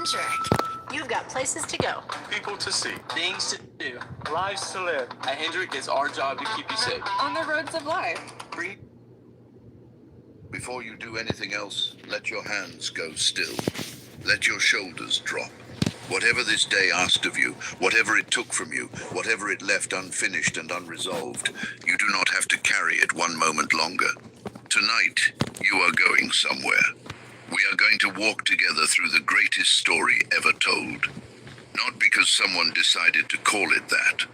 Hendrik. You've got places to go. People to see. Things to do. Lives to live. At Hendrik, it's our job to keep you safe. On the roads of life. Before you do anything else, let your hands go still. Let your shoulders drop. Whatever this day asked of you, whatever it took from you, whatever it left unfinished and unresolved, you do not have to carry it one moment longer. Tonight, you are going somewhere. We are going to walk together through the greatest story ever told. Not because someone decided to call it that,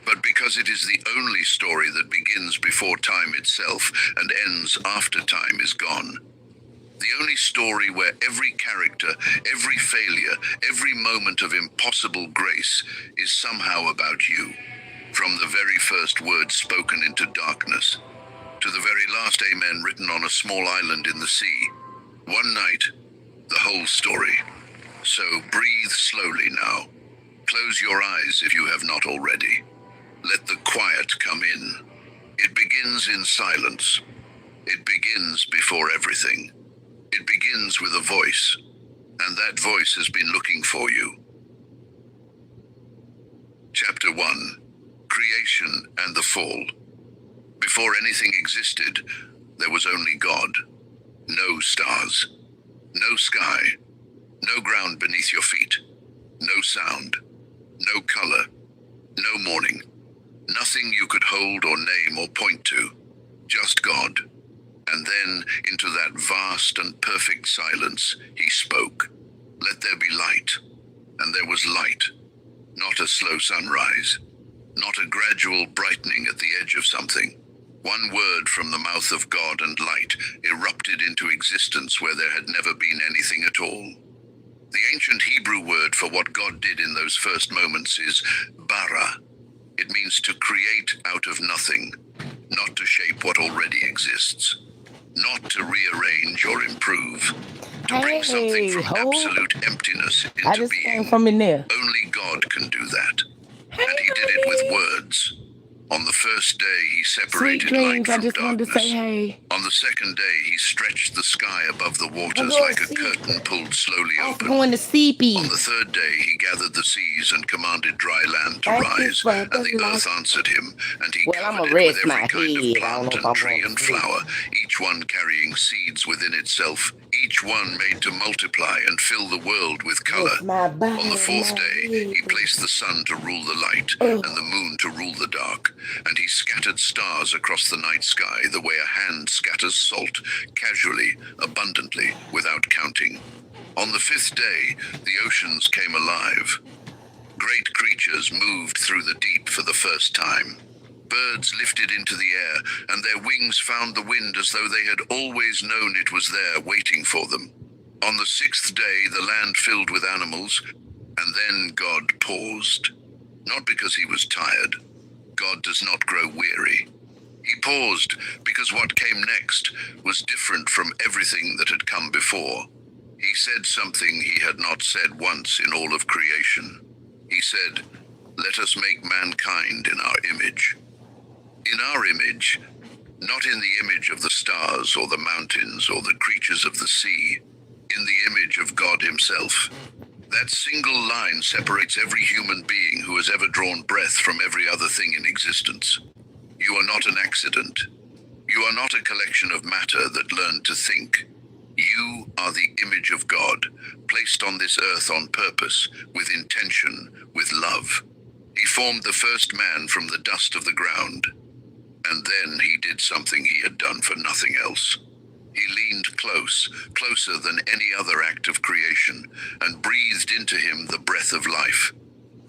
but because it is the only story that begins before time itself and ends after time is gone. The only story where every character, every failure, every moment of impossible grace is somehow about you. From the very first word spoken into darkness, to the very last amen written on a small island in the sea. One night, the whole story. So breathe slowly now. Close your eyes if you have not already. Let the quiet come in. It begins in silence. It begins before everything. It begins with a voice, and that voice has been looking for you. Chapter 1. Creation and the Fall. Before anything existed, there was only God. No stars. No sky. No ground beneath your feet. No sound. No color. No morning. Nothing you could hold or name or point to. Just God. And then, into that vast and perfect silence, he spoke. Let there be light. And there was light. Not a slow sunrise. Not a gradual brightening at the edge of something. One word from the mouth of God and light erupted into existence where there had never been anything at all. The ancient Hebrew word for what God did in those first moments is bara. It means to create out of nothing, not to shape what already exists, not to rearrange or improve, to bring something from absolute emptiness into being. Came from in there. Only God can do that. And he did it with words. On the first day, he separated light from I just wanted to darkness. say hey. On the second day, he stretched the sky above the waters like a curtain pulled slowly open. Going to CP. On the third day, he gathered the seas and commanded dry land to rise, and the earth answered him, and he covered it with every kind of plant and tree and flower, each one carrying seeds within itself, each one made to multiply and fill the world with color. On the fourth day, he placed the sun to rule the light, and the moon to rule the dark, and he scattered stars across the night sky the way a hand scatters salt, casually, abundantly, without counting. On the fifth day, the oceans came alive. Great creatures moved through the deep for the first time. Birds lifted into the air, and their wings found the wind as though they had always known it was there waiting for them. On the sixth day, the land filled with animals, and then God paused. Not because he was tired. God does not grow weary. He paused because what came next was different from everything that had come before. He said something he had not said once in all of creation. He said, "Let us make mankind in our image." In our image, not in the image of the stars or the mountains or the creatures of the sea, in the image of God himself. That single line separates every human being who has ever drawn breath from every other thing in existence. You are not an accident. You are not a collection of matter that learned to think. You are the image of God, placed on this earth on purpose, with intention, with love. He formed the first man from the dust of the ground. And then he did something he had done for nothing else. He leaned close, closer than any other act of creation, and breathed into him the breath of life.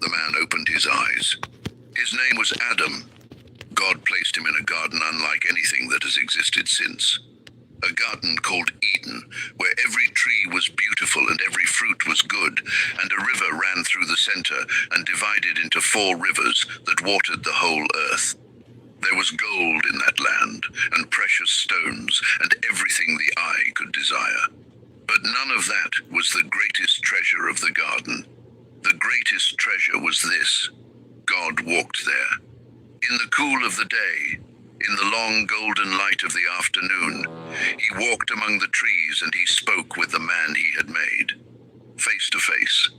The man opened his eyes. His name was Adam. God placed him in a garden unlike anything that has existed since. A garden called Eden, where every tree was beautiful and every fruit was good, and a river ran through the center and divided into 4 rivers that watered the whole earth. There was gold in that land, and precious stones, and everything the eye could desire. But none of that was the greatest treasure of the garden. The greatest treasure was this: God walked there. In the cool of the day, in the long golden light of the afternoon, he walked among the trees and he spoke with the man he had made. face to face.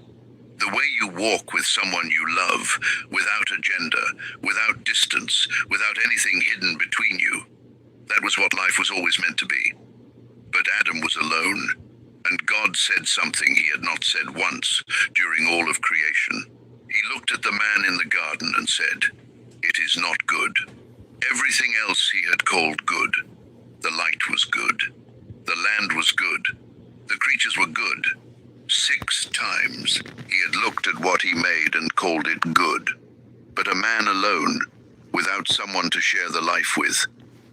The way you walk with someone you love, without agenda, without distance, without anything hidden between you. That was what life was always meant to be. But Adam was alone, and God said something he had not said once during all of creation. He looked at the man in the garden and said, "It is not good." Everything else he had called good. The light was good. The land was good. The creatures were good. 6 times he had looked at what he made and called it good. But a man alone, without someone to share the life with,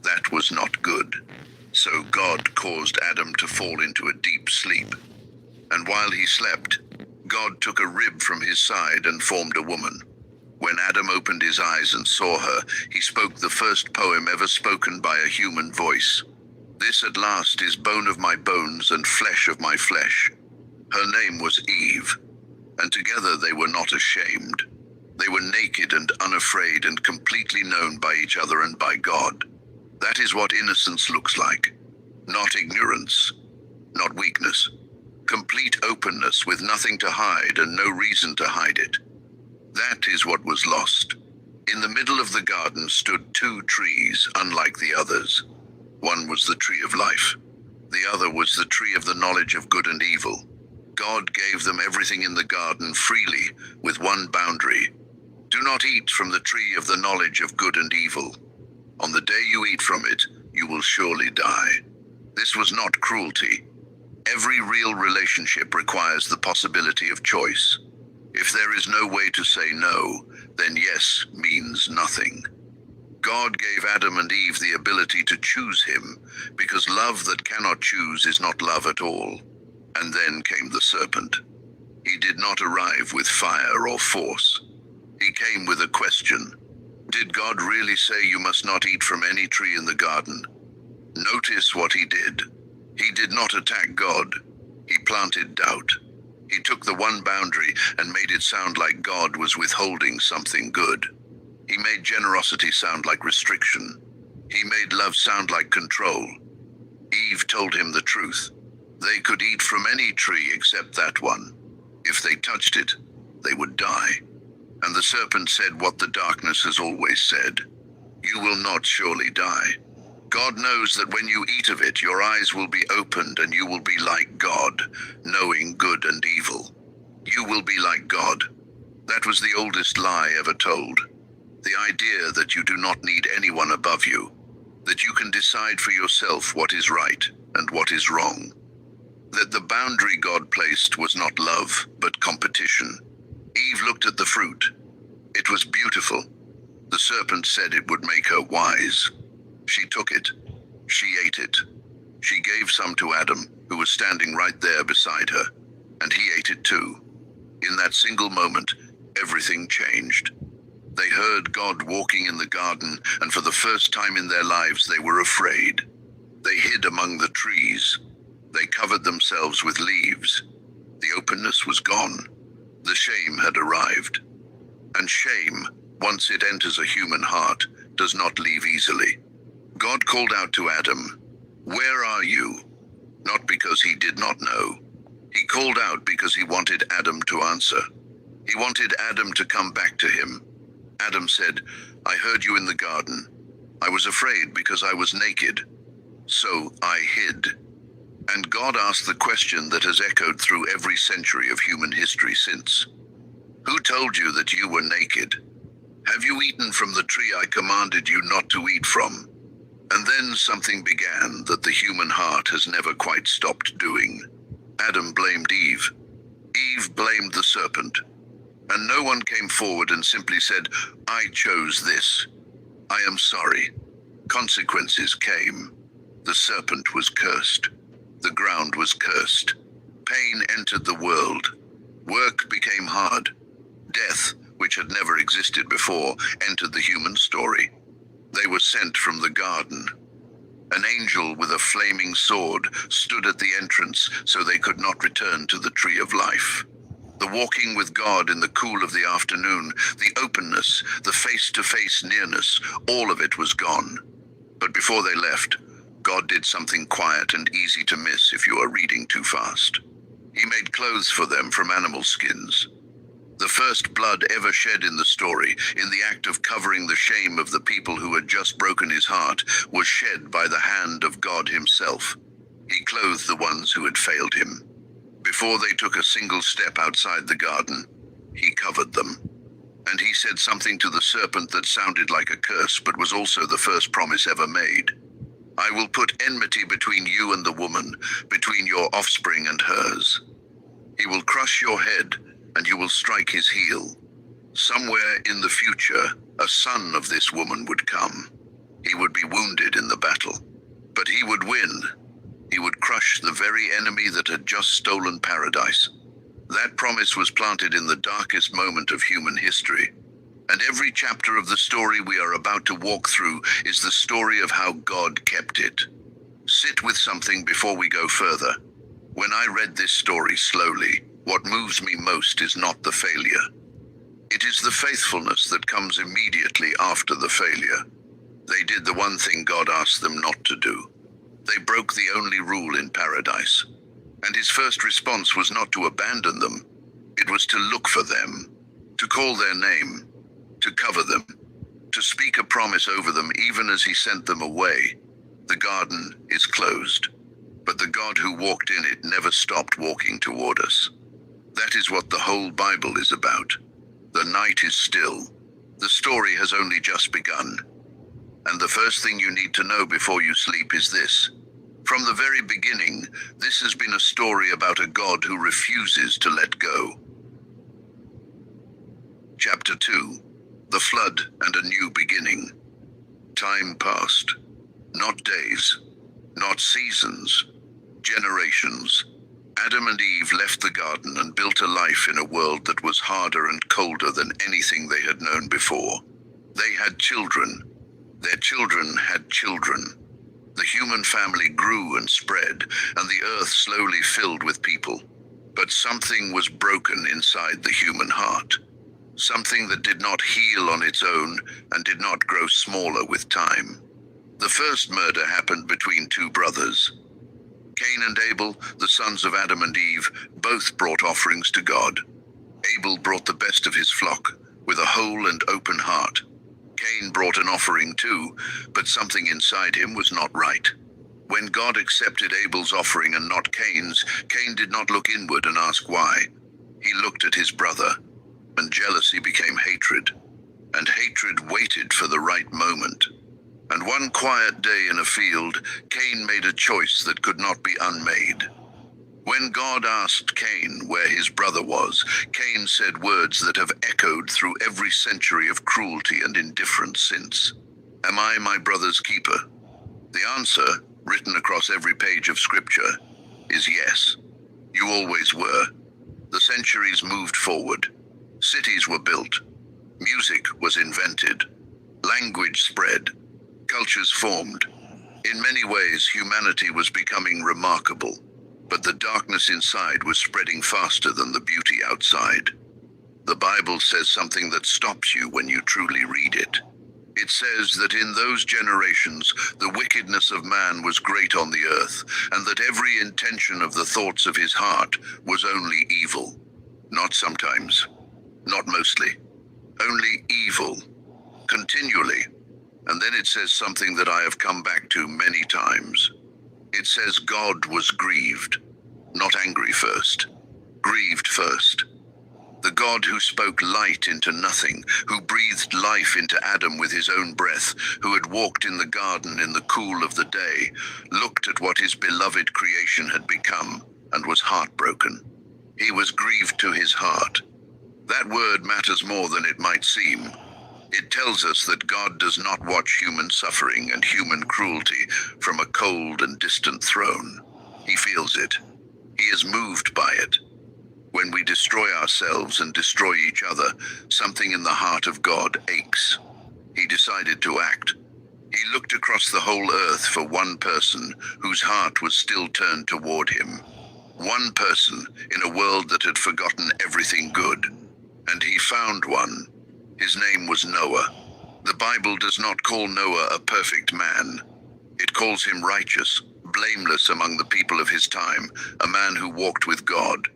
that was not good. So God caused Adam to fall into a deep sleep. And while he slept, God took a rib from his side and formed a woman. When Adam opened his eyes and saw her, he spoke the first poem ever spoken by a human voice. "This at last is bone of my bones and flesh of my flesh." Her name was Eve, and together they were not ashamed. They were naked and unafraid and completely known by each other and by God. That is what innocence looks like. Not ignorance, not weakness. Complete openness with nothing to hide and no reason to hide it. That is what was lost. In the middle of the garden stood 2 trees, unlike the others. One was the tree of life. The other was the tree of the knowledge of good and evil. God gave them everything in the garden freely, with one boundary. Do not eat from the tree of the knowledge of good and evil. On the day you eat from it, you will surely die. This was not cruelty. Every real relationship requires the possibility of choice. If there is no way to say no, then yes means nothing. God gave Adam and Eve the ability to choose him, because love that cannot choose is not love at all. And then came the serpent. He did not arrive with fire or force. He came with a question. Did God really say you must not eat from any tree in the garden? Notice what he did. He did not attack God. He planted doubt. He took the one boundary and made it sound like God was withholding something good. He made generosity sound like restriction. He made love sound like control. Eve told him the truth. They could eat from any tree except that one. If they touched it, they would die. And the serpent said what the darkness has always said. You will not surely die. God knows that when you eat of it, your eyes will be opened and you will be like God, knowing good and evil. You will be like God. That was the oldest lie ever told. The idea that you do not need anyone above you, that you can decide for yourself what is right and what is wrong. That the boundary God placed was not love, but competition. Eve looked at the fruit. It was beautiful. The serpent said it would make her wise. She took it. She ate it. She gave some to Adam, who was standing right there beside her, and he ate it too. In that single moment, everything changed. They heard God walking in the garden, and for the first time in their lives they were afraid. They hid among the trees. They covered themselves with leaves. The openness was gone. The shame had arrived. And shame, once it enters a human heart, does not leave easily. God called out to Adam, "Where are you?" Not because he did not know. He called out because he wanted Adam to answer. He wanted Adam to come back to him. Adam said, "I heard you in the garden. I was afraid because I was naked. So I hid." And God asked the question that has echoed through every century of human history since. Who told you that you were naked? Have you eaten from the tree I commanded you not to eat from? And then something began that the human heart has never quite stopped doing. Adam blamed Eve. Eve blamed the serpent. And no one came forward and simply said, "I chose this. I am sorry." Consequences came. The serpent was cursed. The ground was cursed. Pain entered the world. Work became hard. Death, which had never existed before, entered the human story. They were sent from the garden. An angel with a flaming sword stood at the entrance so they could not return to the tree of life. The walking with God in the cool of the afternoon, the openness, the face-to-face nearness, all of it was gone. But before they left, God did something quiet and easy to miss if you are reading too fast. He made clothes for them from animal skins. The first blood ever shed in the story, in the act of covering the shame of the people who had just broken his heart, was shed by the hand of God himself. He clothed the ones who had failed him. Before they took a single step outside the garden, he covered them. And he said something to the serpent that sounded like a curse, but was also the first promise ever made. I will put enmity between you and the woman, between your offspring and hers. He will crush your head, and you will strike his heel. Somewhere in the future, a son of this woman would come. He would be wounded in the battle, but he would win. He would crush the very enemy that had just stolen paradise. That promise was planted in the darkest moment of human history. And every chapter of the story we are about to walk through is the story of how God kept it. Sit with something before we go further. When I read this story slowly, what moves me most is not the failure. It is the faithfulness that comes immediately after the failure. They did the one thing God asked them not to do. They broke the only rule in paradise. And his first response was not to abandon them. It was to look for them, to call their name, to cover them, to speak a promise over them even as he sent them away. The garden is closed, but the God who walked in it never stopped walking toward us. That is what the whole Bible is about. The night is still. The story has only just begun. And the first thing you need to know before you sleep is this. From the very beginning, this has been a story about a God who refuses to let go. Chapter 2. The Flood and a New Beginning. Time passed. Not days, not seasons, generations. Adam and Eve left the garden and built a life in a world that was harder and colder than anything they had known before. They had children. Their children had children. The human family grew and spread, and the earth slowly filled with people. But something was broken inside the human heart. Something that did not heal on its own and did not grow smaller with time. The first murder happened between two brothers. Cain and Abel, the sons of Adam and Eve, both brought offerings to God. Abel brought the best of his flock, with a whole and open heart. Cain brought an offering too, but something inside him was not right. When God accepted Abel's offering and not Cain's, Cain did not look inward and ask why. He looked at his brother, and jealousy became hatred, and hatred waited for the right moment. And one quiet day in a field, Cain made a choice that could not be unmade. When God asked Cain where his brother was, Cain said words that have echoed through every century of cruelty and indifference since. Am I my brother's keeper? The answer, written across every page of scripture, is yes. You always were. The centuries moved forward. Cities were built. Music was invented. Language spread. Cultures formed. In many ways, humanity was becoming remarkable, but the darkness inside was spreading faster than the beauty outside. The Bible says something that stops you when you truly read it. It says that in those generations, the wickedness of man was great on the earth, and that every intention of the thoughts of his heart was only evil. Not sometimes, not mostly, only evil, continually. And then it says something that I have come back to many times. It says God was grieved, not angry first, grieved first. The God who spoke light into nothing, who breathed life into Adam with his own breath, who had walked in the garden in the cool of the day, looked at what his beloved creation had become and was heartbroken. He was grieved to his heart. That word matters more than it might seem. It tells us that God does not watch human suffering and human cruelty from a cold and distant throne. He feels it. He is moved by it. When we destroy ourselves and destroy each other, something in the heart of God aches. He decided to act. He looked across the whole earth for one person whose heart was still turned toward him. One person in a world that had forgotten everything good. And he found one. His name was Noah. The Bible does not call Noah a perfect man. It calls him righteous, blameless among the people of his time, a man who walked with God,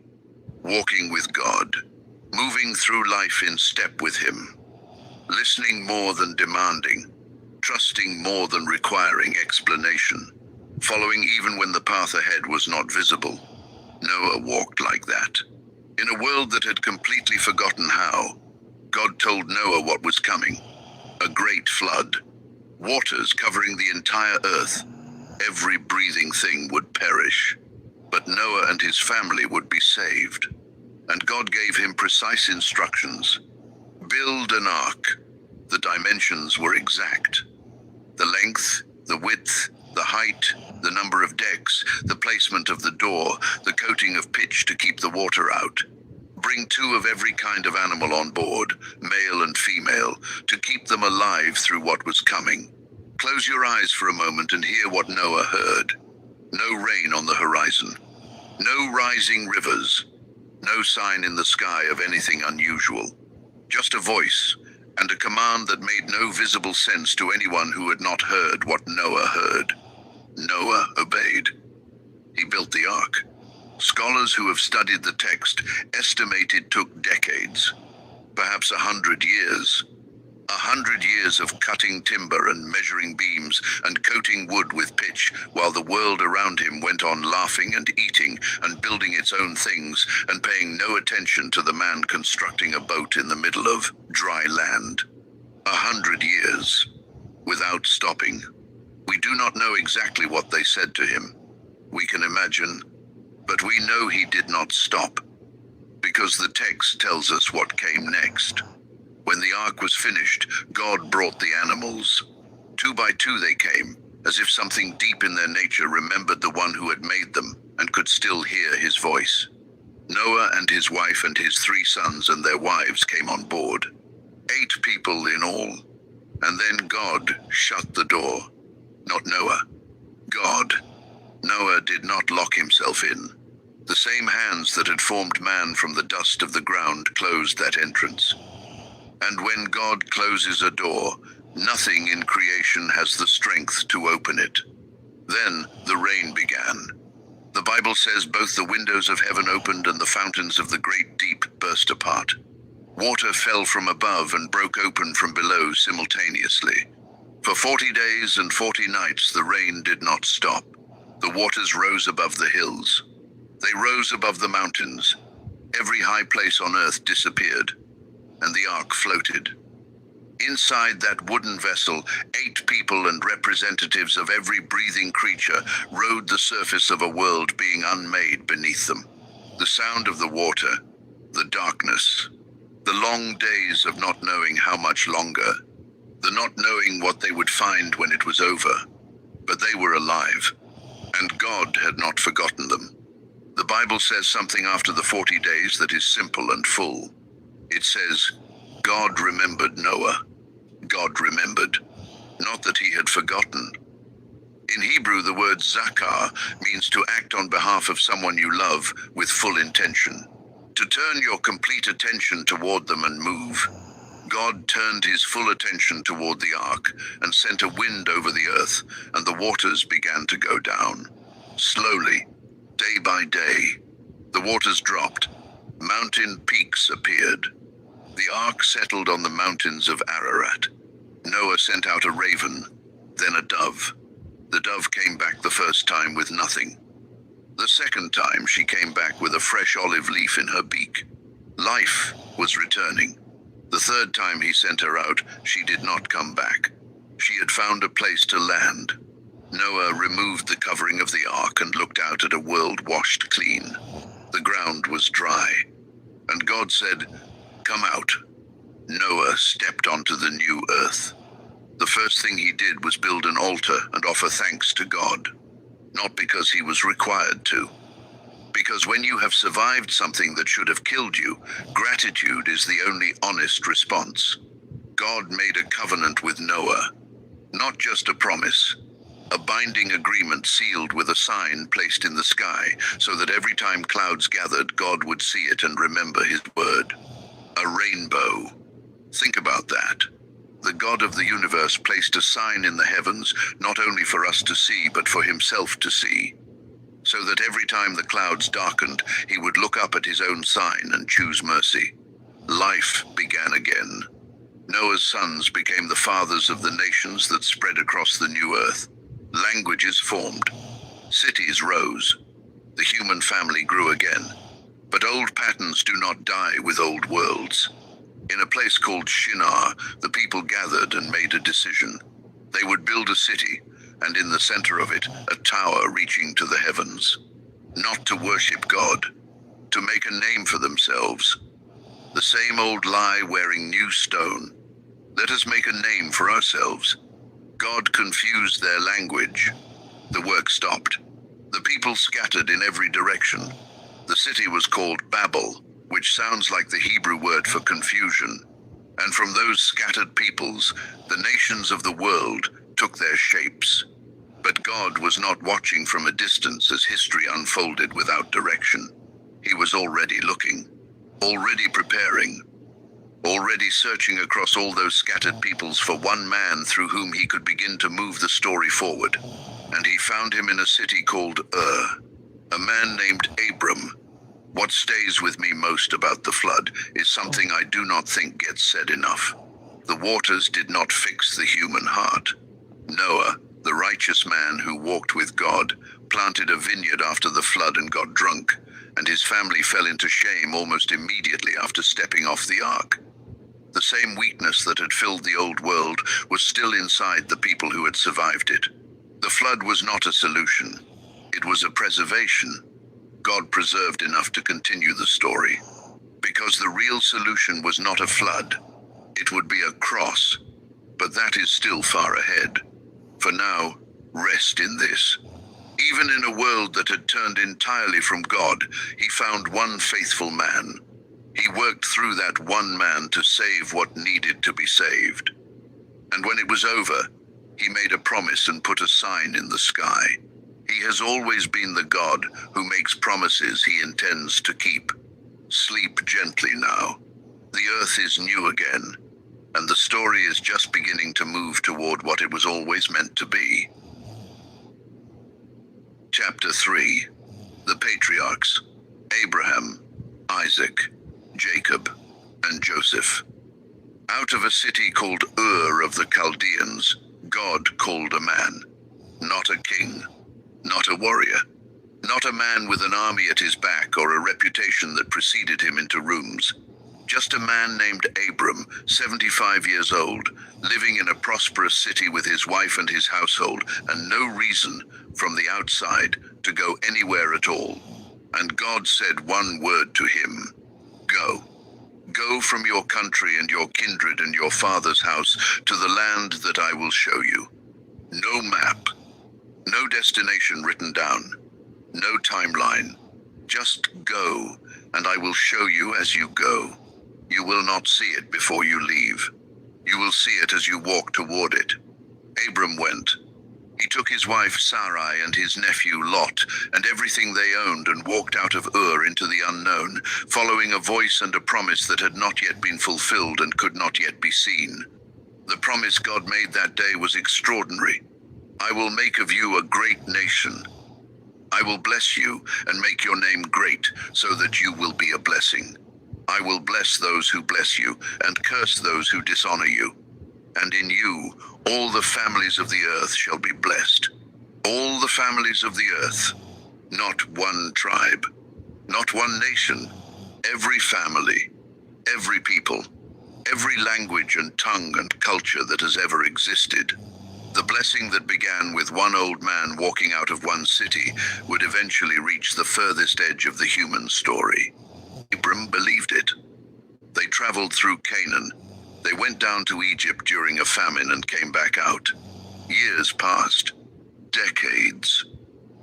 walking with God, moving through life in step with him, listening more than demanding, trusting more than requiring explanation, following even when the path ahead was not visible. Noah walked like that. In a world that had completely forgotten how, God told Noah what was coming. A great flood. Waters covering the entire earth. Every breathing thing would perish. But Noah and his family would be saved. And God gave him precise instructions. Build an ark. The dimensions were exact. The length, the width, the height, the number of decks, the placement of the door, the coating of pitch to keep the water out. Bring 2 of every kind of animal on board, male and female, to keep them alive through what was coming. Close your eyes for a moment and hear what Noah heard. No rain on the horizon. No rising rivers. No sign in the sky of anything unusual. Just a voice and a command that made no visible sense to anyone who had not heard what Noah heard. Noah obeyed. He built the ark. Scholars who have studied the text estimate it took decades, perhaps 100 years. 100 years of cutting timber and measuring beams and coating wood with pitch while the world around him went on laughing and eating and building its own things and paying no attention to the man constructing a boat in the middle of dry land. 100 years, without stopping. We do not know exactly what they said to him. We can imagine, but we know he did not stop, because the text tells us what came next. When the ark was finished, God brought the animals. 2 by 2 they came, as if something deep in their nature remembered the one who had made them and could still hear his voice. Noah and his wife and his 3 sons and their wives came on board. 8 people in all. And then God shut the door. Not Noah. God. Noah did not lock himself in. The same hands that had formed man from the dust of the ground closed that entrance. And when God closes a door, nothing in creation has the strength to open it. Then the rain began. The Bible says both the windows of heaven opened and the fountains of the great deep burst apart. Water fell from above and broke open from below simultaneously. For 40 days and 40 nights the rain did not stop. The waters rose above the hills. They rose above the mountains. Every high place on earth disappeared, and the ark floated. Inside that wooden vessel, 8 people and representatives of every breathing creature rode the surface of a world being unmade beneath them. The sound of the water, the darkness, the long days of not knowing how much longer, the not knowing what they would find when it was over. But they were alive, and God had not forgotten them. The Bible says something after the 40 days that is simple and full. It says, God remembered Noah. God remembered, not that he had forgotten. In Hebrew, the word zakar means to act on behalf of someone you love with full intention, to turn your complete attention toward them and move. God turned his full attention toward the ark and sent a wind over the earth, and the waters began to go down. Slowly, day by day, the waters dropped. Mountain peaks appeared. The ark settled on the mountains of Ararat. Noah sent out a raven, then a dove. The dove came back the first time with nothing. The second time she came back with a fresh olive leaf in her beak. Life was returning. The third time he sent her out, she did not come back. She had found a place to land. Noah removed the covering of the ark and looked out at a world washed clean. The ground was dry. And God said, "Come out." Noah stepped onto the new earth. The first thing he did was build an altar and offer thanks to God. Not because he was required to. Because when you have survived something that should have killed you, gratitude is the only honest response. God made a covenant with Noah. Not just a promise. A binding agreement sealed with a sign placed in the sky, so that every time clouds gathered, God would see it and remember his word. A rainbow. Think about that. The God of the universe placed a sign in the heavens, not only for us to see, but for himself to see, so that every time the clouds darkened, he would look up at his own sign and choose mercy. Life began again. Noah's sons became the fathers of the nations that spread across the new earth. Languages formed. Cities rose. The human family grew again. But old patterns do not die with old worlds. In a place called Shinar, the people gathered and made a decision. They would build a city, and in the center of it, a tower reaching to the heavens. Not to worship God, to make a name for themselves. The same old lie wearing new stone. Let us make a name for ourselves. God confused their language. The work stopped. The people scattered in every direction. The city was called Babel, which sounds like the Hebrew word for confusion. And from those scattered peoples, the nations of the world took their shapes. But God was not watching from a distance as history unfolded without direction. He was already looking, already preparing, already searching across all those scattered peoples for one man through whom he could begin to move the story forward. And he found him in a city called a man named Abram. What stays with me most about the flood is something I do not think gets said enough. The waters did not fix the human heart. Noah, the righteous man who walked with God, planted a vineyard after the flood and got drunk, and his family fell into shame almost immediately after stepping off the ark. The same weakness that had filled the old world was still inside the people who had survived it. The flood was not a solution. It was a preservation. God preserved enough to continue the story. Because the real solution was not a flood. It would be a cross. But that is still far ahead. For now, rest in this. Even in a world that had turned entirely from God, he found one faithful man. He worked through that one man to save what needed to be saved. And when it was over, he made a promise and put a sign in the sky. He has always been the God who makes promises he intends to keep. Sleep gently now. The earth is new again, and the story is just beginning to move toward what it was always meant to be. Chapter 3. The Patriarchs. Abraham, Isaac, Jacob, and Joseph. Out of a city called Ur of the Chaldeans, God called a man. Not a king, not a warrior, not a man with an army at his back or a reputation that preceded him into rooms. Just a man named Abram, 75 years old, living in a prosperous city with his wife and his household, and no reason from the outside to go anywhere at all. And God said one word to him, "Go. Go from your country and your kindred and your father's house to the land that I will show you." No map, no destination written down, no timeline. Just go, and I will show you as you go. You will not see it before you leave. You will see it as you walk toward it. Abram went. He took his wife Sarai and his nephew Lot and everything they owned and walked out of Ur into the unknown, following a voice and a promise that had not yet been fulfilled and could not yet be seen. The promise God made that day was extraordinary. "I will make of you a great nation. I will bless you and make your name great so that you will be a blessing. I will bless those who bless you and curse those who dishonor you. And in you, all the families of the earth shall be blessed." All the families of the earth, not one tribe, not one nation, every family, every people, every language and tongue and culture that has ever existed. The blessing that began with one old man walking out of one city would eventually reach the furthest edge of the human story. Abram believed it. They traveled through Canaan. They went down to Egypt during a famine and came back out. Years passed, decades,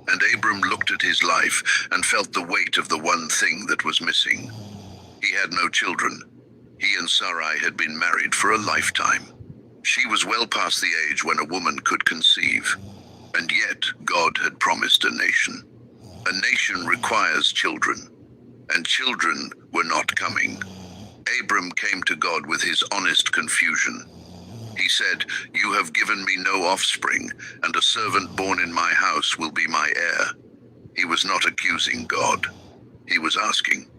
and Abram looked at his life and felt the weight of the one thing that was missing. He had no children. He and Sarai had been married for a lifetime. She was well past the age when a woman could conceive. And yet, God had promised a nation. A nation requires children, and children were not coming. Abram came to God with his honest confusion. He said, "You have given me no offspring, and a servant born in my house will be my heir." He was not accusing God. He was asking.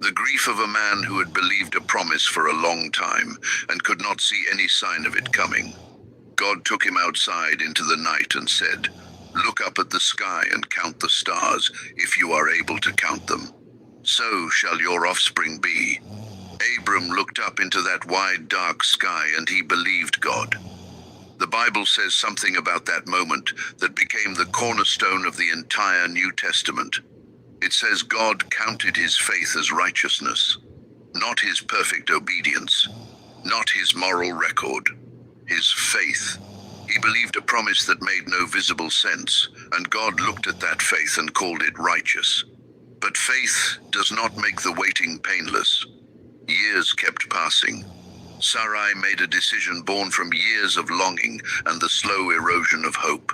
The grief of a man who had believed a promise for a long time and could not see any sign of it coming. God took him outside into the night and said, "Look up at the sky and count the stars, if you are able to count them. So shall your offspring be." Abram looked up into that wide, dark sky, and he believed God. The Bible says something about that moment that became the cornerstone of the entire New Testament. It says God counted his faith as righteousness, not his perfect obedience, not his moral record, his faith. He believed a promise that made no visible sense, and God looked at that faith and called it righteous. But faith does not make the waiting painless. Years kept passing. Sarai made a decision born from years of longing and the slow erosion of hope.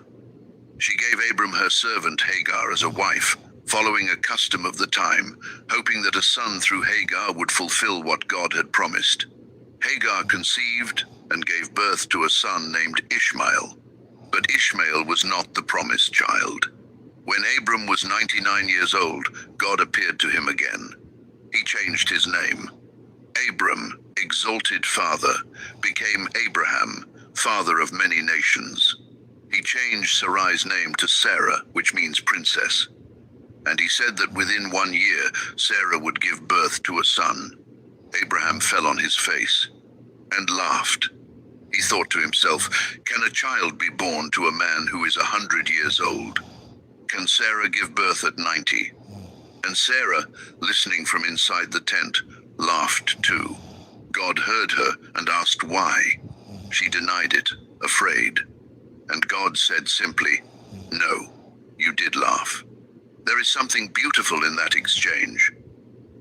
She gave Abram her servant Hagar as a wife, following a custom of the time, hoping that a son through Hagar would fulfill what God had promised. Hagar conceived and gave birth to a son named Ishmael. But Ishmael was not the promised child. When Abram was 99 years old, God appeared to him again. He changed his name. Abram, exalted father, became Abraham, father of many nations. He changed Sarai's name to Sarah, which means princess. And he said that within 1 year, Sarah would give birth to a son. Abraham fell on his face and laughed. He thought to himself, "Can a child be born to a man who is 100 years old? Can Sarah give birth at 90? And Sarah, listening from inside the tent, laughed too. God heard her and asked why. She denied it, afraid. And God said simply, "No, you did laugh." There is something beautiful in that exchange.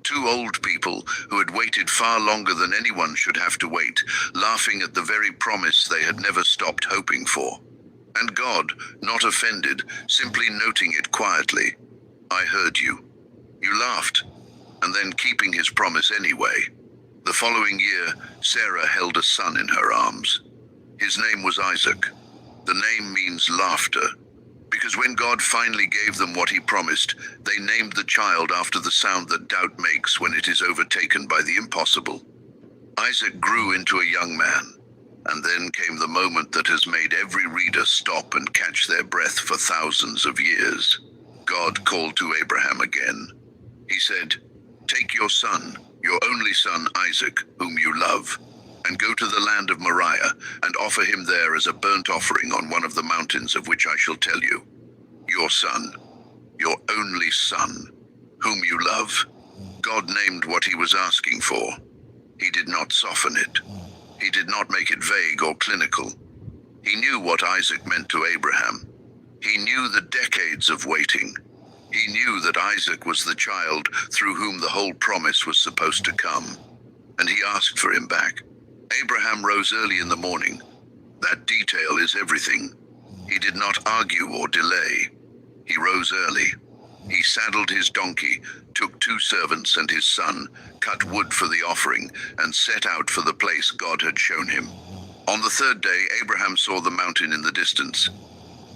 Two old people who had waited far longer than anyone should have to wait, laughing at the very promise they had never stopped hoping for. And God, not offended, simply noting it quietly. "I heard you. You laughed," and then keeping his promise anyway. The following year, Sarah held a son in her arms. His name was Isaac. The name means laughter, because when God finally gave them what he promised, they named the child after the sound that doubt makes when it is overtaken by the impossible. Isaac grew into a young man, and then came the moment that has made every reader stop and catch their breath for thousands of years. God called to Abraham again. He said, "Take your son, your only son Isaac, whom you love, and go to the land of Moriah, and offer him there as a burnt offering on one of the mountains of which I shall tell you. Your son, your only son, whom you love." God named what he was asking for. He did not soften it. He did not make it vague or clinical. He knew what Isaac meant to Abraham. He knew the decades of waiting. He knew that Isaac was the child through whom the whole promise was supposed to come. And he asked for him back. Abraham rose early in the morning. That detail is everything. He did not argue or delay. He rose early. He saddled his donkey, took 2 servants and his son, cut wood for the offering, and set out for the place God had shown him. On the 3rd day, Abraham saw the mountain in the distance.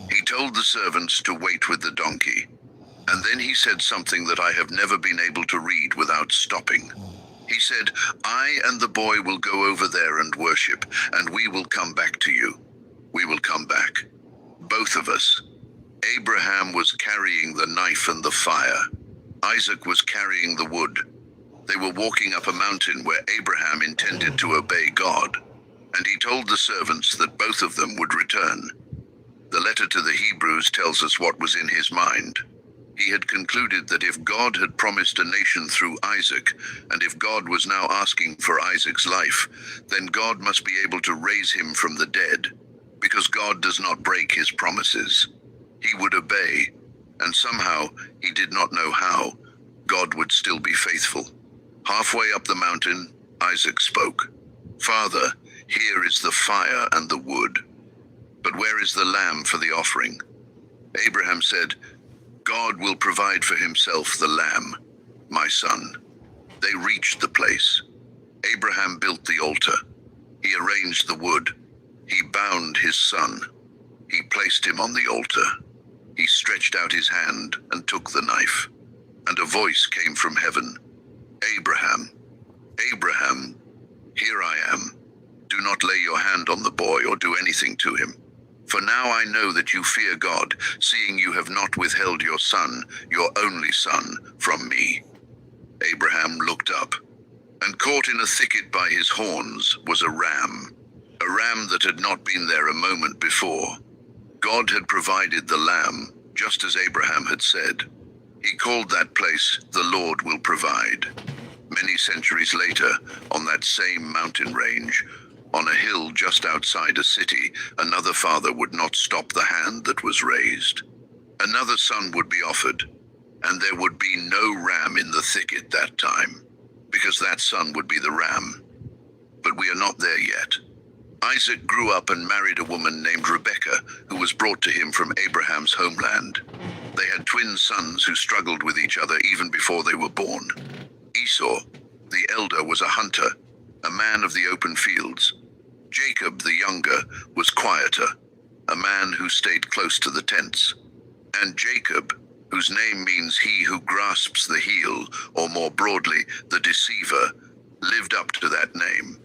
He told the servants to wait with the donkey. And then he said something that I have never been able to read without stopping. He said, "I and the boy will go over there and worship, and we will come back to you." We will come back. Both of us. Abraham was carrying the knife and the fire. Isaac was carrying the wood. They were walking up a mountain where Abraham intended to obey God. And he told the servants that both of them would return. The letter to the Hebrews tells us what was in his mind. He had concluded that if God had promised a nation through Isaac, and if God was now asking for Isaac's life, then God must be able to raise him from the dead, because God does not break his promises. He would obey, and somehow, he did not know how, God would still be faithful. Halfway up the mountain, Isaac spoke. "Father, here is the fire and the wood, but where is the lamb for the offering?" Abraham said, "God will provide for himself the lamb, my son." They reached the place. Abraham built the altar. He arranged the wood, He bound his son. He placed him on the altar. He stretched out his hand and took the knife. And a voice came from heaven. Abraham, Abraham, here I am. Do not lay your hand on the boy or do anything to him. For now I know that you fear God, seeing you have not withheld your son, your only son, from me. Abraham looked up, and caught in a thicket by his horns was a ram that had not been there a moment before. God had provided the lamb, just as Abraham had said. He called that place, "The Lord will provide." Many centuries later, on that same mountain range, on a hill just outside a city, another father would not stop the hand that was raised. Another son would be offered, and there would be no ram in the thicket that time, because that son would be the ram. But we are not there yet. Isaac grew up and married a woman named Rebekah, who was brought to him from Abraham's homeland. They had twin sons who struggled with each other even before they were born. Esau, the elder, was a hunter, a man of the open fields. Jacob, the younger, was quieter, a man who stayed close to the tents. And Jacob, whose name means he who grasps the heel, or more broadly, the deceiver, lived up to that name.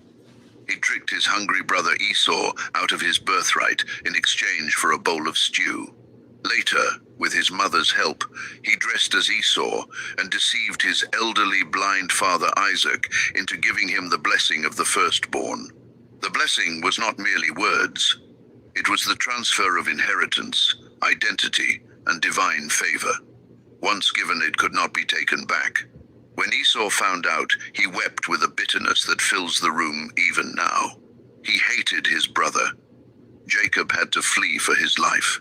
He tricked his hungry brother Esau out of his birthright in exchange for a bowl of stew. Later, with his mother's help, he dressed as Esau and deceived his elderly blind father Isaac into giving him the blessing of the firstborn. The blessing was not merely words. It was the transfer of inheritance, identity, and divine favor. Once given, it could not be taken back. When Esau found out, he wept with a bitterness that fills the room even now. He hated his brother. Jacob had to flee for his life.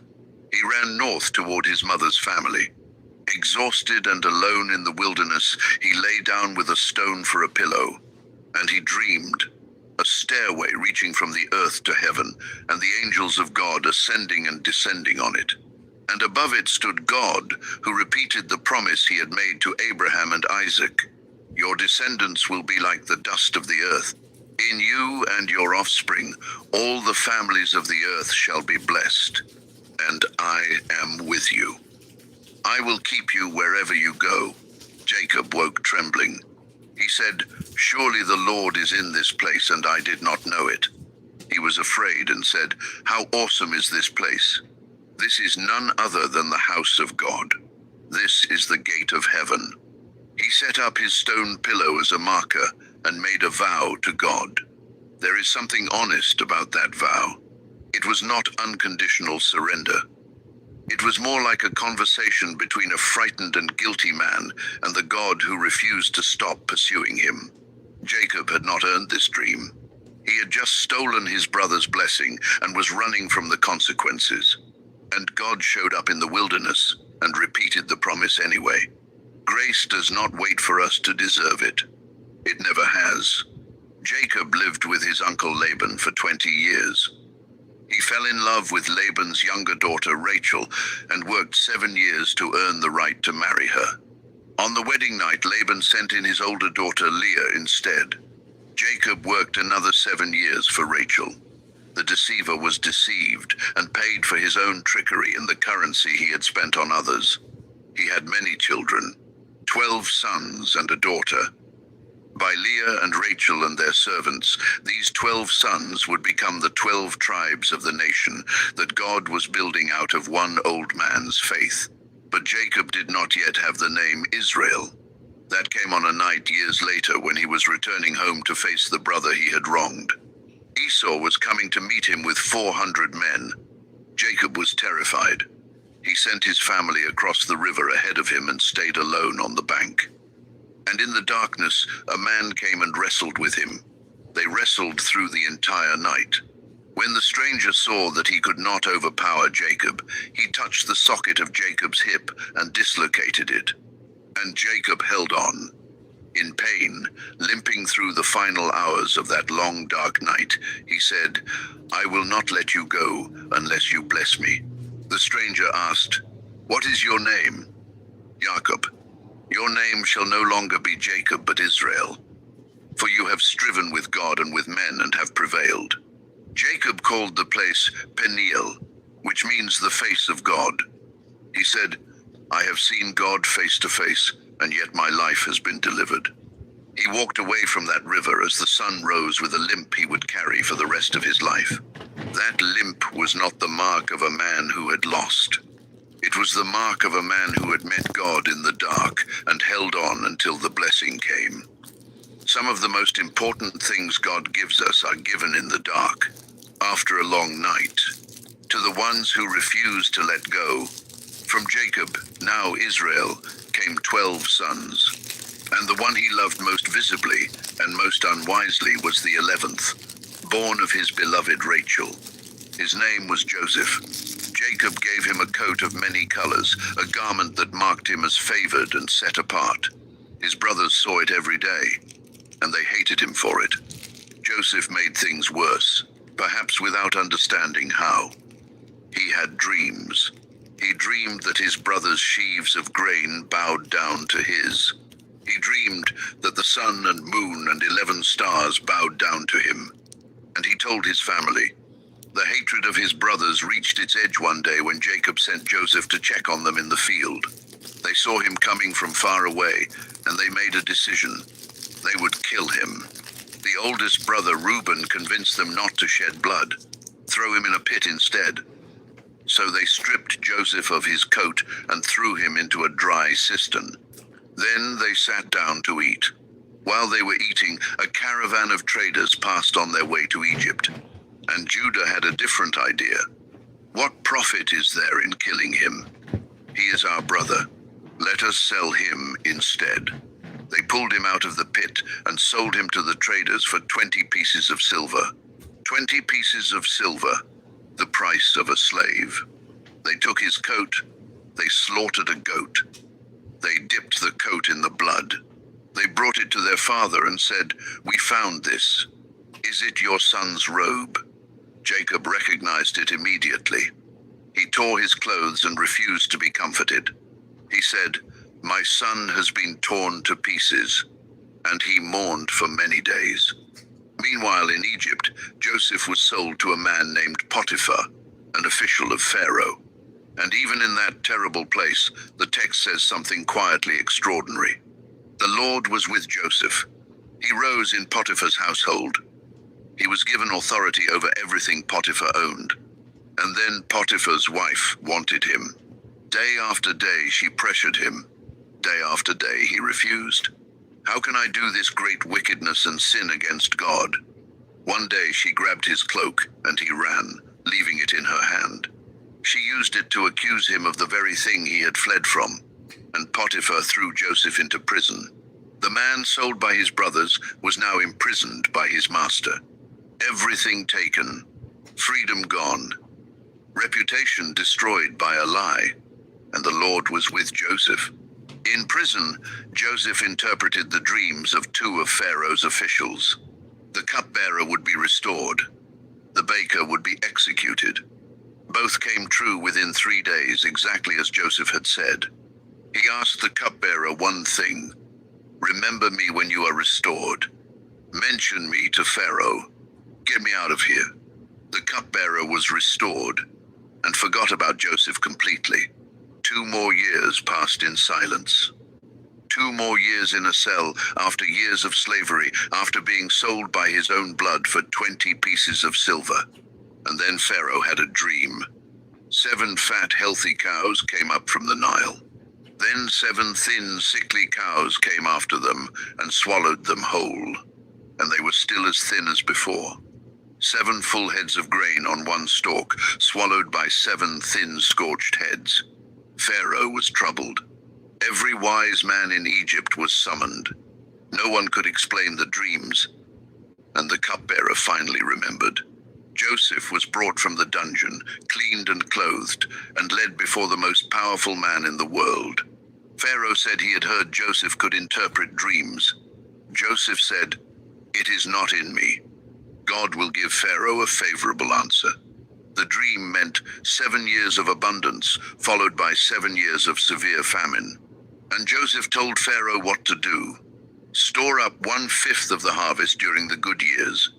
He ran north toward his mother's family. Exhausted and alone in the wilderness, he lay down with a stone for a pillow, and he dreamed, a stairway reaching from the earth to heaven, and the angels of God ascending and descending on it. And above it stood God, who repeated the promise he had made to Abraham and Isaac. Your descendants will be like the dust of the earth. In you and your offspring, all the families of the earth shall be blessed. And I am with you. I will keep you wherever you go. Jacob woke trembling. He said, "Surely the Lord is in this place, and I did not know it." He was afraid and said, "How awesome is this place! This is none other than the house of God. This is the gate of heaven." He set up his stone pillow as a marker and made a vow to God. There is something honest about that vow. It was not unconditional surrender. It was more like a conversation between a frightened and guilty man and the God who refused to stop pursuing him. Jacob had not earned this dream. He had just stolen his brother's blessing and was running from the consequences. And God showed up in the wilderness and repeated the promise anyway. Grace does not wait for us to deserve it. It never has. Jacob lived with his uncle Laban for 20 years. He fell in love with Laban's younger daughter Rachel and worked 7 years to earn the right to marry her. On the wedding night, Laban sent in his older daughter Leah instead. Jacob worked another 7 years for Rachel. The deceiver was deceived and paid for his own trickery in the currency he had spent on others. He had many children, 12 sons and a daughter. By Leah and Rachel and their servants, these 12 sons would become the 12 tribes of the nation that God was building out of one old man's faith. But Jacob did not yet have the name Israel. That came on a night years later when he was returning home to face the brother he had wronged. Esau was coming to meet him with 400 men. Jacob was terrified. He sent his family across the river ahead of him and stayed alone on the bank. And in the darkness, a man came and wrestled with him. They wrestled through the entire night. When the stranger saw that he could not overpower Jacob, he touched the socket of Jacob's hip and dislocated it. And Jacob held on. In pain, limping through the final hours of that long, dark night, he said, "I will not let you go unless you bless me." The stranger asked, "What is your name?" "Jacob. Your name shall no longer be Jacob but Israel, for you have striven with God and with men and have prevailed." Jacob called the place Peniel, which means the face of God. He said, I have seen God face to face, and yet my life has been delivered. He walked away from that river as the sun rose with a limp he would carry for the rest of his life. That limp was not the mark of a man who had lost. It was the mark of a man who had met God in the dark and held on until the blessing came. Some of the most important things God gives us are given in the dark, after a long night. To the ones who refuse to let go, from Jacob, now Israel, came 12 sons. And the one he loved most visibly and most unwisely was the 11th, born of his beloved Rachel. His name was Joseph. Jacob gave him a coat of many colors, a garment that marked him as favored and set apart. His brothers saw it every day, and they hated him for it. Joseph made things worse, perhaps without understanding how. He had dreams. He dreamed that his brothers' sheaves of grain bowed down to his. He dreamed that the sun and moon and 11 stars bowed down to him. And he told his family. The hatred of his brothers reached its edge one day when Jacob sent Joseph to check on them in the field. They saw him coming from far away, and they made a decision. They would kill him. The oldest brother, Reuben, convinced them not to shed blood. Throw him in a pit instead. So they stripped Joseph of his coat and threw him into a dry cistern. Then they sat down to eat. While they were eating, a caravan of traders passed on their way to Egypt. And Judah had a different idea. What profit is there in killing him? He is our brother. Let us sell him instead. They pulled him out of the pit and sold him to the traders for 20 pieces of silver. 20 pieces of silver, the price of a slave. They took his coat. They slaughtered a goat. They dipped the coat in the blood. They brought it to their father and said, "We found this. Is it your son's robe?" Jacob recognized it immediately. He tore his clothes and refused to be comforted. He said, "My son has been torn to pieces," and he mourned for many days. Meanwhile, in Egypt, Joseph was sold to a man named Potiphar, an official of Pharaoh. And even in that terrible place, the text says something quietly extraordinary. The Lord was with Joseph. He rose in Potiphar's household. He was given authority over everything Potiphar owned. And then Potiphar's wife wanted him. Day after day she pressured him. Day after day he refused. How can I do this great wickedness and sin against God? One day she grabbed his cloak and he ran, leaving it in her hand. She used it to accuse him of the very thing he had fled from. And Potiphar threw Joseph into prison. The man sold by his brothers was now imprisoned by his master. Everything taken, freedom gone, reputation destroyed by a lie, and the Lord was with Joseph. In prison, Joseph interpreted the dreams of 2 of Pharaoh's officials. The cupbearer would be restored. The baker would be executed. Both came true within 3 days, exactly as Joseph had said. He asked the cupbearer one thing: "Remember me when you are restored. Mention me to Pharaoh. Get me out of here." The cupbearer was restored and forgot about Joseph completely. 2 more years passed in silence. 2 more years in a cell, after years of slavery, after being sold by his own blood for 20 pieces of silver. And then Pharaoh had a dream. 7 fat, healthy cows came up from the Nile. Then 7 thin, sickly cows came after them and swallowed them whole. And they were still as thin as before. 7 full heads of grain on one stalk, swallowed by 7 thin, scorched heads. Pharaoh was troubled. Every wise man in Egypt was summoned. No one could explain the dreams. And the cupbearer finally remembered. Joseph was brought from the dungeon, cleaned and clothed, and led before the most powerful man in the world. Pharaoh said he had heard Joseph could interpret dreams. Joseph said, "It is not in me. God will give Pharaoh a favorable answer." The dream meant 7 years of abundance, followed by 7 years of severe famine. And Joseph told Pharaoh what to do. Store up 1/5 of the harvest during the good years.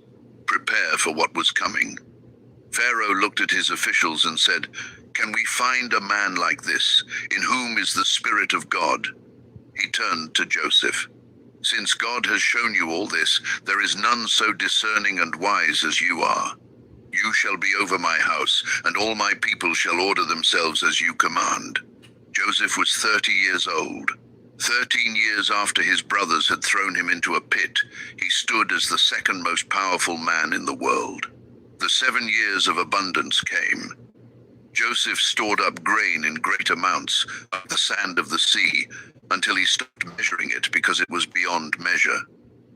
Prepare for what was coming. Pharaoh looked at his officials and said, "Can we find a man like this, in whom is the Spirit of God?" He turned to Joseph. "Since God has shown you all this, there is none so discerning and wise as you are. You shall be over my house, and all my people shall order themselves as you command." Joseph was 30 years old. 13 years after his brothers had thrown him into a pit, he stood as the second most powerful man in the world. The 7 years of abundance came. Joseph stored up grain in great amounts, like the sand of the sea, until he stopped measuring it because it was beyond measure.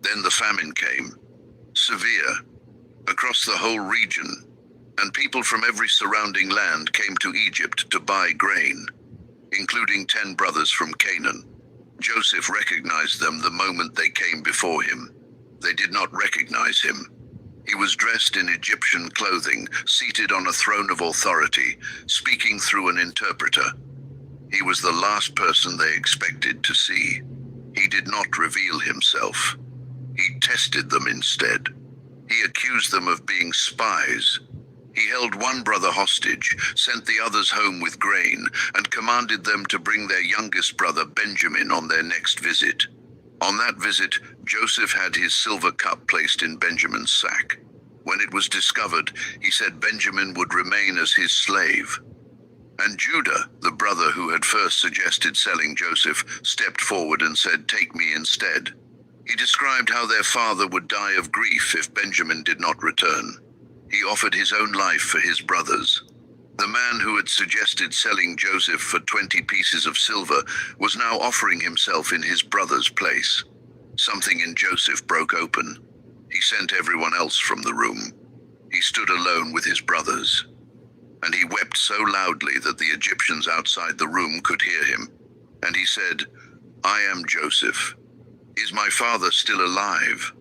Then the famine came, severe, across the whole region, and people from every surrounding land came to Egypt to buy grain, including 10 brothers from Canaan. Joseph recognized them the moment they came before him. They did not recognize him. He was dressed in Egyptian clothing, seated on a throne of authority, speaking through an interpreter. He was the last person they expected to see. He did not reveal himself. He tested them instead. He accused them of being spies. He held one brother hostage, sent the others home with grain, and commanded them to bring their youngest brother Benjamin on their next visit. On that visit, Joseph had his silver cup placed in Benjamin's sack. When it was discovered, he said Benjamin would remain as his slave. And Judah, the brother who had first suggested selling Joseph, stepped forward and said, "Take me instead." He described how their father would die of grief if Benjamin did not return. He offered his own life for his brothers. The man who had suggested selling Joseph for 20 pieces of silver was now offering himself in his brother's place. Something in Joseph broke open. He sent everyone else from the room. He stood alone with his brothers. And he wept so loudly that the Egyptians outside the room could hear him. And he said, "I am Joseph. Is my father still alive?"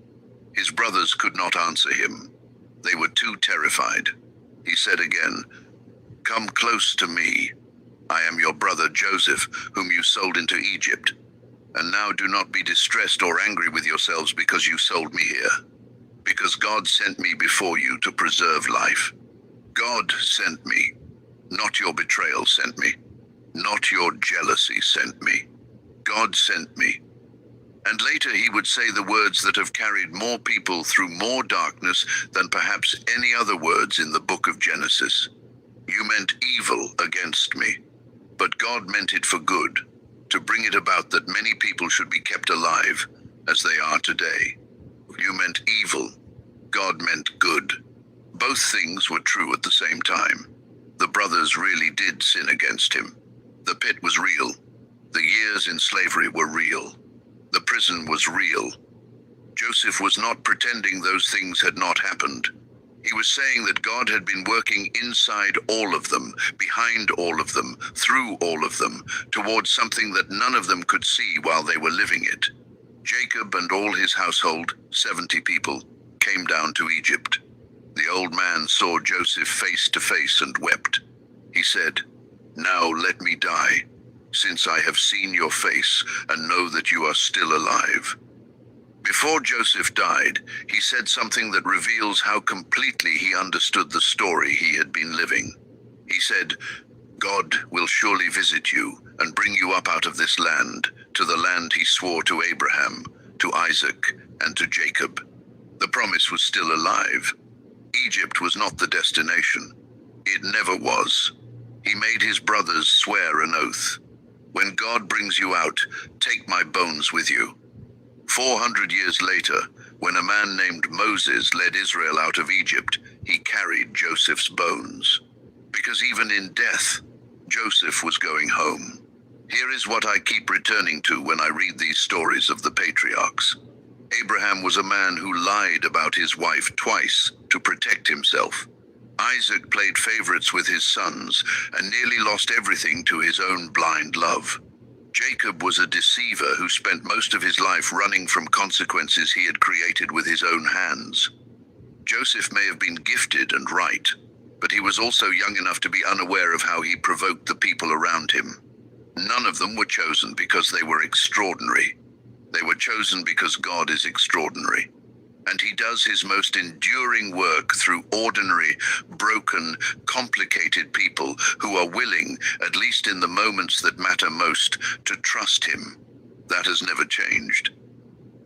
His brothers could not answer him. They were too terrified. He said again, "Come close to me. I am your brother Joseph, whom you sold into Egypt. And now do not be distressed or angry with yourselves because you sold me here. Because God sent me before you to preserve life. God sent me. Not your betrayal sent me. Not your jealousy sent me. God sent me." And later he would say the words that have carried more people through more darkness than perhaps any other words in the book of Genesis. "You meant evil against me, but God meant it for good, to bring it about that many people should be kept alive, as they are today. You meant evil, God meant good." Both things were true at the same time. The brothers really did sin against him. The pit was real. The years in slavery were real. The prison was real. Joseph was not pretending those things had not happened. He was saying that God had been working inside all of them, behind all of them, through all of them, towards something that none of them could see while they were living it. Jacob and all his household, 70 people, came down to Egypt. The old man saw Joseph face to face and wept. He said, "Now let me die, since I have seen your face and know that you are still alive." Before Joseph died, he said something that reveals how completely he understood the story he had been living. He said, "God will surely visit you and bring you up out of this land, to the land he swore to Abraham, to Isaac, and to Jacob." The promise was still alive. Egypt was not the destination. It never was. He made his brothers swear an oath. "When God brings you out, take my bones with you." 400 years later, when a man named Moses led Israel out of Egypt, he carried Joseph's bones. Because even in death, Joseph was going home. Here is what I keep returning to when I read these stories of the patriarchs. Abraham was a man who lied about his wife twice to protect himself. Isaac played favorites with his sons and nearly lost everything to his own blind love. Jacob was a deceiver who spent most of his life running from consequences he had created with his own hands. Joseph may have been gifted and right, but he was also young enough to be unaware of how he provoked the people around him. None of them were chosen because they were extraordinary. They were chosen because God is extraordinary. and he does his most enduring work through ordinary, broken, complicated people who are willing, at least in the moments that matter most, to trust him. That has never changed.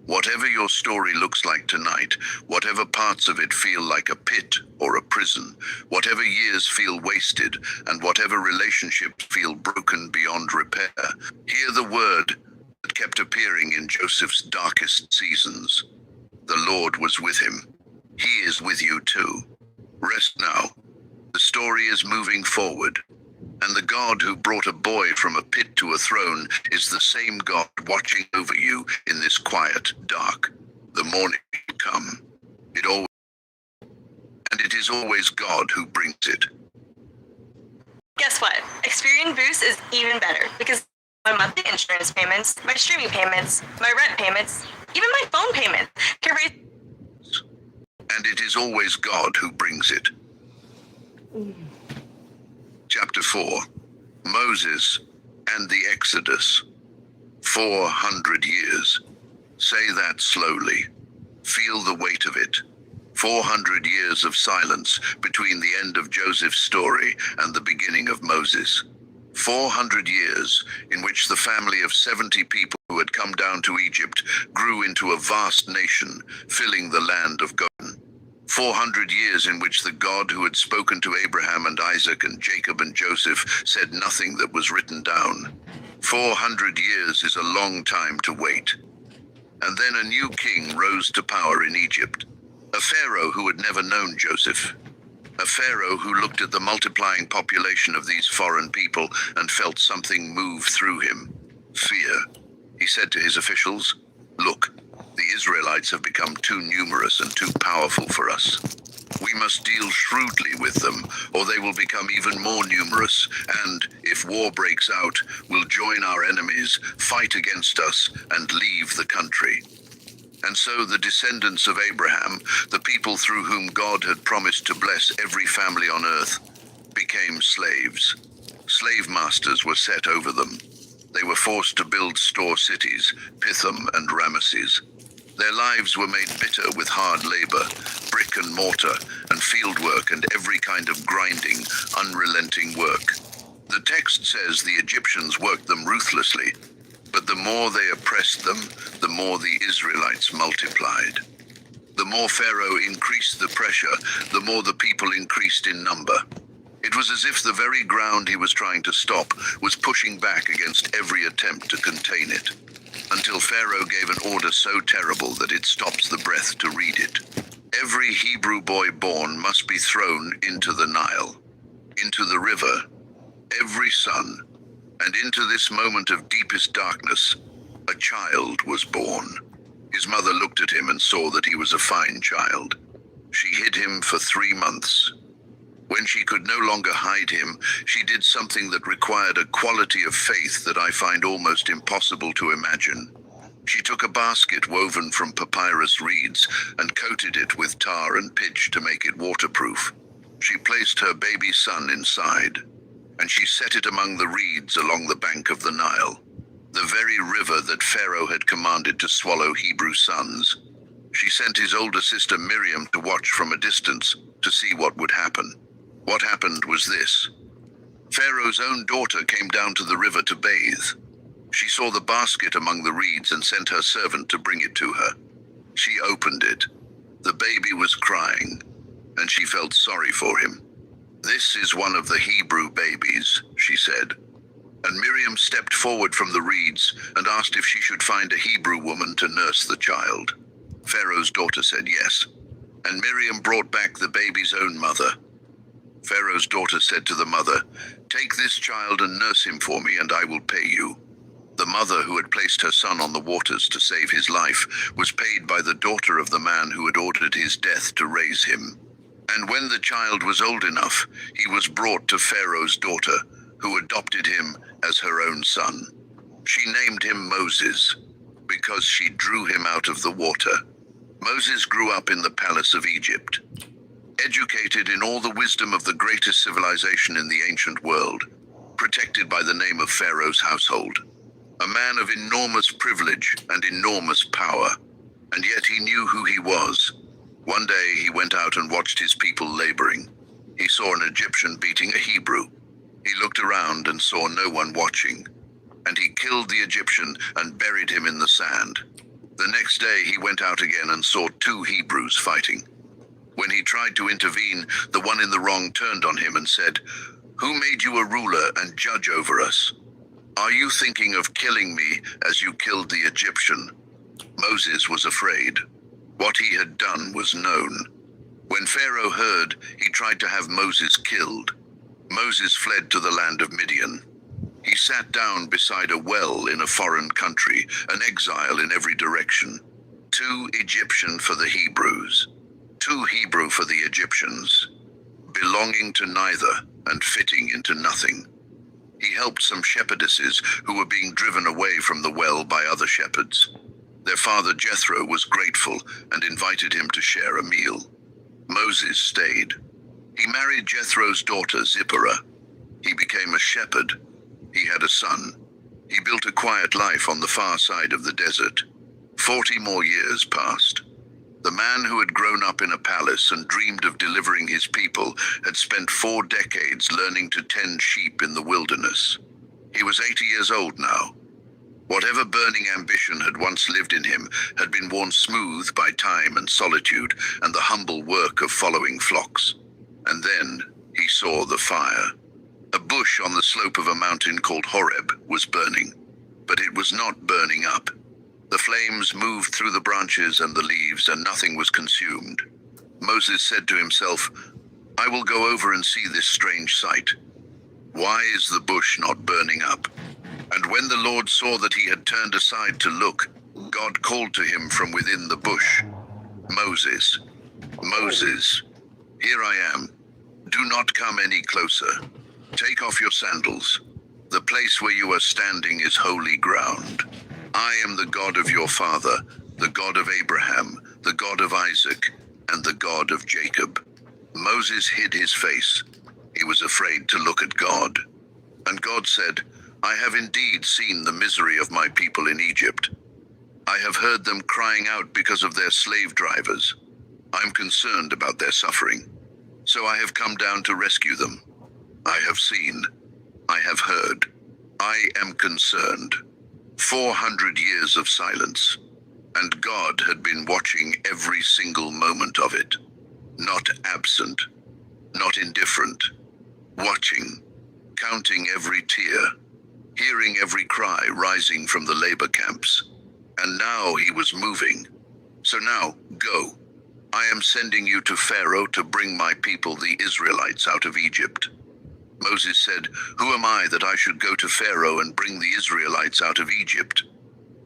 Whatever your story looks like tonight, whatever parts of it feel like a pit or a prison, whatever years feel wasted, and whatever relationships feel broken beyond repair, hear the word that kept appearing in Joseph's darkest seasons. The Lord was with him. He is with you too. Rest now. The story is moving forward. And the God who brought a boy from a pit to a throne is the same God watching over you in this quiet, dark. The morning will come. And it is always God who brings it. Guess what? Experian Boost is even better because my monthly insurance payments, my streaming payments, my rent payments, even my phone payment can raise. And it is always God who brings it. Chapter 4, Moses and the Exodus. 400 years. Say that slowly. Feel the weight of it. 400 years of silence between the end of Joseph's story and the beginning of Moses. 400 years in which the family of 70 people who had come down to Egypt grew into a vast nation, filling the land of Goshen. 400 years in which the God who had spoken to Abraham and Isaac and Jacob and Joseph said nothing that was written down. 400 years is a long time to wait. And then a new king rose to power in Egypt. A pharaoh who had never known Joseph. A pharaoh who looked at the multiplying population of these foreign people and felt something move through him. Fear. He said to his officials, "Look, the Israelites have become too numerous and too powerful for us. We must deal shrewdly with them, or they will become even more numerous, and, if war breaks out, will join our enemies, fight against us, and leave the country." And so the descendants of Abraham, the people through whom God had promised to bless every family on earth, became slaves. Slave masters were set over them. They were forced to build store cities, Pithom and Ramesses. Their lives were made bitter with hard labor, brick and mortar, and field work and every kind of grinding, unrelenting work. The text says the Egyptians worked them ruthlessly, but the more they oppressed them, the more the Israelites multiplied. The more Pharaoh increased the pressure, the more the people increased in number. It was as if the very ground he was trying to stop was pushing back against every attempt to contain it, until Pharaoh gave an order so terrible that it stops the breath to read it. Every Hebrew boy born must be thrown into the Nile, into the river, every son, and into this moment of deepest darkness, a child was born. His mother looked at him and saw that he was a fine child. She hid him for 3 months. When she could no longer hide him, she did something that required a quality of faith that I find almost impossible to imagine. She took a basket woven from papyrus reeds and coated it with tar and pitch to make it waterproof. She placed her baby son inside, and she set it among the reeds along the bank of the Nile, the very river that Pharaoh had commanded to swallow Hebrew sons. She sent his older sister Miriam to watch from a distance to see what would happen. What happened was this. Pharaoh's own daughter came down to the river to bathe. She saw the basket among the reeds and sent her servant to bring it to her. She opened it. The baby was crying, and she felt sorry for him. "This is one of the Hebrew babies," she said. And Miriam stepped forward from the reeds and asked if she should find a Hebrew woman to nurse the child. Pharaoh's daughter said yes, and Miriam brought back the baby's own mother. Pharaoh's daughter said to the mother, "Take this child and nurse him for me, and I will pay you." The mother, who had placed her son on the waters to save his life, was paid by the daughter of the man who had ordered his death to raise him. And when the child was old enough, he was brought to Pharaoh's daughter, who adopted him as her own son. She named him Moses, because she drew him out of the water. Moses grew up in the palace of Egypt, educated in all the wisdom of the greatest civilization in the ancient world, protected by the name of Pharaoh's household, a man of enormous privilege and enormous power. and yet he knew who he was. One day he went out and watched his people laboring. He saw an Egyptian beating a Hebrew. He looked around and saw no one watching, and he killed the Egyptian and buried him in the sand. The next day he went out again and saw 2 Hebrews fighting. When he tried to intervene, the one in the wrong turned on him and said, "Who made you a ruler and judge over us? Are you thinking of killing me as you killed the Egyptian?" Moses was afraid. What he had done was known. When Pharaoh heard, he tried to have Moses killed. Moses fled to the land of Midian. He sat down beside a well in a foreign country, an exile in every direction. 2 Egyptian for the Hebrews, 2 Hebrew for the Egyptians, belonging to neither and fitting into nothing. He helped some shepherdesses who were being driven away from the well by other shepherds. Their father Jethro was grateful and invited him to share a meal. Moses stayed. He married Jethro's daughter Zipporah. He became a shepherd. He had a son. He built a quiet life on the far side of the desert. 40 more years passed. The man who had grown up in a palace and dreamed of delivering his people had spent 4 decades learning to tend sheep in the wilderness. He was 80 years old now. Whatever burning ambition had once lived in him had been worn smooth by time and solitude and the humble work of following flocks. And then he saw the fire. A bush on the slope of a mountain called Horeb was burning, but it was not burning up. The flames moved through the branches and the leaves, and nothing was consumed. Moses said to himself, "I will go over and see this strange sight. Why is the bush not burning up?" And when the Lord saw that he had turned aside to look, God called to him from within the bush, "Moses, Moses, here I am. Do not come any closer. Take off your sandals. The place where you are standing is holy ground. I am the God of your father, the God of Abraham, the God of Isaac, and the God of Jacob." Moses hid his face. He was afraid to look at God. And God said, "I have indeed seen the misery of my people in Egypt. I have heard them crying out because of their slave drivers. I'm concerned about their suffering. So I have come down to rescue them. I have seen. I have heard. I am concerned." 400 years of silence, and God had been watching every single moment of it. Not absent, not indifferent, watching, counting every tear, hearing every cry rising from the labor camps. And now he was moving. "So now, go. I am sending you to Pharaoh to bring my people, the Israelites, out of Egypt." Moses said, "Who am I that I should go to Pharaoh and bring the Israelites out of Egypt?"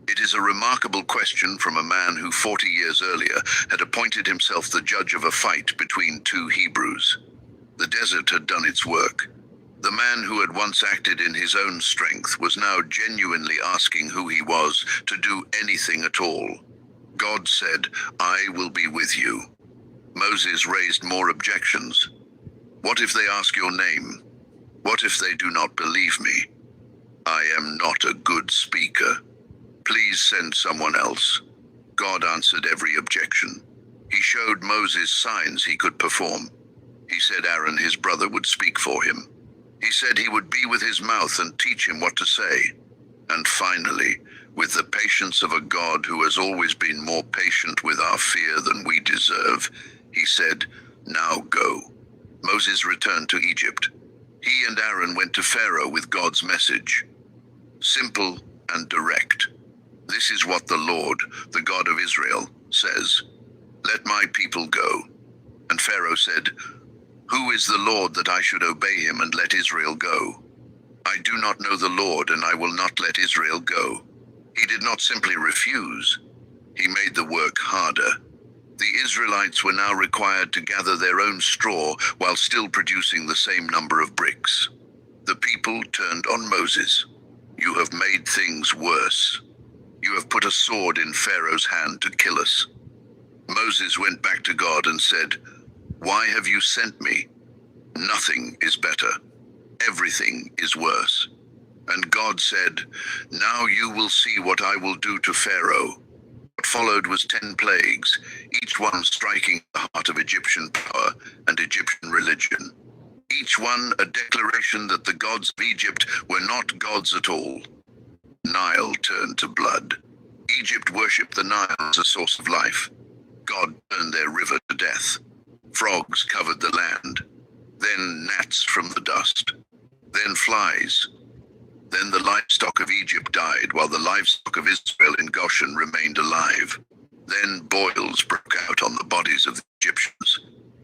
It is a remarkable question from a man who 40 years earlier had appointed himself the judge of a fight between 2 Hebrews. The desert had done its work. The man who had once acted in his own strength was now genuinely asking who he was to do anything at all. God said, "I will be with you." Moses raised more objections. "What if they ask your name? What if they do not believe me? I am not a good speaker. Please send someone else." God answered every objection. He showed Moses signs he could perform. He said Aaron, his brother, would speak for him. He said he would be with his mouth and teach him what to say. And finally, with the patience of a God who has always been more patient with our fear than we deserve, he said, "Now go." Moses returned to Egypt. He and Aaron went to Pharaoh with God's message. Simple and direct. "This is what the Lord, the God of Israel, says. Let my people go." And Pharaoh said, "Who is the Lord that I should obey him and let Israel go? I do not know the Lord, and I will not let Israel go." He did not simply refuse. He made the work harder. The Israelites were now required to gather their own straw while still producing the same number of bricks. The people turned on Moses. "You have made things worse. You have put a sword in Pharaoh's hand to kill us." Moses went back to God and said, "Why have you sent me? Nothing is better. Everything is worse." And God said, "Now you will see what I will do to Pharaoh, what What followed was 10 plagues, each one striking the heart of Egyptian power and Egyptian religion. Each one a declaration that the gods of Egypt were not gods at all. Nile turned to blood. Egypt worshipped the Nile as a source of life. God turned their river to death. Frogs covered the land. Then gnats from the dust. Then flies. Then the livestock of Egypt died, while the livestock of Israel in Goshen remained alive. Then boils broke out on the bodies of the Egyptians.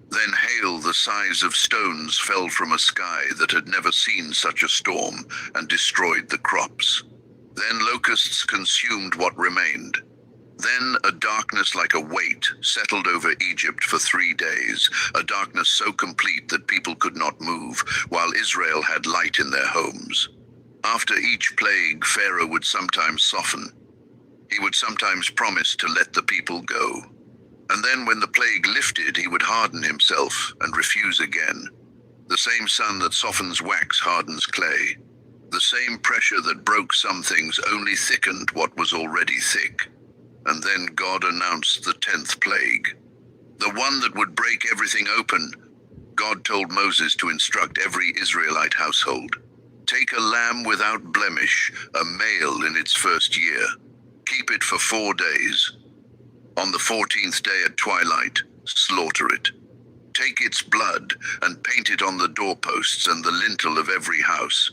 Then hail the size of stones fell from a sky that had never seen such a storm and destroyed the crops. Then locusts consumed what remained. Then a darkness like a weight settled over Egypt for 3 days, a darkness so complete that people could not move, while Israel had light in their homes. After each plague, Pharaoh would sometimes soften. He would sometimes promise to let the people go. And then when the plague lifted, he would harden himself and refuse again. The same sun that softens wax hardens clay. The same pressure that broke some things only thickened what was already thick. And then God announced the 10th plague, the one that would break everything open. God told Moses to instruct every Israelite household. Take a lamb without blemish, a male in its first year. Keep it for 4 days. On the 14th day at twilight, slaughter it. Take its blood and paint it on the doorposts and the lintel of every house.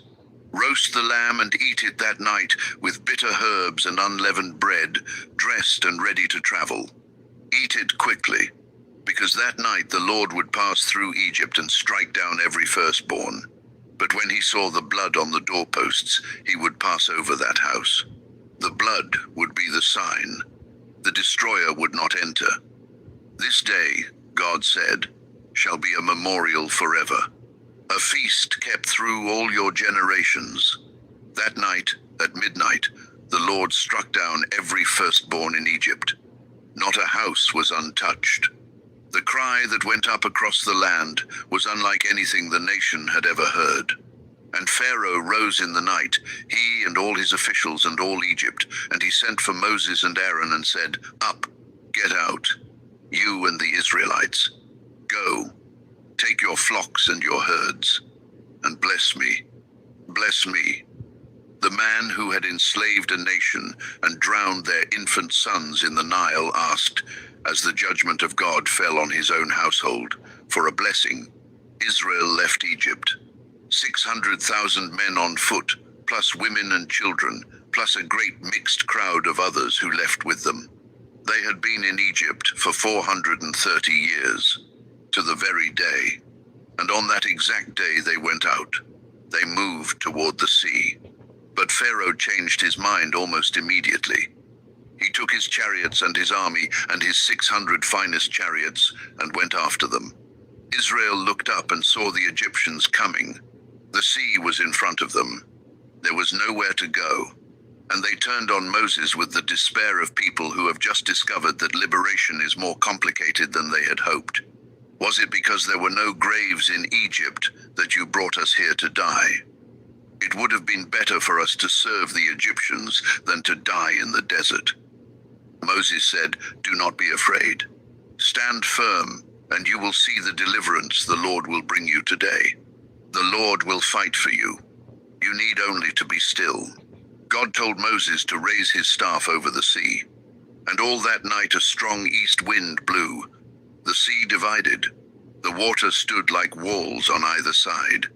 Roast the lamb and eat it that night with bitter herbs and unleavened bread, dressed and ready to travel. Eat it quickly, because that night the Lord would pass through Egypt and strike down every firstborn. But when he saw the blood on the doorposts, he would pass over that house. The blood would be the sign. The destroyer would not enter. This day, God said, shall be a memorial forever, a feast kept through all your generations. That night, at midnight, the Lord struck down every firstborn in Egypt. Not a house was untouched. The cry that went up across the land was unlike anything the nation had ever heard. And Pharaoh rose in the night, he and all his officials and all Egypt, and he sent for Moses and Aaron and said, Up, get out, you and the Israelites. Go, take your flocks and your herds, and bless me. Bless me. The man who had enslaved a nation and drowned their infant sons in the Nile asked, as the judgment of God fell on his own household, for a blessing. Israel left Egypt. 600,000 men on foot, plus women and children, plus a great mixed crowd of others who left with them. They had been in Egypt for 430 years, to the very day. And on that exact day they went out. They moved toward the sea. But Pharaoh changed his mind almost immediately. He took his chariots and his army and his 600 finest chariots and went after them. Israel looked up and saw the Egyptians coming. The sea was in front of them. There was nowhere to go. And they turned on Moses with the despair of people who have just discovered that liberation is more complicated than they had hoped. Was it because there were no graves in Egypt that you brought us here to die? It would have been better for us to serve the Egyptians than to die in the desert. Moses said, Do not be afraid. Stand firm, and you will see the deliverance the Lord will bring you today. The Lord will fight for you. You need only to be still. God told Moses to raise his staff over the sea. And all that night a strong east wind blew. The sea divided. The water stood like walls on either side.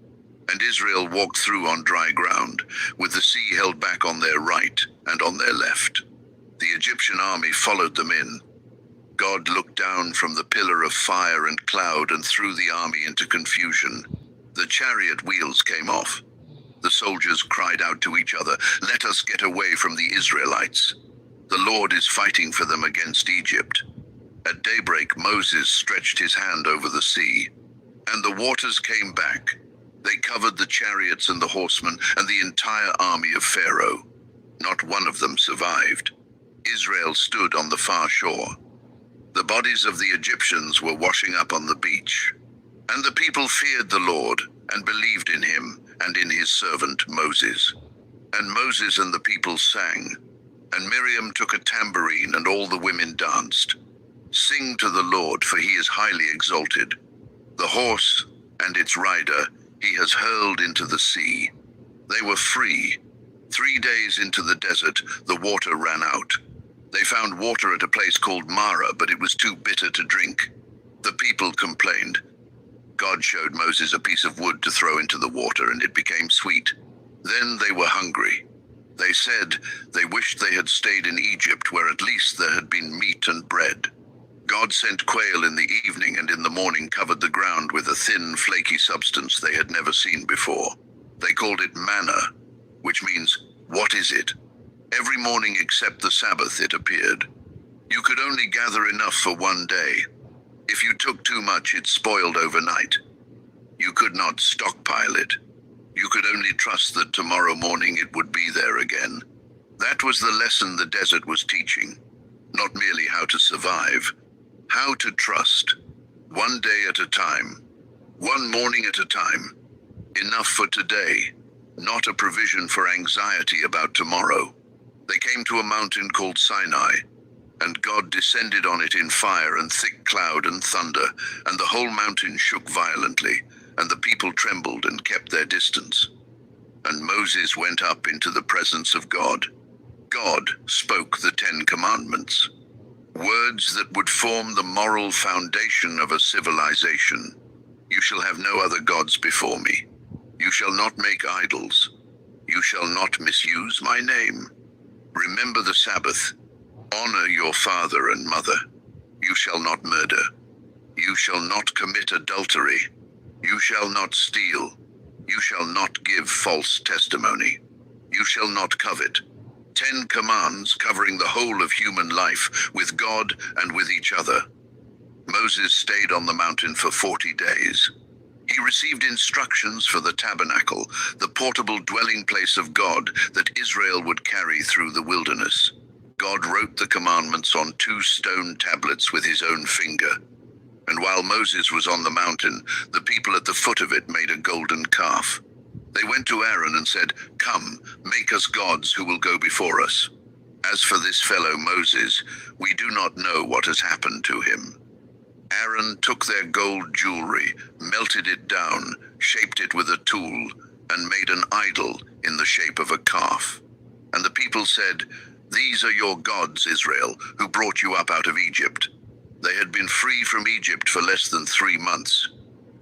And Israel walked through on dry ground, with the sea held back on their right and on their left. The Egyptian army followed them in. God looked down from the pillar of fire and cloud and threw the army into confusion. The chariot wheels came off. The soldiers cried out to each other, Let us get away from the Israelites. The Lord is fighting for them against Egypt. At daybreak, Moses stretched his hand over the sea, and the waters came back. They covered the chariots and the horsemen and the entire army of Pharaoh. Not one of them survived. Israel stood on the far shore. The bodies of the Egyptians were washing up on the beach. And the people feared the Lord and believed in him and in his servant Moses. And Moses and the people sang, And Miriam took a tambourine, and all the women danced. Sing to the Lord, for he is highly exalted. The horse and its rider he has hurled into the sea. They were free. 3 days into the desert, the water ran out. They found water at a place called Mara, but it was too bitter to drink. The people complained. God showed Moses a piece of wood to throw into the water, and it became sweet. Then they were hungry. They said they wished they had stayed in Egypt, where at least there had been meat and bread. God sent quail in the evening, and in the morning covered the ground with a thin, flaky substance they had never seen before. They called it manna, which means, "What is it?" Every morning except the Sabbath it appeared. You could only gather enough for one day. If you took too much, it spoiled overnight. You could not stockpile it. You could only trust that tomorrow morning it would be there again. That was the lesson the desert was teaching. Not merely how to survive, how to trust. One day at a time, one morning at a time. Enough for today, not a provision for anxiety about tomorrow. They came to a mountain called Sinai, and God descended on it in fire and thick cloud and thunder, and the whole mountain shook violently, and the people trembled and kept their distance. And Moses went up into the presence of God. God spoke the 10 Commandments, words that would form the moral foundation of a civilization. You shall have no other gods before me. You shall not make idols. You shall not misuse my name. Remember the Sabbath. Honor your father and mother. You shall not murder. You shall not commit adultery. You shall not steal. You shall not give false testimony. You shall not covet. 10 commands covering the whole of human life, with God and with each other. Moses stayed on the mountain for 40 days. He received instructions for the tabernacle, the portable dwelling place of God that Israel would carry through the wilderness. God wrote the commandments on 2 stone tablets with his own finger. And while Moses was on the mountain, the people at the foot of it made a golden calf. They went to Aaron and said, "Come, make us gods who will go before us. As for this fellow Moses, we do not know what has happened to him." Aaron took their gold jewelry, melted it down, shaped it with a tool, and made an idol in the shape of a calf. And the people said, "These are your gods, Israel, who brought you up out of Egypt." They had been free from Egypt for less than 3 months.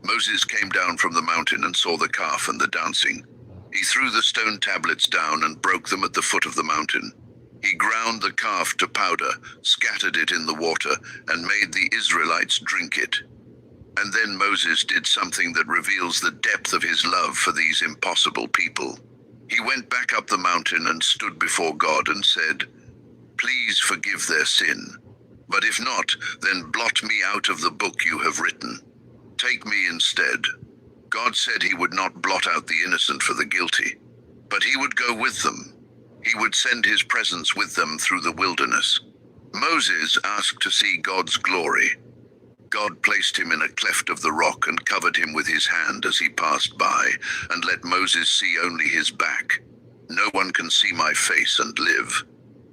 Moses came down from the mountain and saw the calf and the dancing. He threw the stone tablets down and broke them at the foot of the mountain. He ground the calf to powder, scattered it in the water, and made the Israelites drink it. And then Moses did something that reveals the depth of his love for these impossible people. He went back up the mountain and stood before God and said, "Please forgive their sin. But if not, then blot me out of the book you have written. Take me instead." God said he would not blot out the innocent for the guilty, but he would go with them. He would send his presence with them through the wilderness. Moses asked to see God's glory. God placed him in a cleft of the rock and covered him with his hand as he passed by, and let Moses see only his back. "No one can see my face and live."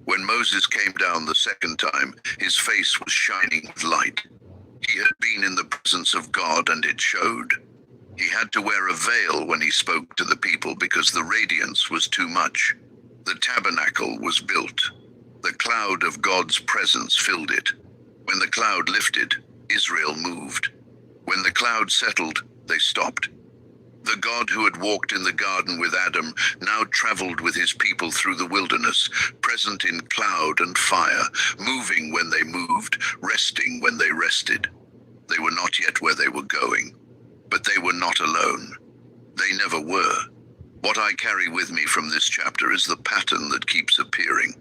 When Moses came down the second time, his face was shining with light. He had been in the presence of God, and it showed. He had to wear a veil when he spoke to the people because the radiance was too much. The tabernacle was built. The cloud of God's presence filled it. When the cloud lifted, Israel moved. When the cloud settled, they stopped. The God who had walked in the garden with Adam now traveled with his people through the wilderness, present in cloud and fire, moving when they moved, resting when they rested. They were not yet where they were going, but they were not alone. They never were. What I carry with me from this chapter is the pattern that keeps appearing.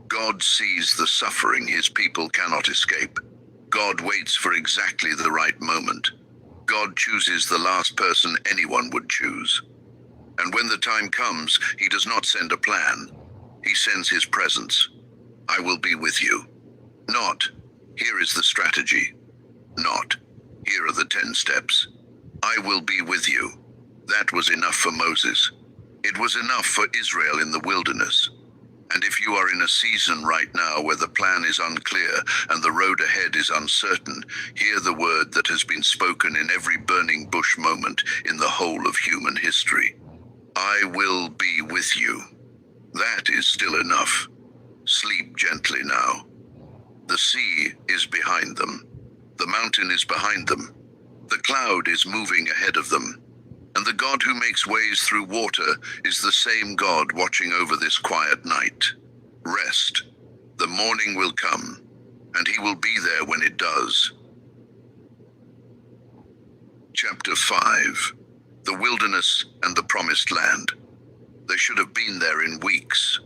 God sees the suffering his people cannot escape. God waits for exactly the right moment. God chooses the last person anyone would choose. And when the time comes, he does not send a plan. He sends his presence. "I will be with you." Not, "Here is the strategy." Not, "Here are the 10 steps." "I will be with you." That was enough for Moses. It was enough for Israel in the wilderness. And if you are in a season right now where the plan is unclear and the road ahead is uncertain, hear the word that has been spoken in every burning bush moment in the whole of human history. I will be with you. That is still enough. Sleep gently now. The sea is behind them. The mountain is behind them. The cloud is moving ahead of them. And the God who makes ways through water is the same God watching over this quiet night. Rest. The morning will come, and he will be there when it does. Chapter 5. The Wilderness and the Promised Land. They should have been there in weeks.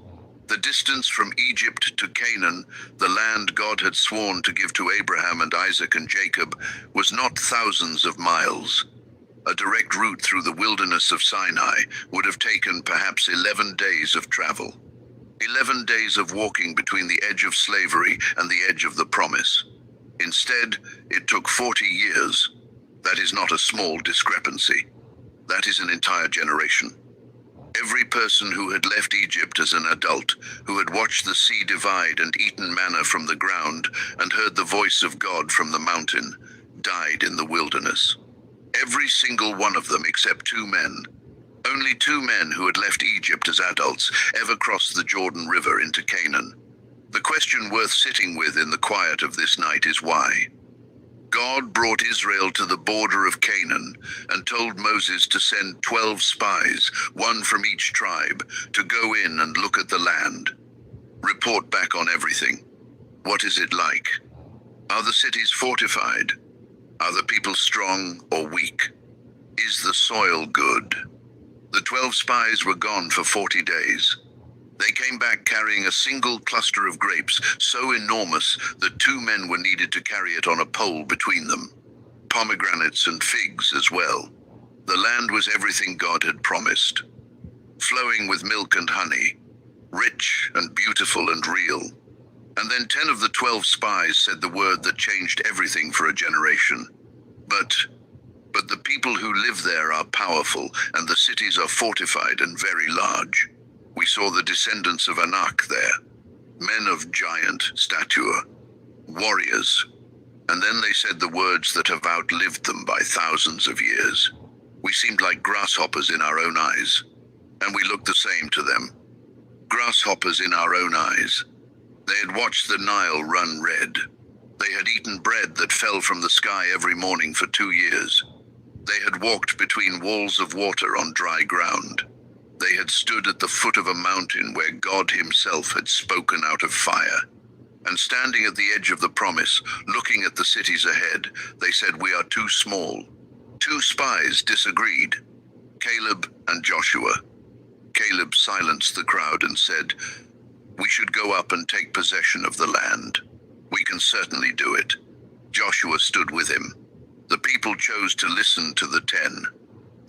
The distance from Egypt to Canaan, the land God had sworn to give to Abraham and Isaac and Jacob, was not thousands of miles. A direct route through the wilderness of Sinai would have taken perhaps 11 days of travel. 11 days of walking between the edge of slavery and the edge of the promise. Instead, it took 40 years. That is not a small discrepancy. That is an entire generation. Every person who had left Egypt as an adult, who had watched the sea divide and eaten manna from the ground and heard the voice of God from the mountain, died in the wilderness. Every single one of them except 2 men. Only 2 men who had left Egypt as adults ever crossed the Jordan River into Canaan. The question worth sitting with in the quiet of this night is why. God brought Israel to the border of Canaan and told Moses to send 12 spies, 1 from each tribe, to go in and look at the land. Report back on everything. What is it like? Are the cities fortified? Are the people strong or weak? Is the soil good? The 12 spies were gone for 40 days. They came back carrying a single cluster of grapes, so enormous that 2 men were needed to carry it on a pole between them. Pomegranates and figs as well. The land was everything God had promised. Flowing with milk and honey. Rich and beautiful and real. And then 10 of the 12 spies said the word that changed everything for a generation. But the people who live there are powerful, and the cities are fortified and very large. We saw the descendants of Anak there, men of giant stature, warriors. And then they said the words that have outlived them by thousands of years. We seemed like grasshoppers in our own eyes, and we looked the same to them. Grasshoppers in our own eyes. They had watched the Nile run red. They had eaten bread that fell from the sky every morning for 2 years. They had walked between walls of water on dry ground. They had stood at the foot of a mountain where God himself had spoken out of fire. And standing at the edge of the promise, looking at the cities ahead, they said, "We are too small." 2 spies disagreed, Caleb and Joshua. Caleb silenced the crowd and said, "We should go up and take possession of the land. We can certainly do it." Joshua stood with him. The people chose to listen to the 10.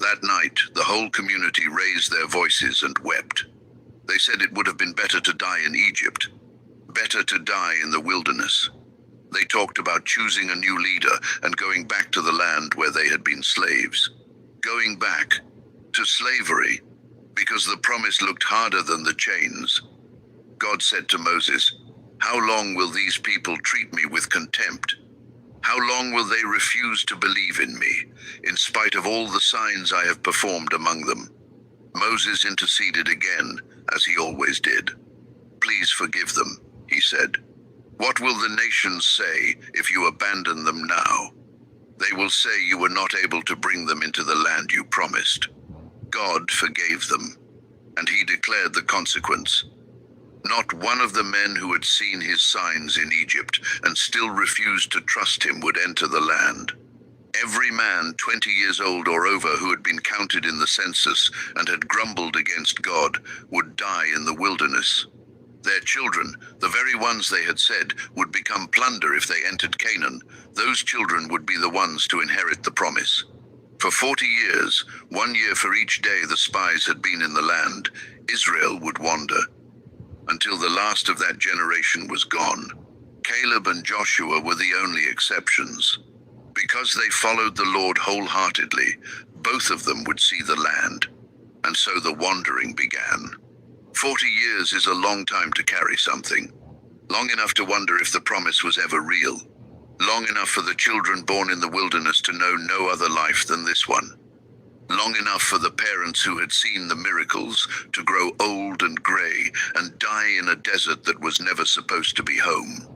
That night, the whole community raised their voices and wept. They said it would have been better to die in Egypt, better to die in the wilderness. They talked about choosing a new leader and going back to the land where they had been slaves. Going back to slavery, because the promise looked harder than the chains. God said to Moses, "How long will these people treat me with contempt? How long will they refuse to believe in me, in spite of all the signs I have performed among them?" Moses interceded again, as he always did. "Please forgive them," he said. "What will the nations say if you abandon them now? They will say you were not able to bring them into the land you promised." God forgave them, and he declared the consequence. Not one of the men who had seen his signs in Egypt and still refused to trust him would enter the land. Every man 20 years old or over who had been counted in the census and had grumbled against God would die in the wilderness. Their children, the very ones they had said would become plunder if they entered Canaan, those children would be the ones to inherit the promise. For 40 years, 1 year for each day the spies had been in the land, Israel would wander. Until the last of that generation was gone. Caleb and Joshua were the only exceptions. Because they followed the Lord wholeheartedly, both of them would see the land. And so the wandering began. 40 years is a long time to carry something. Long enough to wonder if the promise was ever real. Long enough for the children born in the wilderness to know no other life than this one. Long enough for the parents who had seen the miracles to grow old and gray and die in a desert that was never supposed to be home.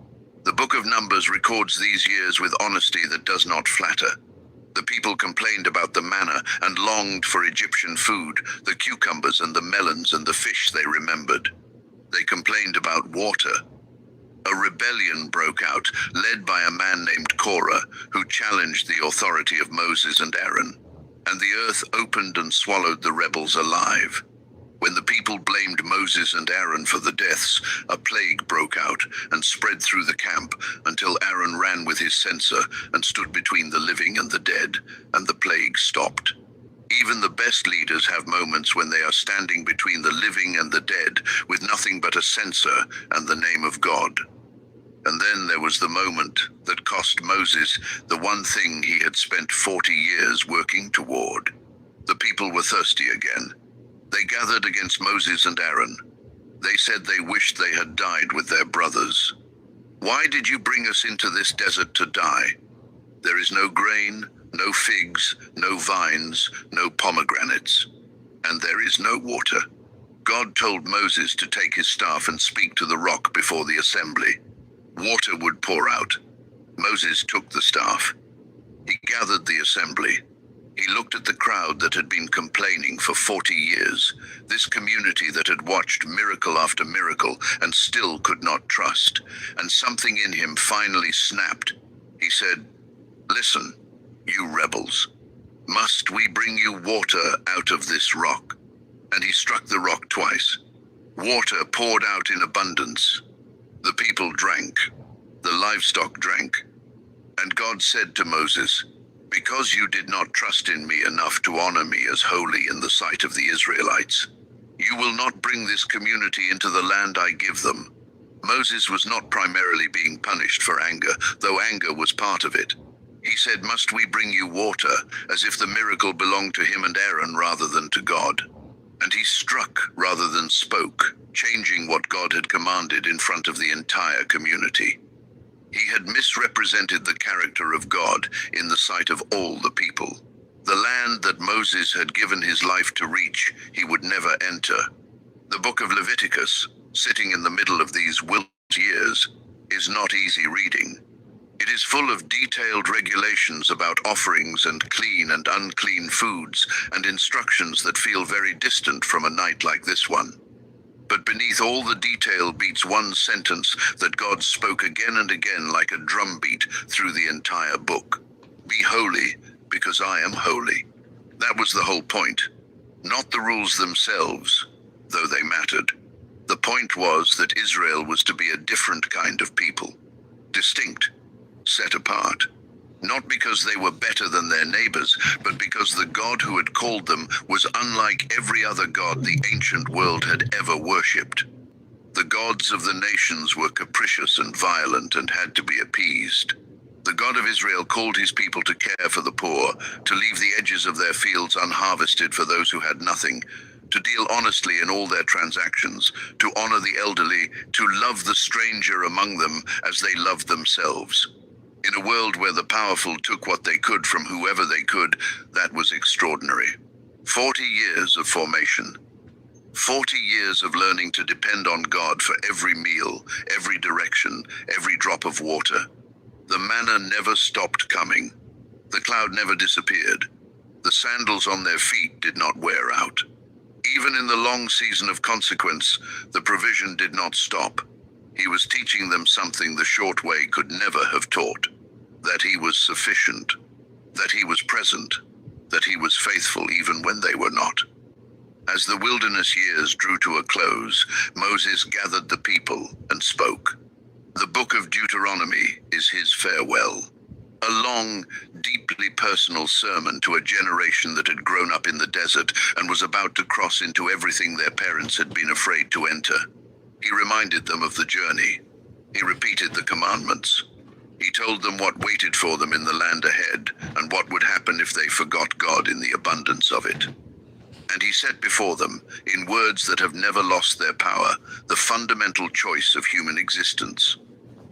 The book of Numbers records these years with honesty that does not flatter. The people complained about the manna and longed for Egyptian food, the cucumbers and the melons and the fish they remembered. They complained about water. A rebellion broke out, led by a man named Korah, who challenged the authority of Moses and Aaron. And the earth opened and swallowed the rebels alive. When the people blamed Moses and Aaron for the deaths, a plague broke out and spread through the camp until Aaron ran with his censer and stood between the living and the dead, and the plague stopped. Even the best leaders have moments when they are standing between the living and the dead with nothing but a censer and the name of God. And then there was the moment that cost Moses the one thing he had spent 40 years working toward. The people were thirsty again. They gathered against Moses and Aaron. They said they wished they had died with their brothers. Why did you bring us into this desert to die? There is no grain, no figs, no vines, no pomegranates, and there is no water. God told Moses to take his staff and speak to the rock before the assembly. Water would pour out. Moses took the staff. He gathered the assembly. He looked at the crowd that had been complaining for 40 years, this community that had watched miracle after miracle and still could not trust, and something in him finally snapped. He said, "Listen, you rebels, must we bring you water out of this rock?" And he struck the rock twice. Water poured out in abundance. The people drank. The livestock drank. And God said to Moses, "Because you did not trust in me enough to honor me as holy in the sight of the Israelites, you will not bring this community into the land I give them." Moses was not primarily being punished for anger, though anger was part of it. He said, "Must we bring you water," as if the miracle belonged to him and Aaron rather than to God. And he struck rather than spoke, changing what God had commanded in front of the entire community. He had misrepresented the character of God in the sight of all the people. The land that Moses had given his life to reach, he would never enter. The book of Leviticus, sitting in the middle of these wilderness years, is not easy reading. It is full of detailed regulations about offerings and clean and unclean foods and instructions that feel very distant from a night like this one. But beneath all the detail beats one sentence that God spoke again and again like a drumbeat through the entire book. "Be holy, because I am holy." That was the whole point. Not the rules themselves, though they mattered. The point was that Israel was to be a different kind of people. Distinct. Set apart. Not because they were better than their neighbors, but because the God who had called them was unlike every other god the ancient world had ever worshipped. The gods of the nations were capricious and violent and had to be appeased. The God of Israel called his people to care for the poor, to leave the edges of their fields unharvested for those who had nothing, to deal honestly in all their transactions, to honor the elderly, to love the stranger among them as they loved themselves. In a world where the powerful took what they could from whoever they could, that was extraordinary. 40 years of formation. 40 years of learning to depend on God for every meal, every direction, every drop of water. The manna never stopped coming. The cloud never disappeared. The sandals on their feet did not wear out. Even in the long season of consequence, the provision did not stop. He was teaching them something the short way could never have taught. That he was sufficient. That he was present. That he was faithful even when they were not. As the wilderness years drew to a close, Moses gathered the people and spoke. The book of Deuteronomy is his farewell. A long, deeply personal sermon to a generation that had grown up in the desert and was about to cross into everything their parents had been afraid to enter. He reminded them of the journey. He repeated the commandments. He told them what waited for them in the land ahead and what would happen if they forgot God in the abundance of it. And he set before them, in words that have never lost their power, the fundamental choice of human existence.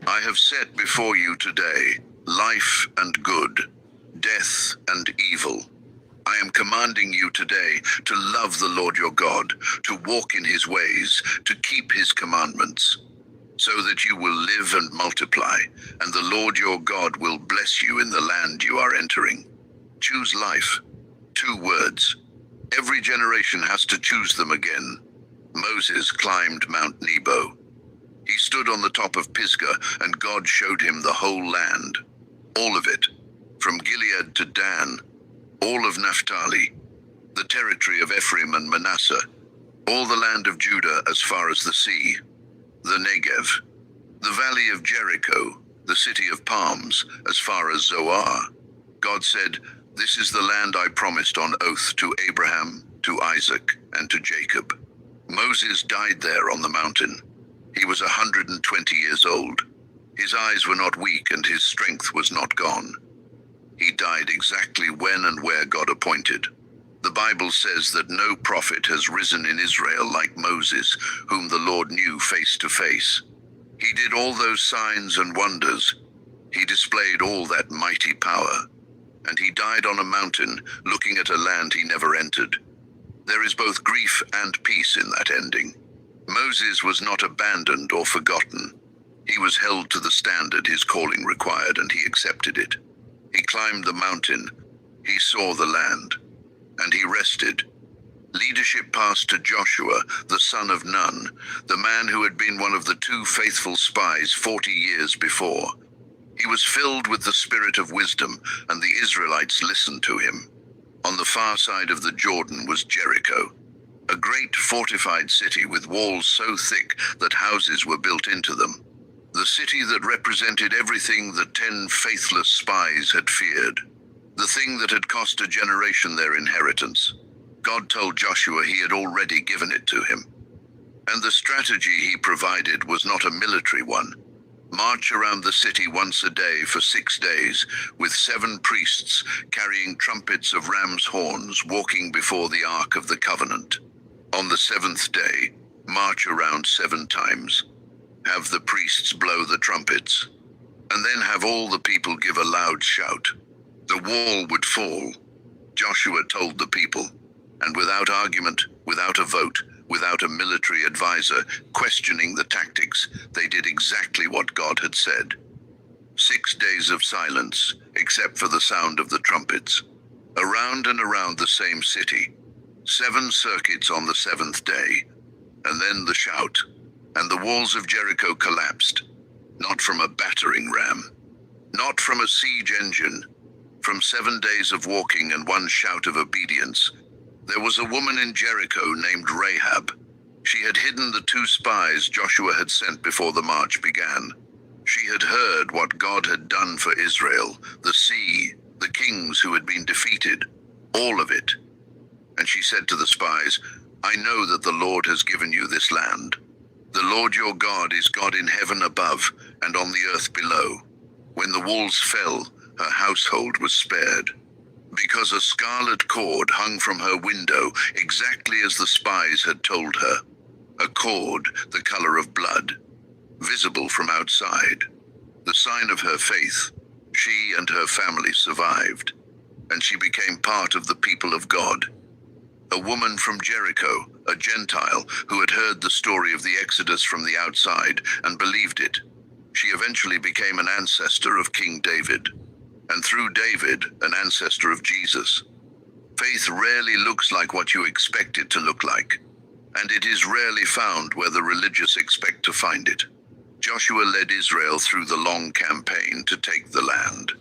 I have set before you today life and good, death and evil. I am commanding you today to love the Lord your God, to walk in his ways, to keep his commandments, so that you will live and multiply, and the Lord your God will bless you in the land you are entering. Choose life. 2 words. Every generation has to choose them again. Moses climbed Mount Nebo. He stood on the top of Pisgah, and God showed him the whole land. All of it, from Gilead to Dan, all of Naphtali, the territory of Ephraim and Manasseh, all the land of Judah as far as the sea, the Negev, the valley of Jericho, the city of palms, as far as Zoar. God said, "This is the land I promised on oath to Abraham, to Isaac, and to Jacob." Moses died there on the mountain. He was 120 years old. His eyes were not weak and his strength was not gone. He died exactly when and where God appointed. The Bible says that no prophet has risen in Israel like Moses, whom the Lord knew face to face. He did all those signs and wonders. He displayed all that mighty power. And he died on a mountain, looking at a land he never entered. There is both grief and peace in that ending. Moses was not abandoned or forgotten. He was held to the standard his calling required, and he accepted it. He climbed the mountain, he saw the land, and he rested. Leadership passed to Joshua, the son of Nun, the man who had been one of the 2 faithful spies 40 years before. He was filled with the spirit of wisdom, and the Israelites listened to him. On the far side of the Jordan was Jericho, a great fortified city with walls so thick that houses were built into them. The city that represented everything the 10 faithless spies had feared. The thing that had cost a generation their inheritance. God told Joshua he had already given it to him. And the strategy he provided was not a military one. March around the city once a day for 6 days, with 7 priests carrying trumpets of ram's horns walking before the Ark of the Covenant. On the 7th day, march around 7 times. Have the priests blow the trumpets, and then have all the people give a loud shout. The wall would fall, Joshua told the people, and without argument, without a vote, without a military advisor questioning the tactics, they did exactly what God had said. 6 days of silence, except for the sound of the trumpets. Around and around the same city. 7 circuits on the 7th day, and then the shout. And the walls of Jericho collapsed, not from a battering ram, not from a siege engine, from 7 days of walking and 1 shout of obedience. There was a woman in Jericho named Rahab. She had hidden the 2 spies Joshua had sent before the march began. She had heard what God had done for Israel, the sea, the kings who had been defeated, all of it. And she said to the spies, "I know that the Lord has given you this land. The Lord your God is God in heaven above and on the earth below." When the walls fell, her household was spared, because a scarlet cord hung from her window exactly as the spies had told her. A cord the color of blood, visible from outside. The sign of her faith. She and her family survived, and she became part of the people of God. A woman from Jericho, a Gentile, who had heard the story of the Exodus from the outside and believed it. She eventually became an ancestor of King David, and through David, an ancestor of Jesus. Faith rarely looks like what you expect it to look like, and it is rarely found where the religious expect to find it. Joshua led Israel through the long campaign to take the land.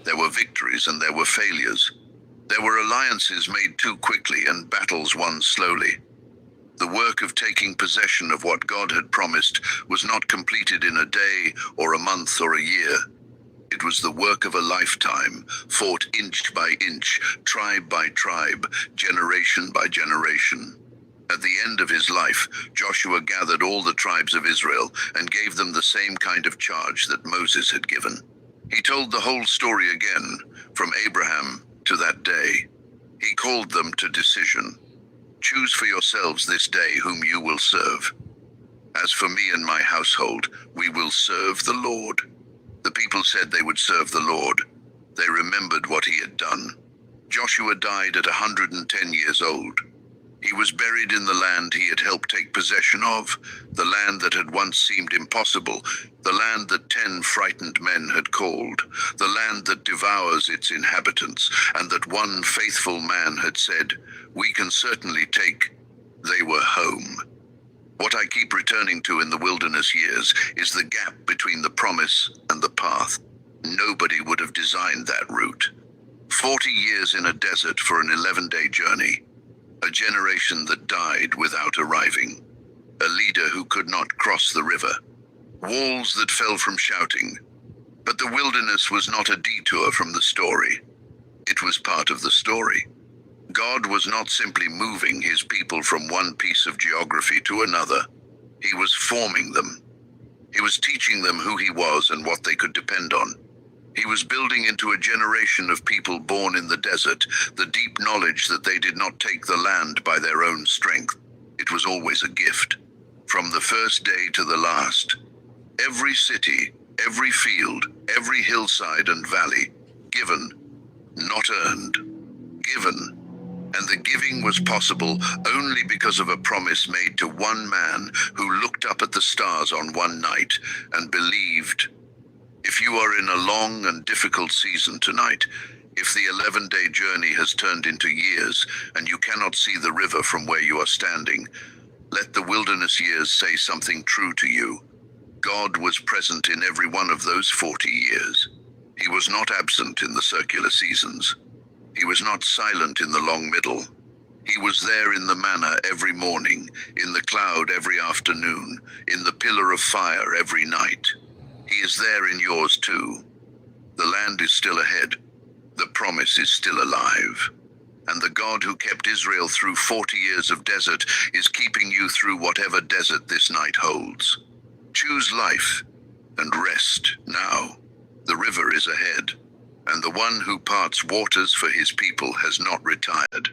There were victories and there were failures. There were alliances made too quickly and battles won slowly. The work of taking possession of what God had promised was not completed in a day or a month or a year. It was the work of a lifetime, fought inch by inch, tribe by tribe, generation by generation. At the end of his life, Joshua gathered all the tribes of Israel and gave them the same kind of charge that Moses had given. He told the whole story again, from Abraham to that day. He called them to decision. Choose for yourselves this day whom you will serve. As for me and my household, we will serve the Lord." The people said they would serve the Lord. They remembered what he had done. Joshua died at 110 years old. He was buried in the land he had helped take possession of, the land that had once seemed impossible, the land that 10 frightened men had called, the land that devours its inhabitants, and that one faithful man had said, "We can certainly take." They were home. What I keep returning to in the wilderness years is the gap between the promise and the path. Nobody would have designed that route. 40 years in a desert for an 11-day journey. A generation that died without arriving. A leader who could not cross the river. Walls that fell from shouting. But the wilderness was not a detour from the story. It was part of the story. God was not simply moving his people from one piece of geography to another. He was forming them. He was teaching them who he was and what they could depend on. He was building into a generation of people born in the desert the deep knowledge that they did not take the land by their own strength. It was always a gift. From the first day to the last. Every city, every field, every hillside and valley, given, not earned, given. And the giving was possible only because of a promise made to one man who looked up at the stars on one night and believed. If you are in a long and difficult season tonight, if the 11-day journey has turned into years and you cannot see the river from where you are standing, let the wilderness years say something true to you. God was present in every one of those 40 years. He was not absent in the circular seasons. He was not silent in the long middle. He was there in the manna every morning, in the cloud every afternoon, in the pillar of fire every night. He is there in yours too. The land is still ahead. The promise is still alive. And the God who kept Israel through 40 years of desert is keeping you through whatever desert this night holds. Choose life and rest now. The river is ahead, and the one who parts waters for his people has not retired.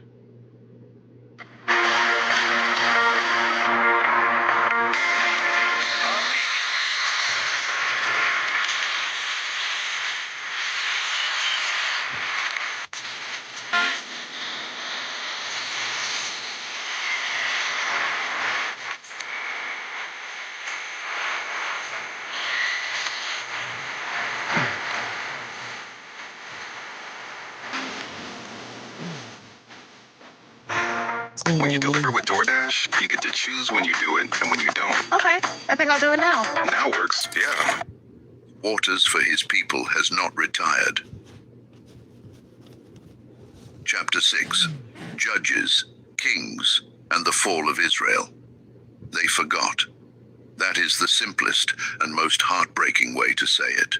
When you deliver with DoorDash, you get to choose when you do it and when you don't. Okay, I think I'll do it now. Now works, yeah. Waters for his people has not retired. Chapter 6. Judges, Kings, and the Fall of Israel. They forgot. That is the simplest and most heartbreaking way to say it.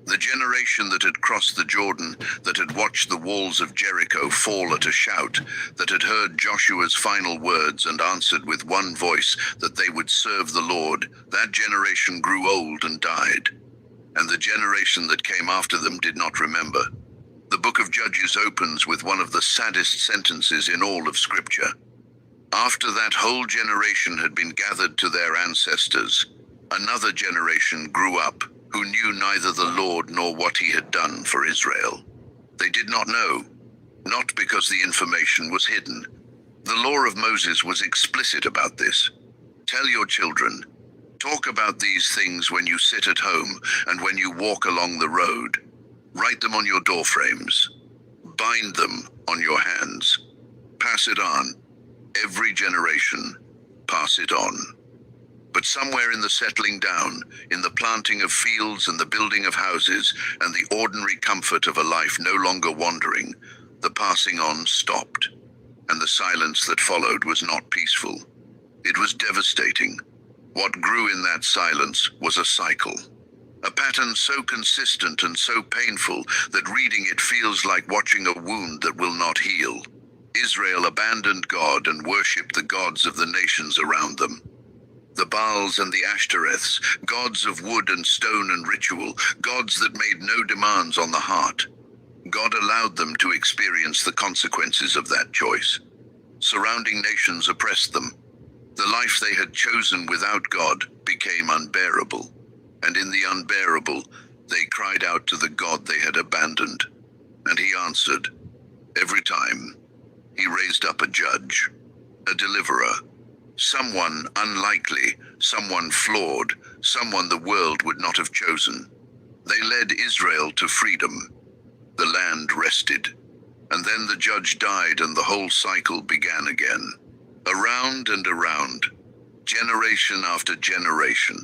The generation that had crossed the Jordan, that had watched the walls of Jericho fall at a shout, that had heard Joshua's final words and answered with one voice that they would serve the Lord, that generation grew old and died. And the generation that came after them did not remember. The book of Judges opens with one of the saddest sentences in all of Scripture. After that whole generation had been gathered to their ancestors, another generation grew up, who knew neither the Lord nor what he had done for Israel. They did not know, not because the information was hidden. The law of Moses was explicit about this. Tell your children, talk about these things when you sit at home and when you walk along the road. Write them on your doorframes. Bind them on your hands. Pass it on. Every generation, pass it on. But somewhere in the settling down, in the planting of fields and the building of houses, and the ordinary comfort of a life no longer wandering, the passing on stopped, and the silence that followed was not peaceful. It was devastating. What grew in that silence was a cycle. A pattern so consistent and so painful that reading it feels like watching a wound that will not heal. Israel abandoned God and worshipped the gods of the nations around them. The Baals and the Ashtoreths, gods of wood and stone and ritual, gods that made no demands on the heart. God allowed them to experience the consequences of that choice. Surrounding nations oppressed them. The life they had chosen without God became unbearable, and in the unbearable, they cried out to the God they had abandoned, and he answered. Every time, he raised up a judge, a deliverer, someone unlikely, someone flawed, someone the world would not have chosen. They led Israel to freedom. The land rested, and then the judge died and the whole cycle began again. Around and around, generation after generation.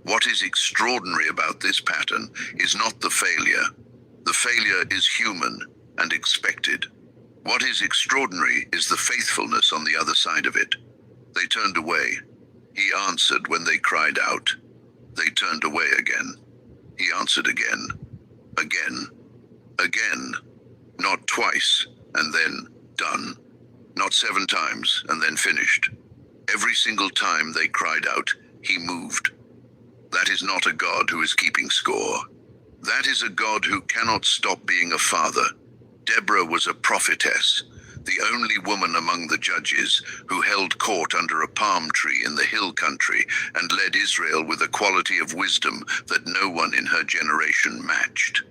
What is extraordinary about this pattern is not the failure. The failure is human and expected. What is extraordinary is the faithfulness on the other side of it. They turned away. He answered when they cried out. They turned away again. He answered again, again, again. Not twice, and then done. Not 7 times, and then finished. Every single time they cried out, he moved. That is not a God who is keeping score. That is a God who cannot stop being a father. Deborah was a prophetess, the only woman among the judges who held court under a palm tree in the hill country and led Israel with a quality of wisdom that no one in her generation matched.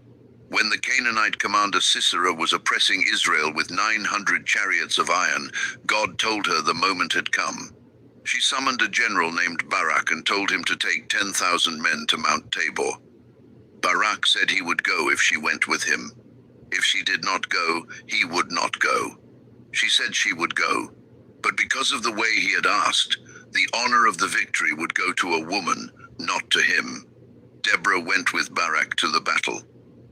When the Canaanite commander Sisera was oppressing Israel with 900 chariots of iron, God told her the moment had come. She summoned a general named Barak and told him to take 10,000 men to Mount Tabor. Barak said he would go if she went with him. If she did not go, he would not go. She said she would go, but because of the way he had asked, the honor of the victory would go to a woman, not to him. Deborah went with Barak to the battle.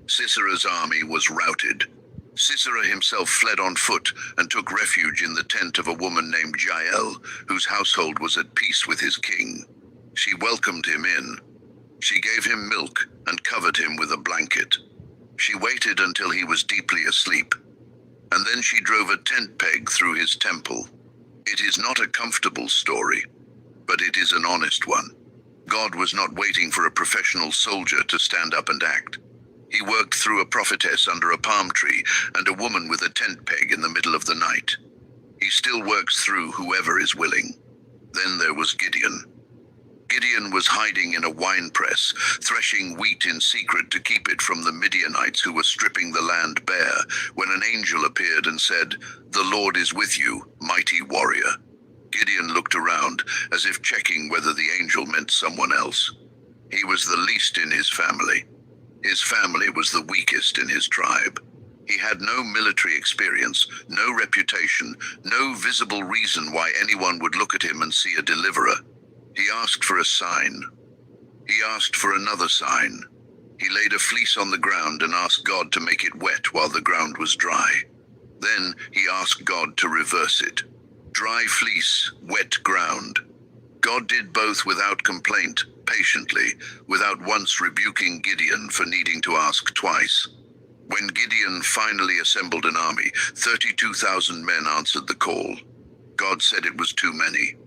Sisera's army was routed. Sisera himself fled on foot and took refuge in the tent of a woman named Jael, whose household was at peace with his king. She welcomed him in. She gave him milk and covered him with a blanket. She waited until he was deeply asleep, and then she drove a tent peg through his temple. It is not a comfortable story, but it is an honest one. God was not waiting for a professional soldier to stand up and act. He worked through a prophetess under a palm tree and a woman with a tent peg in the middle of the night. He still works through whoever is willing. Then there was Gideon. Gideon was hiding in a wine press, threshing wheat in secret to keep it from the Midianites who were stripping the land bare, when an angel appeared and said, "The Lord is with you, mighty warrior." Gideon looked around, as if checking whether the angel meant someone else. He was the least in his family. His family was the weakest in his tribe. He had no military experience, no reputation, no visible reason why anyone would look at him and see a deliverer. He asked for a sign. He asked for another sign. He laid a fleece on the ground and asked God to make it wet while the ground was dry. Then he asked God to reverse it. Dry fleece, wet ground. God did both without complaint, patiently, without once rebuking Gideon for needing to ask twice. When Gideon finally assembled an army, 32,000 men answered the call. God said it was too many.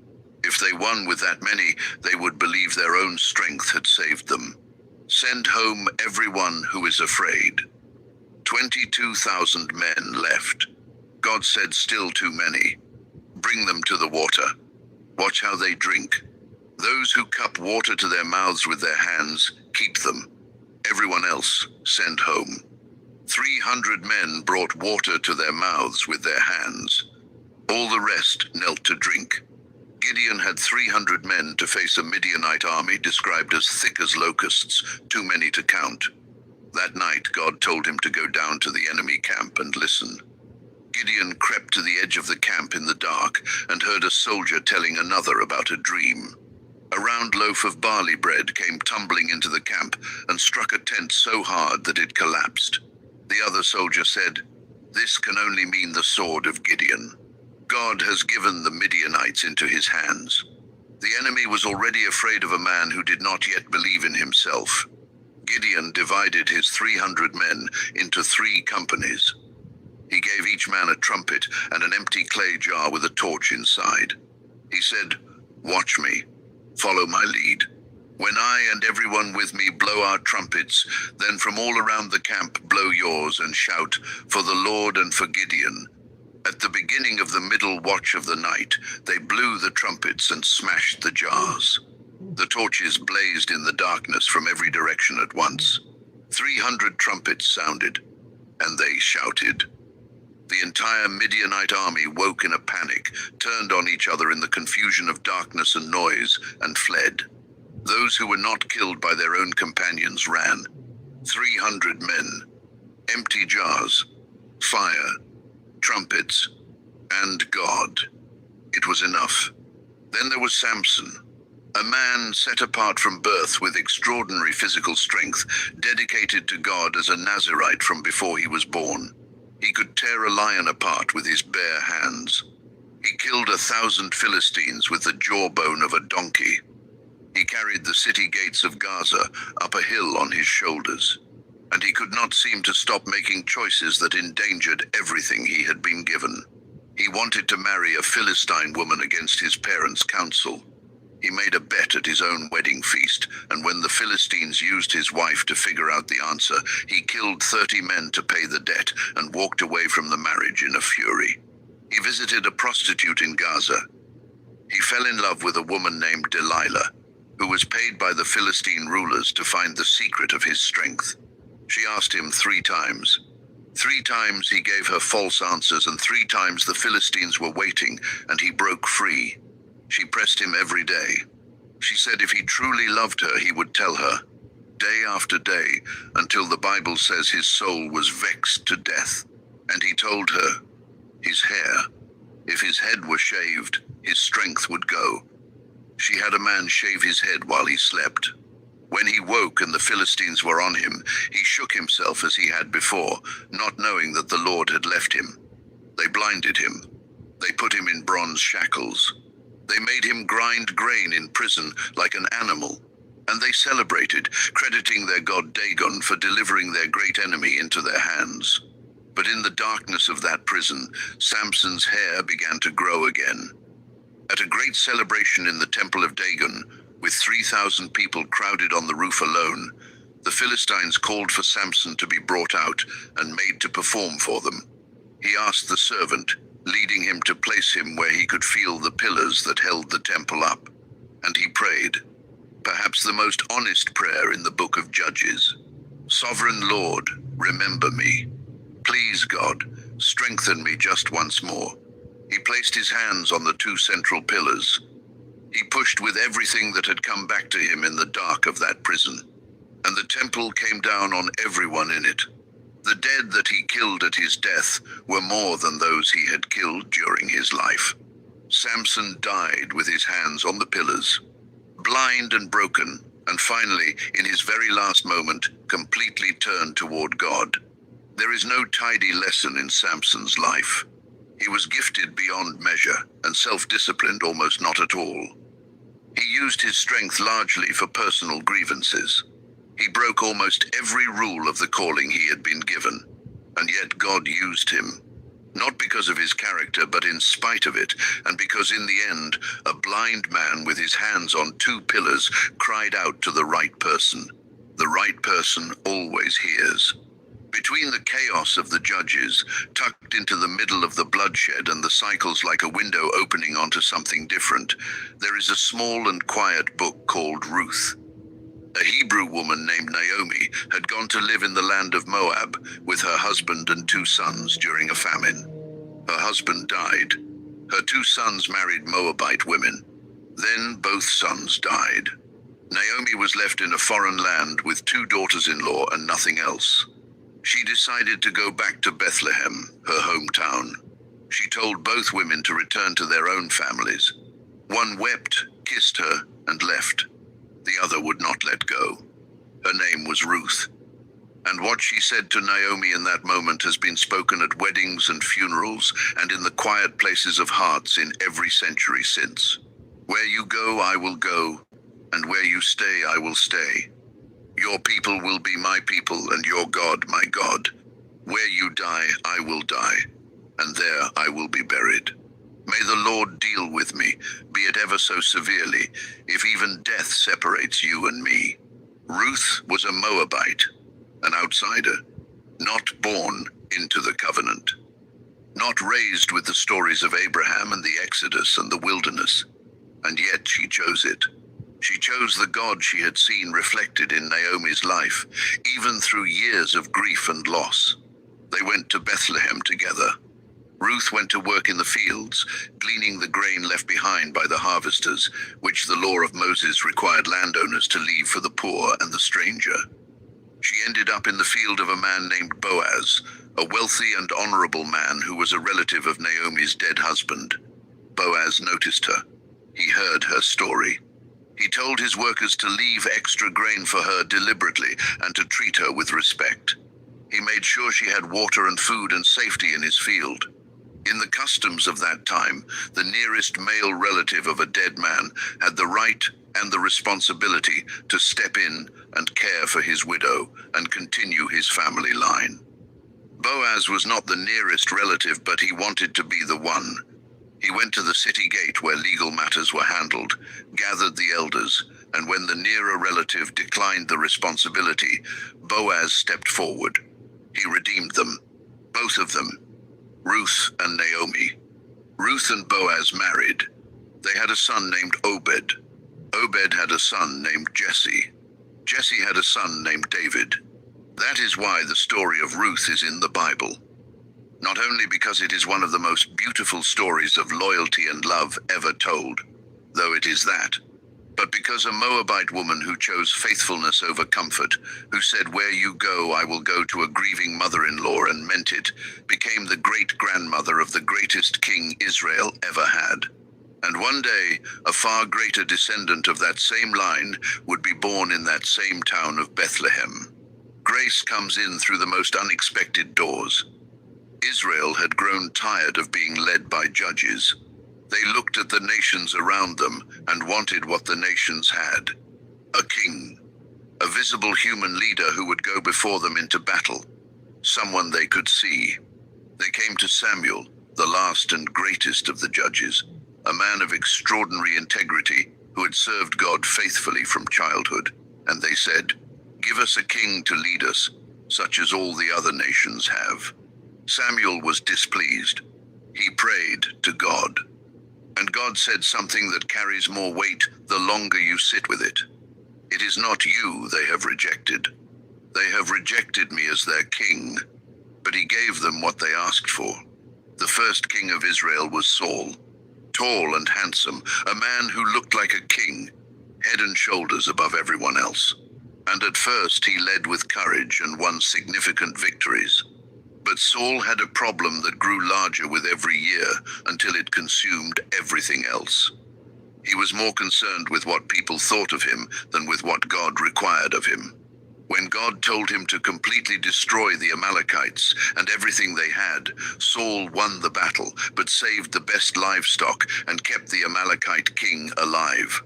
If they won with that many, they would believe their own strength had saved them. Send home everyone who is afraid. 22,000 men left. God said, still too many. Bring them to the water. Watch how they drink. Those who cup water to their mouths with their hands, keep them. Everyone else, send home. 300 men brought water to their mouths with their hands. All the rest knelt to drink. Gideon had 300 men to face a Midianite army described as thick as locusts, too many to count. That night, God told him to go down to the enemy camp and listen. Gideon crept to the edge of the camp in the dark and heard a soldier telling another about a dream. A round loaf of barley bread came tumbling into the camp and struck a tent so hard that it collapsed. The other soldier said, "This can only mean the sword of Gideon. God has given the Midianites into his hands." The enemy was already afraid of a man who did not yet believe in himself. Gideon divided his 300 men into 3 companies. He gave each man a trumpet and an empty clay jar with a torch inside. He said, "Watch me. Follow my lead. When I and everyone with me blow our trumpets, then from all around the camp blow yours and shout, 'For the Lord and for Gideon.' At the beginning of the middle watch of the night, they blew the trumpets and smashed the jars. The torches blazed in the darkness from every direction at once. 300 trumpets sounded, and they shouted. The entire Midianite army woke in a panic, turned on each other in the confusion of darkness and noise, and fled. Those who were not killed by their own companions ran. 300 men, empty jars, fire, trumpets, and God. It was enough. Then there was Samson, a man set apart from birth with extraordinary physical strength, dedicated to God as a Nazirite from before he was born. He could tear a lion apart with his bare hands. He killed 1,000 Philistines with the jawbone of a donkey. He carried the city gates of Gaza up a hill on his shoulders, and he could not seem to stop making choices that endangered everything he had been given. He wanted to marry a Philistine woman against his parents' counsel. He made a bet at his own wedding feast, and when the Philistines used his wife to figure out the answer, he killed 30 men to pay the debt and walked away from the marriage in a fury. He visited a prostitute in Gaza. He fell in love with a woman named Delilah, who was paid by the Philistine rulers to find the secret of his strength. She asked him 3 times. 3 times he gave her false answers, and 3 times the Philistines were waiting, and he broke free. She pressed him every day. She said if he truly loved her, he would tell her, day after day, until the Bible says his soul was vexed to death. And he told her, his hair, if his head were shaved, his strength would go. She had a man shave his head while he slept. When he woke and the Philistines were on him, he shook himself as he had before, not knowing that the Lord had left him. They blinded him. They put him in bronze shackles. They made him grind grain in prison like an animal, and they celebrated, crediting their god Dagon for delivering their great enemy into their hands. But in the darkness of that prison, Samson's hair began to grow again. At a great celebration in the temple of Dagon, with 3,000 people crowded on the roof alone, the Philistines called for Samson to be brought out and made to perform for them. He asked the servant, leading him to place him where he could feel the pillars that held the temple up. And he prayed, perhaps the most honest prayer in the book of Judges. Sovereign Lord, remember me. Please, God, strengthen me just once more. He placed his hands on the 2 central pillars. He pushed with everything that had come back to him in the dark of that prison, and the temple came down on everyone in it. The dead that he killed at his death were more than those he had killed during his life. Samson died with his hands on the pillars, blind and broken, and finally, in his very last moment, completely turned toward God. There is no tidy lesson in Samson's life. He was gifted beyond measure and self-disciplined almost not at all. He used his strength largely for personal grievances. He broke almost every rule of the calling he had been given, and yet God used him, not because of his character, but in spite of it, and because in the end, a blind man with his hands on 2 pillars cried out to the right person. The right person always hears. Between the chaos of the judges, tucked into the middle of the bloodshed and the cycles like a window opening onto something different, there is a small and quiet book called Ruth. A Hebrew woman named Naomi had gone to live in the land of Moab with her husband and 2 sons during a famine. Her husband died. Her 2 sons married Moabite women. Then both sons died. Naomi was left in a foreign land with 2 daughters-in-law and nothing else. She decided to go back to Bethlehem, her hometown. She told both women to return to their own families. One wept, kissed her, and left. The other would not let go. Her name was Ruth. And what she said to Naomi in that moment has been spoken at weddings and funerals and in the quiet places of hearts in every century since. Where you go, I will go, and where you stay, I will stay. Your people will be my people, and your God, my God. Where you die, I will die, and there I will be buried. May the Lord deal with me, be it ever so severely, if even death separates you and me. Ruth was a Moabite, an outsider, not born into the covenant. not raised with the stories of Abraham and the Exodus and the wilderness. And yet she chose it. She chose the God she had seen reflected in Naomi's life, even through years of grief and loss. They went to Bethlehem together. Ruth went to work in the fields, gleaning the grain left behind by the harvesters, which the law of Moses required landowners to leave for the poor and the stranger. She ended up in the field of a man named Boaz, a wealthy and honorable man who was a relative of Naomi's dead husband. Boaz noticed her. He heard her story. He told his workers to leave extra grain for her deliberately and to treat her with respect. He made sure she had water and food and safety in his field. In the customs of that time, the nearest male relative of a dead man had the right and the responsibility to step in and care for his widow and continue his family line. Boaz was not the nearest relative, but he wanted to be the one. He went to the city gate where legal matters were handled, gathered the elders, and when the nearer relative declined the responsibility, Boaz stepped forward. He redeemed them, both of them, Ruth and Naomi. Ruth and Boaz married. They had a son named Obed. Obed had a son named Jesse. Jesse had a son named David. That is why the story of Ruth is in the Bible. Not only because it is one of the most beautiful stories of loyalty and love ever told, though it is that, but because a Moabite woman who chose faithfulness over comfort, who said, "Where you go, I will go," to a grieving mother-in-law and meant it, became the great-grandmother of the greatest king Israel ever had. And one day, a far greater descendant of that same line would be born in that same town of Bethlehem. Grace comes in through the most unexpected doors. Israel had grown tired of being led by judges. They looked at the nations around them and wanted what the nations had: a king, a visible human leader who would go before them into battle, someone they could see. They came to Samuel, the last and greatest of the judges, a man of extraordinary integrity who had served God faithfully from childhood, and they said, "Give us a king to lead us, such as all the other nations have." Samuel was displeased. He prayed to God. And God said something that carries more weight the longer you sit with it. "It is not you they have rejected. They have rejected me as their king." But he gave them what they asked for. The first king of Israel was Saul, tall and handsome, a man who looked like a king, head and shoulders above everyone else. And at first he led with courage and won significant victories. But Saul had a problem that grew larger with every year until it consumed everything else. He was more concerned with what people thought of him than with what God required of him. When God told him to completely destroy the Amalekites and everything they had, Saul won the battle, but saved the best livestock and kept the Amalekite king alive.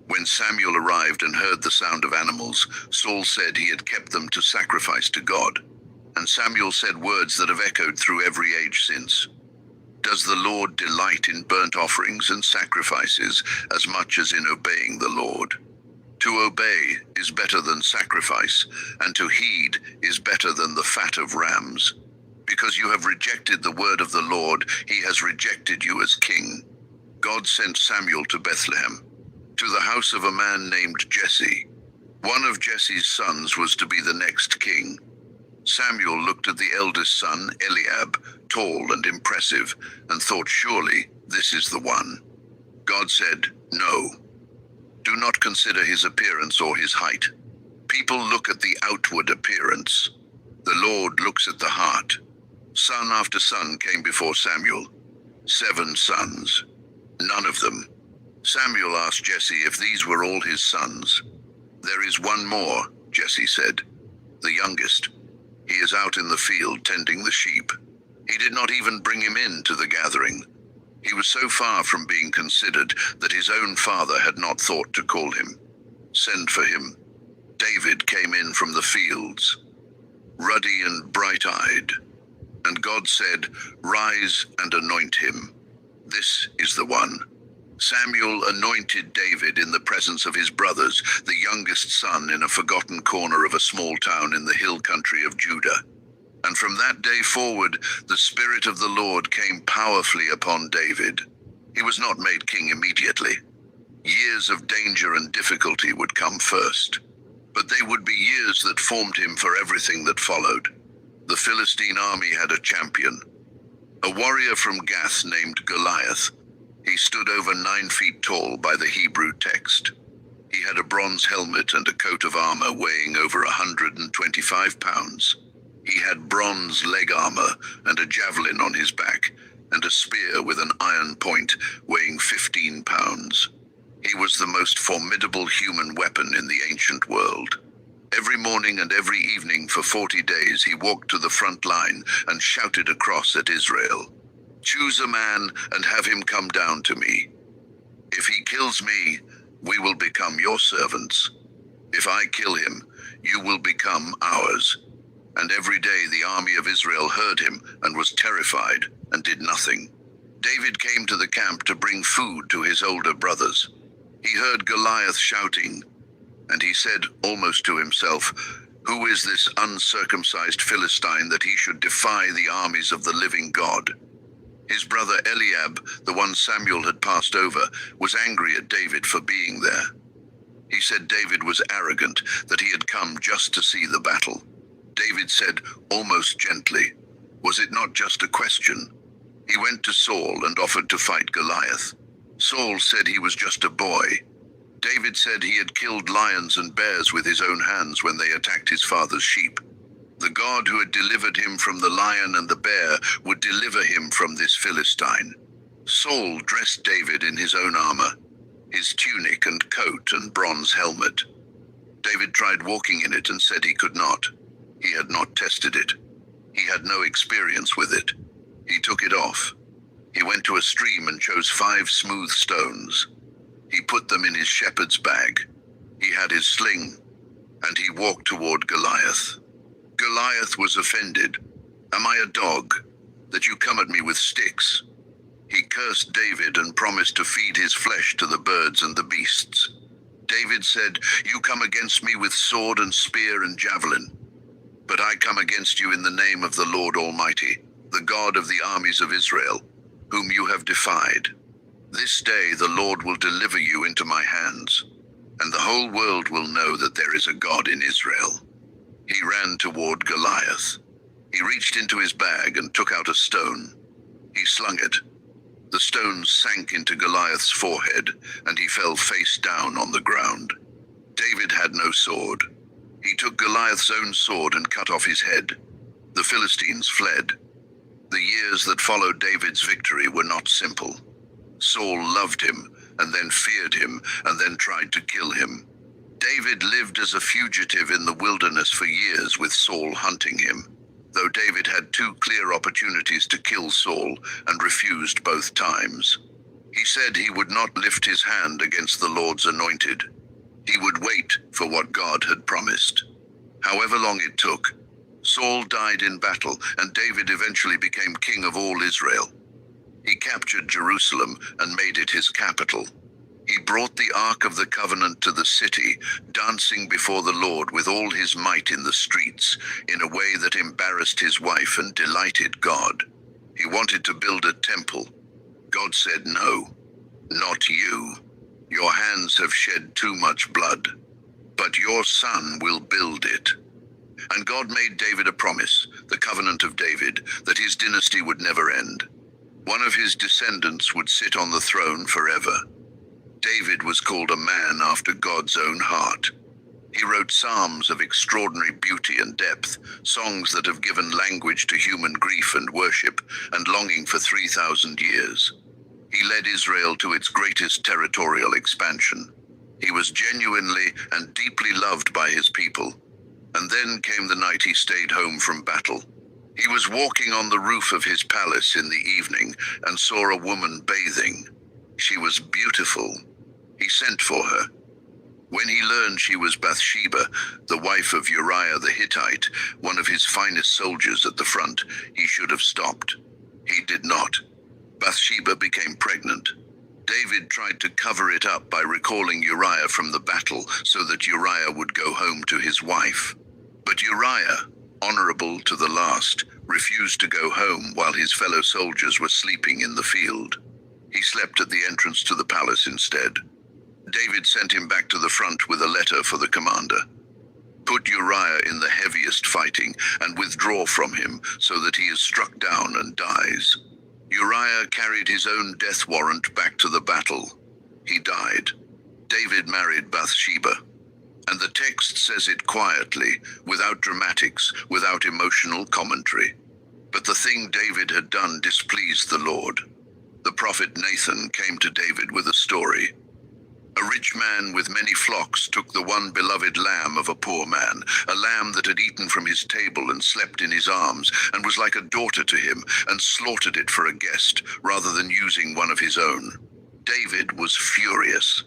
When Samuel arrived and heard the sound of animals, Saul said he had kept them to sacrifice to God. And Samuel said words that have echoed through every age since. "Does the Lord delight in burnt offerings and sacrifices as much as in obeying the Lord? To obey is better than sacrifice, and to heed is better than the fat of rams. Because you have rejected the word of the Lord, he has rejected you as king." God sent Samuel to Bethlehem, to the house of a man named Jesse. One of Jesse's sons was to be the next king. Samuel looked at the eldest son, Eliab, tall and impressive, and thought, "Surely this is the one." God said, "No. Do not consider his appearance or his height. People look at the outward appearance. The Lord looks at the heart." Son after son came before Samuel. 7 sons. None of them. Samuel asked Jesse if these were all his sons. "There is one more," Jesse said, "the youngest. He is out in the field tending the sheep." He did not even bring him in to the gathering. He was so far from being considered that his own father had not thought to call him. "Send for him." David came in from the fields, ruddy and bright-eyed. And God said, "Rise and anoint him. This is the one." Samuel anointed David in the presence of his brothers, the youngest son in a forgotten corner of a small town in the hill country of Judah. And from that day forward, the Spirit of the Lord came powerfully upon David. He was not made king immediately. Years of danger and difficulty would come first, but they would be years that formed him for everything that followed. The Philistine army had a champion, a warrior from Gath named Goliath. He stood over 9 feet tall by the Hebrew text. He had a bronze helmet and a coat of armor weighing over 125 pounds. He had bronze leg armor and a javelin on his back, and a spear with an iron point weighing 15 pounds. He was the most formidable human weapon in the ancient world. Every morning and every evening for 40 days he walked to the front line and shouted across at Israel, "Choose a man and have him come down to me. If he kills me, we will become your servants. If I kill him, you will become ours." And every day the army of Israel heard him and was terrified and did nothing. David came to the camp to bring food to his older brothers. He heard Goliath shouting, and he said almost to himself, "Who is this uncircumcised Philistine that he should defy the armies of the living God?" His brother Eliab, the one Samuel had passed over, was angry at David for being there. He said David was arrogant, that he had come just to see the battle. David said, almost gently, "Was it not just a question?" He went to Saul and offered to fight Goliath. Saul said he was just a boy. David said he had killed lions and bears with his own hands when they attacked his father's sheep. The God who had delivered him from the lion and the bear would deliver him from this Philistine. Saul dressed David in his own armor, his tunic and coat and bronze helmet. David tried walking in it and said he could not. He had not tested it. He had no experience with it. He took it off. He went to a stream and chose 5 smooth stones. He put them in his shepherd's bag. He had his sling, and he walked toward Goliath. Goliath was offended. "Am I a dog, that you come at me with sticks?" He cursed David and promised to feed his flesh to the birds and the beasts. David said, "You come against me with sword and spear and javelin. But I come against you in the name of the Lord Almighty, the God of the armies of Israel, whom you have defied. This day the Lord will deliver you into my hands, and the whole world will know that there is a God in Israel." He ran toward Goliath. He reached into his bag and took out a stone. He slung it. The stone sank into Goliath's forehead, and he fell face down on the ground. David had no sword. He took Goliath's own sword and cut off his head. The Philistines fled. The years that followed David's victory were not simple. Saul loved him, and then feared him, and then tried to kill him. David lived as a fugitive in the wilderness for years with Saul hunting him, though David had 2 clear opportunities to kill Saul and refused both times. He said he would not lift his hand against the Lord's anointed. He would wait for what God had promised. However long it took, Saul died in battle, and David eventually became king of all Israel. He captured Jerusalem and made it his capital. He brought the Ark of the Covenant to the city, dancing before the Lord with all his might in the streets, in a way that embarrassed his wife and delighted God. He wanted to build a temple. God said, "No, not you. Your hands have shed too much blood, but your son will build it." And God made David a promise, the covenant of David, that his dynasty would never end. One of his descendants would sit on the throne forever. David was called a man after God's own heart. He wrote psalms of extraordinary beauty and depth, songs that have given language to human grief and worship and longing for 3,000 years. He led Israel to its greatest territorial expansion. He was genuinely and deeply loved by his people. And then came the night he stayed home from battle. He was walking on the roof of his palace in the evening and saw a woman bathing. She was beautiful. He sent for her. When he learned she was Bathsheba, the wife of Uriah the Hittite, one of his finest soldiers at the front, he should have stopped. He did not. Bathsheba became pregnant. David tried to cover it up by recalling Uriah from the battle so that Uriah would go home to his wife. But Uriah, honorable to the last, refused to go home while his fellow soldiers were sleeping in the field. He slept at the entrance to the palace instead. David sent him back to the front with a letter for the commander. Put Uriah in the heaviest fighting and withdraw from him so that he is struck down and dies. Uriah carried his own death warrant back to the battle. He died. David married Bathsheba. And the text says it quietly, without dramatics, without emotional commentary. But the thing David had done displeased the Lord. The prophet Nathan came to David with a story. A rich man with many flocks took the one beloved lamb of a poor man, a lamb that had eaten from his table and slept in his arms, and was like a daughter to him, and slaughtered it for a guest, rather than using one of his own. David was furious.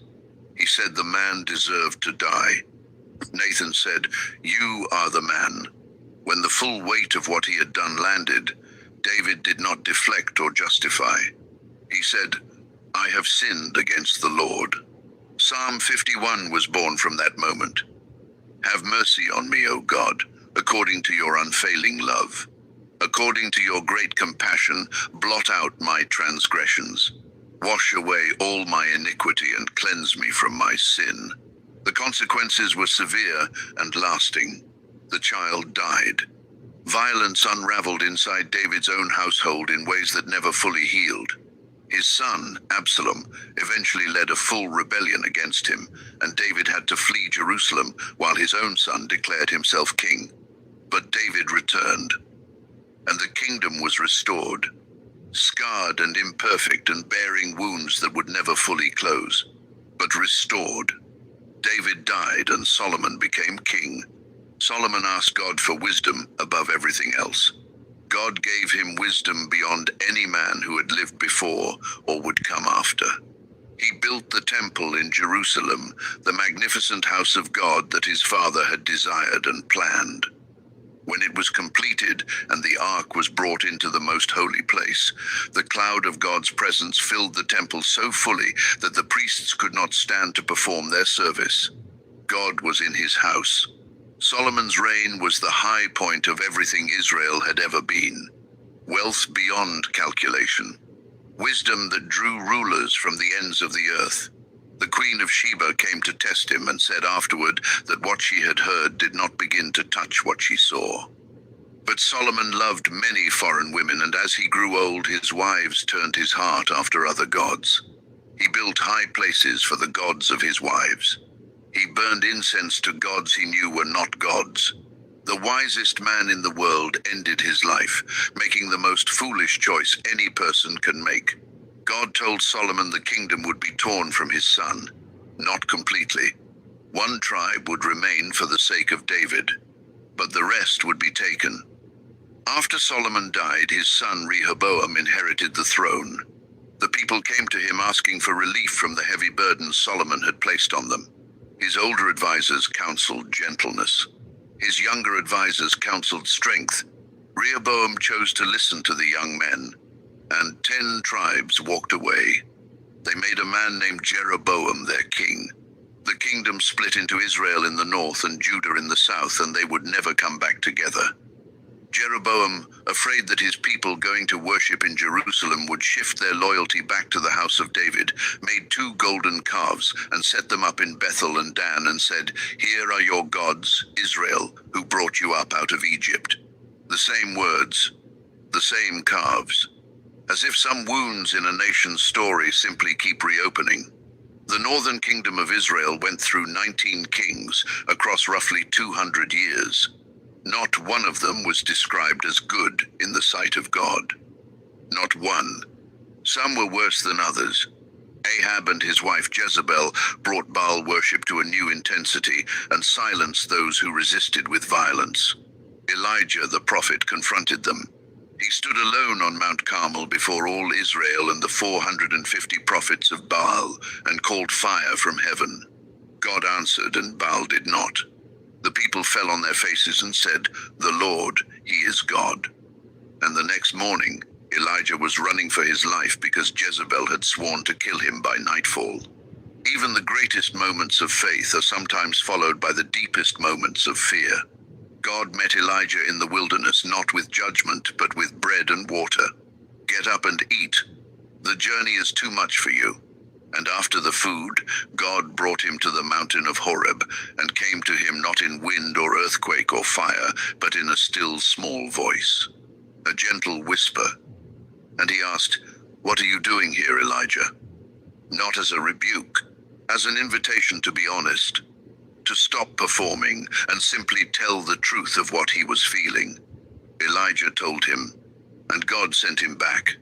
He said the man deserved to die. Nathan said, "You are the man." When the full weight of what he had done landed, David did not deflect or justify. He said, "I have sinned against the Lord." Psalm 51 was born from that moment. Have mercy on me, O God, according to your unfailing love. According to your great compassion, blot out my transgressions. Wash away all my iniquity and cleanse me from my sin. The consequences were severe and lasting. The child died. Violence unraveled inside David's own household in ways that never fully healed. His son, Absalom, eventually led a full rebellion against him, and David had to flee Jerusalem while his own son declared himself king. But David returned, and the kingdom was restored, scarred and imperfect and bearing wounds that would never fully close, but restored. David died and Solomon became king. Solomon asked God for wisdom above everything else. God gave him wisdom beyond any man who had lived before or would come after. He built the temple in Jerusalem, the magnificent house of God that his father had desired and planned. When it was completed and the ark was brought into the most holy place, the cloud of God's presence filled the temple so fully that the priests could not stand to perform their service. God was in his house. Solomon's reign was the high point of everything Israel had ever been. Wealth beyond calculation. Wisdom that drew rulers from the ends of the earth. The Queen of Sheba came to test him and said afterward that what she had heard did not begin to touch what she saw. But Solomon loved many foreign women, and as he grew old, his wives turned his heart after other gods. He built high places for the gods of his wives. He burned incense to gods he knew were not gods. The wisest man in the world ended his life, making the most foolish choice any person can make. God told Solomon the kingdom would be torn from his son. Not completely. One tribe would remain for the sake of David, but the rest would be taken. After Solomon died, his son Rehoboam inherited the throne. The people came to him asking for relief from the heavy burdens Solomon had placed on them. His older advisors counseled gentleness. His younger advisors counseled strength. Rehoboam chose to listen to the young men, and 10 tribes walked away. They made a man named Jeroboam their king. The kingdom split into Israel in the north and Judah in the south, and they would never come back together. Jeroboam, afraid that his people going to worship in Jerusalem would shift their loyalty back to the house of David, made 2 golden calves and set them up in Bethel and Dan and said, "Here are your gods, Israel, who brought you up out of Egypt." The same words, the same calves. As if some wounds in a nation's story simply keep reopening. The northern kingdom of Israel went through 19 kings across roughly 200 years. Not one of them was described as good in the sight of God. Not one. Some were worse than others. Ahab and his wife Jezebel brought Baal worship to a new intensity and silenced those who resisted with violence. Elijah the prophet confronted them. He stood alone on Mount Carmel before all Israel and the 450 prophets of Baal and called fire from heaven. God answered and Baal did not. The people fell on their faces and said, "The Lord, He is God." And the next morning, Elijah was running for his life because Jezebel had sworn to kill him by nightfall. Even the greatest moments of faith are sometimes followed by the deepest moments of fear. God met Elijah in the wilderness not with judgment, but with bread and water. Get up and eat. The journey is too much for you. And after the food, God brought him to the mountain of Horeb, and came to him not in wind or earthquake or fire, but in a still small voice, a gentle whisper. And he asked, "What are you doing here, Elijah?" Not as a rebuke, as an invitation to be honest, to stop performing and simply tell the truth of what he was feeling. Elijah told him, and God sent him back.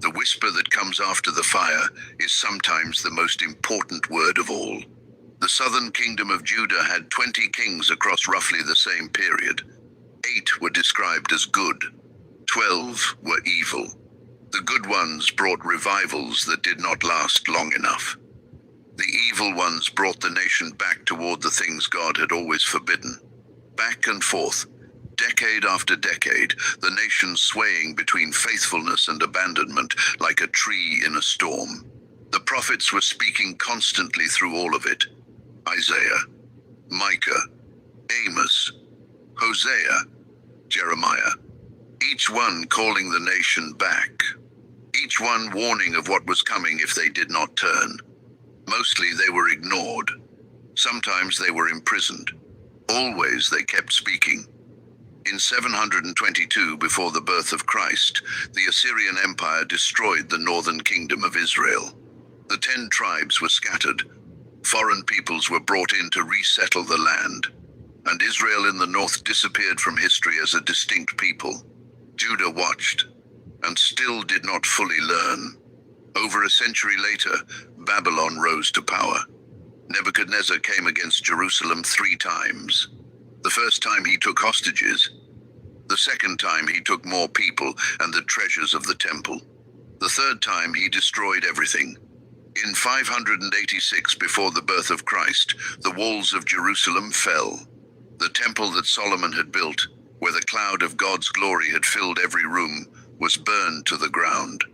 The whisper that comes after the fire is sometimes the most important word of all. The southern kingdom of Judah had 20 kings across roughly the same period. 8 were described as good, 12 were evil. The good ones brought revivals that did not last long enough. The evil ones brought the nation back toward the things God had always forbidden. Back and forth, decade after decade, the nation swaying between faithfulness and abandonment like a tree in a storm. The prophets were speaking constantly through all of it. Isaiah, Micah, Amos, Hosea, Jeremiah. Each one calling the nation back. Each one warning of what was coming if they did not turn. Mostly they were ignored. Sometimes they were imprisoned. Always they kept speaking. In 722 before the birth of Christ, the Assyrian Empire destroyed the northern kingdom of Israel. The 10 tribes were scattered. Foreign peoples were brought in to resettle the land. And Israel in the north disappeared from history as a distinct people. Judah watched, and still did not fully learn. Over a century later, Babylon rose to power. Nebuchadnezzar came against Jerusalem 3 times. The first time he took hostages. The second time he took more people and the treasures of the temple. The third time he destroyed everything. In 586 before the birth of Christ, the walls of Jerusalem fell. The temple that Solomon had built, where the cloud of God's glory had filled every room, was burned to the ground.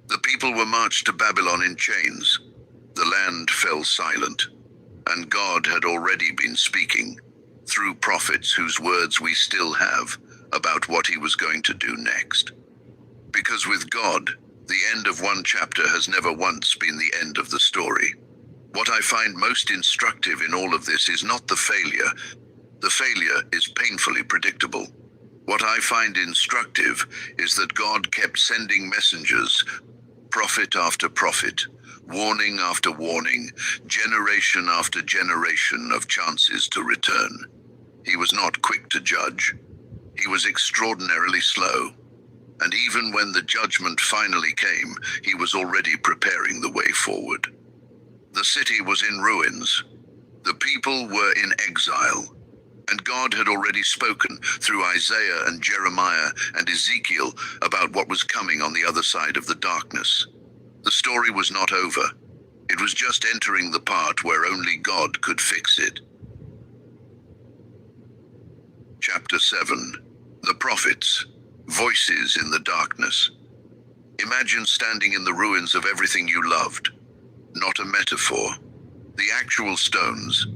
The people were marched to Babylon in chains. The land fell silent, and God had already been speaking, through prophets whose words we still have, about what he was going to do next. Because with God, the end of one chapter has never once been the end of the story. What I find most instructive in all of this is not the failure. The failure is painfully predictable. What I find instructive is that God kept sending messengers, prophet after prophet, warning after warning, generation after generation of chances to return. He was not quick to judge. He was extraordinarily slow. And even when the judgment finally came, he was already preparing the way forward. The city was in ruins. The people were in exile. And God had already spoken through Isaiah and Jeremiah and Ezekiel about what was coming on the other side of the darkness. The story was not over. It was just entering the part where only God could fix it. Chapter 7. The Prophets. Voices in the darkness. Imagine standing in the ruins of everything you loved. Not a metaphor. The actual stones.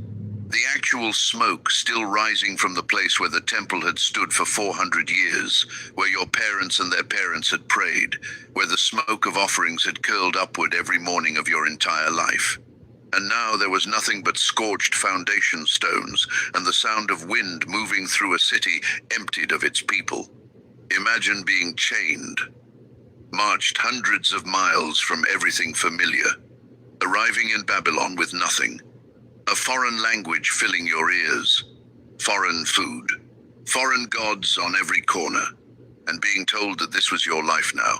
The actual smoke still rising from the place where the temple had stood for 400 years, where your parents and their parents had prayed, where the smoke of offerings had curled upward every morning of your entire life. And now there was nothing but scorched foundation stones and the sound of wind moving through a city emptied of its people. Imagine being chained, marched hundreds of miles from everything familiar, arriving in Babylon with nothing. A foreign language filling your ears, foreign food, foreign gods on every corner, and being told that this was your life now.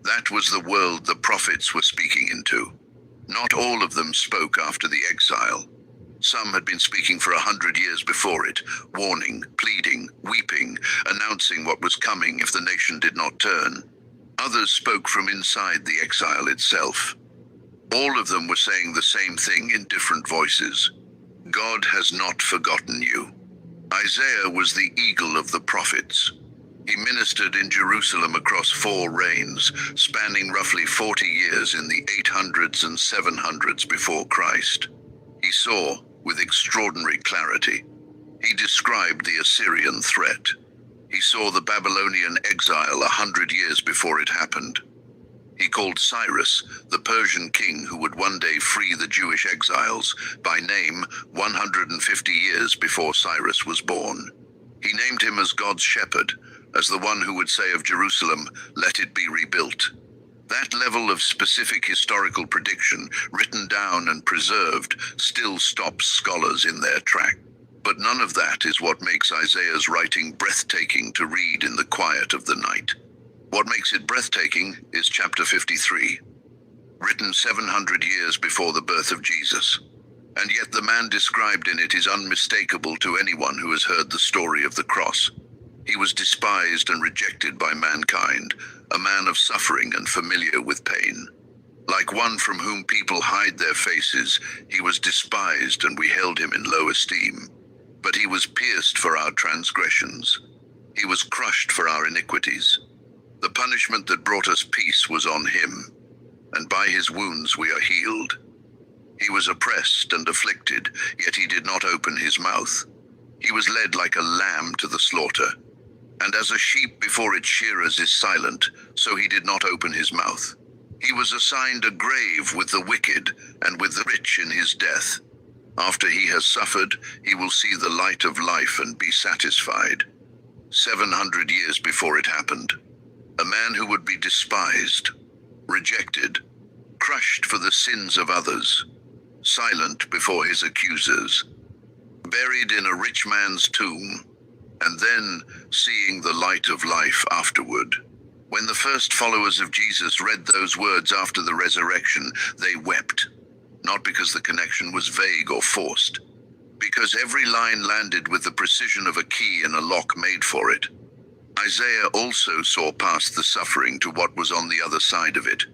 That was the world the prophets were speaking into. Not all of them spoke after the exile. Some had been speaking for 100 years before it, warning, pleading, weeping, announcing what was coming if the nation did not turn. Others spoke from inside the exile itself. All of them were saying the same thing in different voices. God has not forgotten you. Isaiah was the eagle of the prophets. He ministered in Jerusalem across 4 reigns, spanning roughly 40 years in the 800s and 700s before Christ. He saw with extraordinary clarity. He described the Assyrian threat. He saw the Babylonian exile 100 years before it happened. He called Cyrus, the Persian king who would one day free the Jewish exiles, by name 150 years before Cyrus was born. He named him as God's shepherd, as the one who would say of Jerusalem, "Let it be rebuilt." That level of specific historical prediction, written down and preserved, still stops scholars in their track. But none of that is what makes Isaiah's writing breathtaking to read in the quiet of the night. What makes it breathtaking is chapter 53, written 700 years before the birth of Jesus. And yet the man described in it is unmistakable to anyone who has heard the story of the cross. He was despised and rejected by mankind, a man of suffering and familiar with pain. Like one from whom people hide their faces, he was despised and we held him in low esteem. But he was pierced for our transgressions. He was crushed for our iniquities. The punishment that brought us peace was on him, and by his wounds we are healed. He was oppressed and afflicted, yet he did not open his mouth. He was led like a lamb to the slaughter. And as a sheep before its shearers is silent, so he did not open his mouth. He was assigned a grave with the wicked and with the rich in his death. After he has suffered, he will see the light of life and be satisfied. 700 years before it happened. A man who would be despised, rejected, crushed for the sins of others, silent before his accusers, buried in a rich man's tomb, and then seeing the light of life afterward. When the first followers of Jesus read those words after the resurrection, they wept, not because the connection was vague or forced, because every line landed with the precision of a key in a lock made for it. Isaiah also saw past the suffering to what was on the other side of it.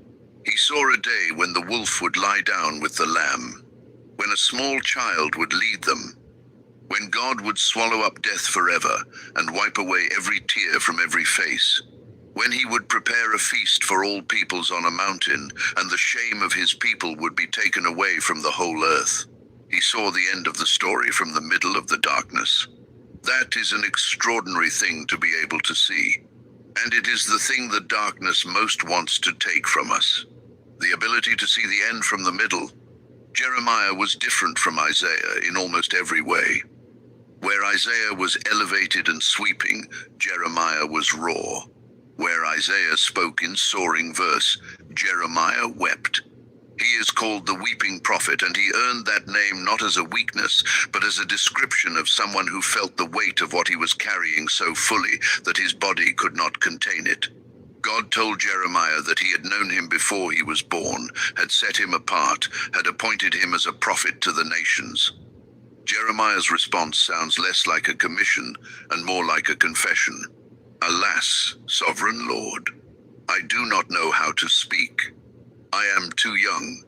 He saw a day when the wolf would lie down with the lamb, when a small child would lead them, when God would swallow up death forever and wipe away every tear from every face, when he would prepare a feast for all peoples on a mountain, and the shame of his people would be taken away from the whole earth. He saw the end of the story from the middle of the darkness. That is an extraordinary thing to be able to see. And it is the thing that darkness most wants to take from us. The ability to see the end from the middle. Jeremiah was different from Isaiah in almost every way. Where Isaiah was elevated and sweeping, Jeremiah was raw. Where Isaiah spoke in soaring verse, Jeremiah wept. He is called the weeping prophet, and he earned that name not as a weakness, but as a description of someone who felt the weight of what he was carrying so fully that his body could not contain it. God told Jeremiah that he had known him before he was born, had set him apart, had appointed him as a prophet to the nations. Jeremiah's response sounds less like a commission and more like a confession. Alas, sovereign Lord, I do not know how to speak. I am too young.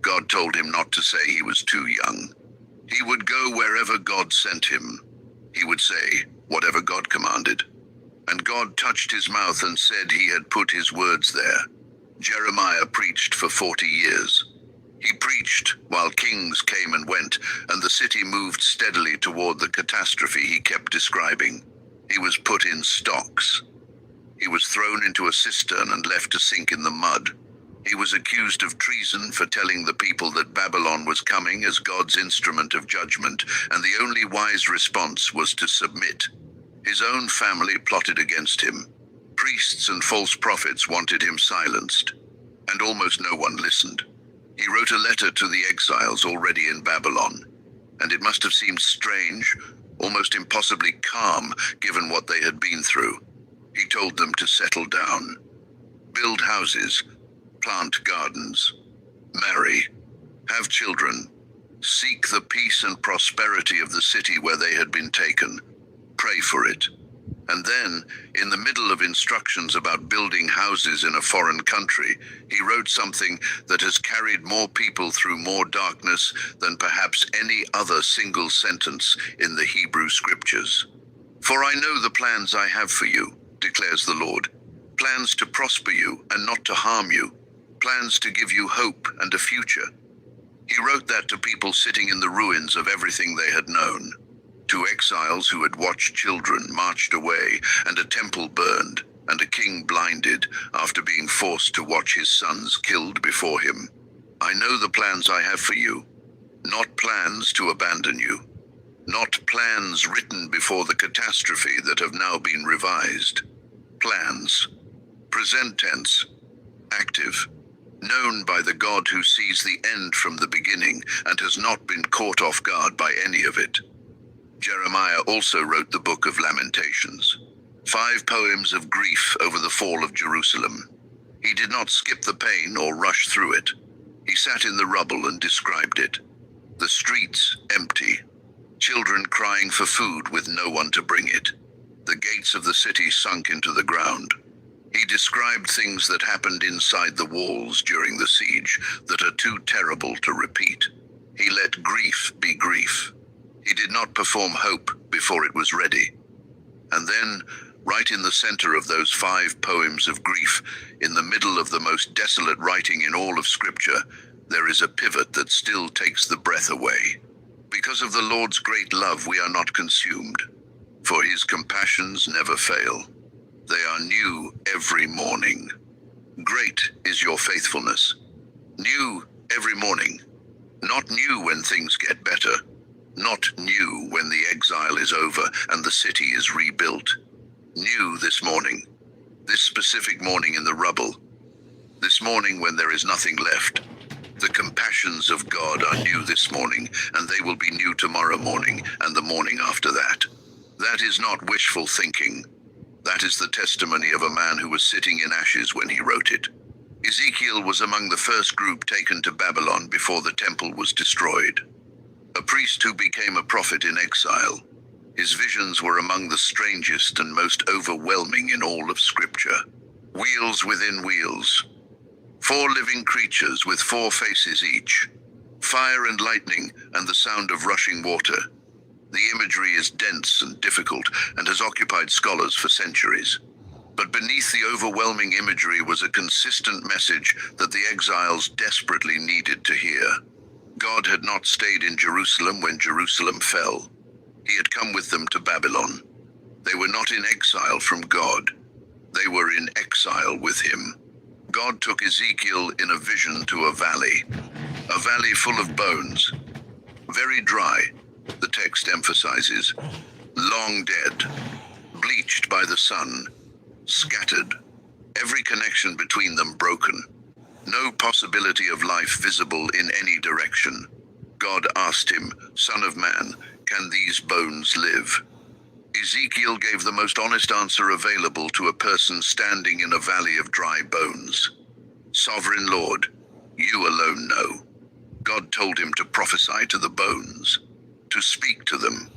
God told him not to say he was too young. He would go wherever God sent him. He would say whatever God commanded. And God touched his mouth and said he had put his words there. Jeremiah preached for 40 years. He preached while kings came and went, and the city moved steadily toward the catastrophe he kept describing. He was put in stocks. He was thrown into a cistern and left to sink in the mud. He was accused of treason for telling the people that Babylon was coming as God's instrument of judgment, and the only wise response was to submit. His own family plotted against him. Priests and false prophets wanted him silenced, and almost no one listened. He wrote a letter to the exiles already in Babylon, and it must have seemed strange, almost impossibly calm, given what they had been through. He told them to settle down, build houses, plant gardens, marry, have children, seek the peace and prosperity of the city where they had been taken, pray for it. And then, in the middle of instructions about building houses in a foreign country, he wrote something that has carried more people through more darkness than perhaps any other single sentence in the Hebrew scriptures. For I know the plans I have for you, declares the Lord, plans to prosper you and not to harm you, plans to give you hope and a future. He wrote that to people sitting in the ruins of everything they had known, to exiles who had watched children marched away, and a temple burned, and a king blinded after being forced to watch his sons killed before him. I know the plans I have for you, not plans to abandon you, not plans written before the catastrophe that have now been revised. Plans, present tense, active, known by the God who sees the end from the beginning and has not been caught off guard by any of it. Jeremiah also wrote the Book of Lamentations, 5 poems of grief over the fall of Jerusalem. He did not skip the pain or rush through it. He sat in the rubble and described it. The streets empty, children crying for food with no one to bring it. The gates of the city sunk into the ground. He described things that happened inside the walls during the siege that are too terrible to repeat. He let grief be grief. He did not perform hope before it was ready. And then, right in the center of those 5 poems of grief, in the middle of the most desolate writing in all of Scripture, there is a pivot that still takes the breath away. Because of the Lord's great love we are not consumed, for his compassions never fail. They are new every morning. Great is your faithfulness. New every morning. Not new when things get better. Not new when the exile is over and the city is rebuilt. New this morning. This specific morning in the rubble. This morning when there is nothing left. The compassions of God are new this morning, and they will be new tomorrow morning and the morning after that. That is not wishful thinking. That is the testimony of a man who was sitting in ashes when he wrote it. Ezekiel was among the first group taken to Babylon before the temple was destroyed. A priest who became a prophet in exile. His visions were among the strangest and most overwhelming in all of Scripture. Wheels within wheels. 4 living creatures with 4 faces each. Fire and lightning and the sound of rushing water. The imagery is dense and difficult and has occupied scholars for centuries. But beneath the overwhelming imagery was a consistent message that the exiles desperately needed to hear. God had not stayed in Jerusalem when Jerusalem fell. He had come with them to Babylon. They were not in exile from God. They were in exile with him. God took Ezekiel in a vision to a valley full of bones, very dry, the text emphasizes, long dead, bleached by the sun, scattered, every connection between them broken, no possibility of life visible in any direction. God asked him, "Son of man, can these bones live?" Ezekiel gave the most honest answer available to a person standing in a valley of dry bones. "Sovereign Lord, you alone know." God told him to prophesy to the bones, to speak to them.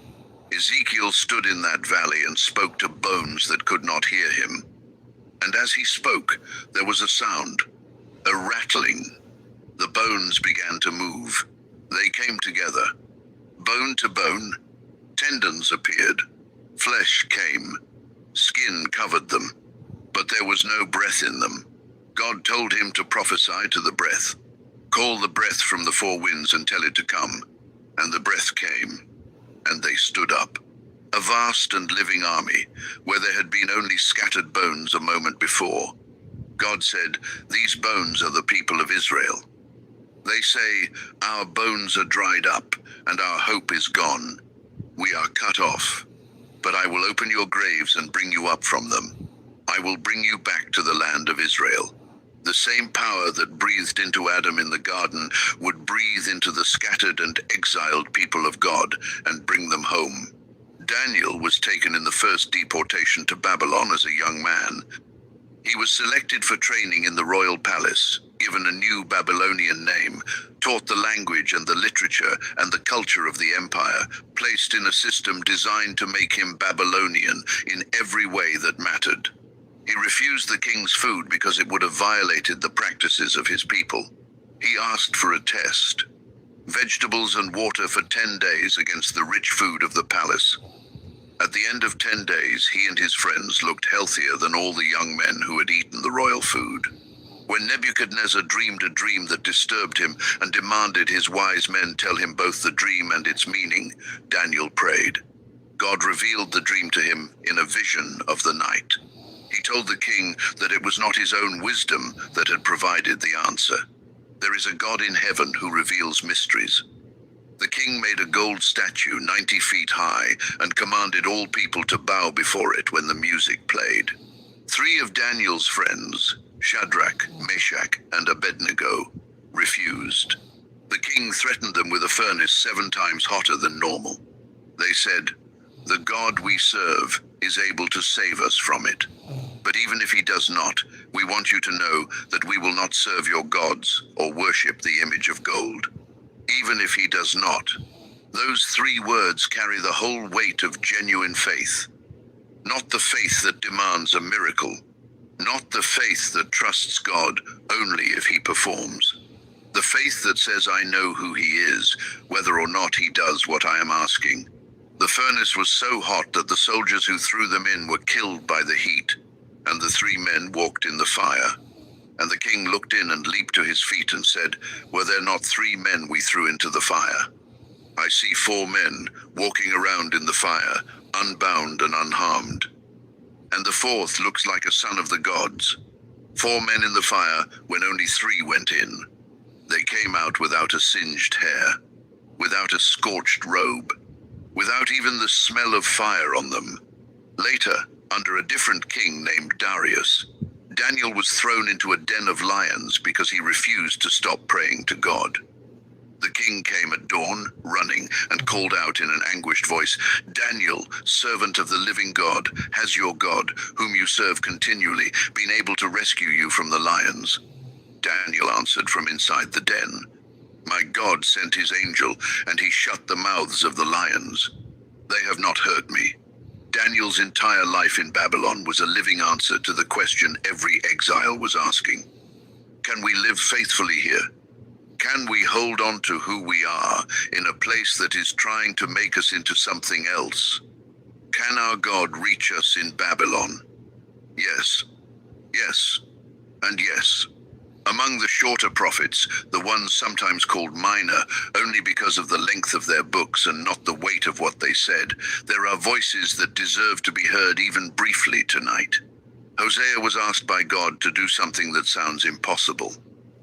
Ezekiel stood in that valley and spoke to bones that could not hear him. And as he spoke, there was a sound, a rattling. The bones began to move. They came together, bone to bone. Tendons appeared. Flesh came. Skin covered them. But there was no breath in them. God told him to prophesy to the breath. Call the breath from the 4 winds and tell it to come. And the breath came. And they stood up. A vast and living army, where there had been only scattered bones a moment before. God said, "These bones are the people of Israel." They say, "Our bones are dried up, and our hope is gone. We are cut off. But I will open your graves and bring you up from them. I will bring you back to the land of Israel." The same power that breathed into Adam in the garden would breathe into the scattered and exiled people of God and bring them home. Daniel was taken in the first deportation to Babylon as a young man. He was selected for training in the royal palace, given a new Babylonian name, taught the language and the literature and the culture of the empire, placed in a system designed to make him Babylonian in every way that mattered. He refused the king's food because it would have violated the practices of his people. He asked for a test. Vegetables and water for 10 days against the rich food of the palace. At the end of 10 days, he and his friends looked healthier than all the young men who had eaten the royal food. When Nebuchadnezzar dreamed a dream that disturbed him and demanded his wise men tell him both the dream and its meaning, Daniel prayed. God revealed the dream to him in a vision of the night. He told the king that it was not his own wisdom that had provided the answer. There is a God in heaven who reveals mysteries. The king made a gold statue 90 feet high and commanded all people to bow before it when the music played. 3 of Daniel's friends, Shadrach, Meshach, and Abednego, refused. The king threatened them with a furnace 7 times hotter than normal. They said, "The God we serve is able to save us from it. But even if he does not, we want you to know that we will not serve your gods or worship the image of gold." Even if he does not, those 3 words carry the whole weight of genuine faith. Not the faith that demands a miracle. Not the faith that trusts God only if he performs. The faith that says, "I know who he is, whether or not he does what I am asking." The furnace was so hot that the soldiers who threw them in were killed by the heat, and the 3 men walked in the fire. And the king looked in and leaped to his feet and said, "Were there not 3 men we threw into the fire? I see 4 men walking around in the fire, unbound and unharmed. And the 4th looks like a son of the gods. 4 men in the fire when only 3 went in. They came out without a singed hair, without a scorched robe, without even the smell of fire on them." Later, under a different king named Darius, Daniel was thrown into a den of lions because he refused to stop praying to God. The king came at dawn, running, and called out in an anguished voice, "Daniel, servant of the living God, has your God, whom you serve continually, been able to rescue you from the lions?" Daniel answered from inside the den, "My God sent his angel, and he shut the mouths of the lions. They have not hurt me." Daniel's entire life in Babylon was a living answer to the question every exile was asking. Can we live faithfully here? Can we hold on to who we are in a place that is trying to make us into something else? Can our God reach us in Babylon? Yes, yes, and yes. Among the shorter prophets, the ones sometimes called minor, only because of the length of their books and not the weight of what they said, there are voices that deserve to be heard even briefly tonight. Hosea was asked by God to do something that sounds impossible.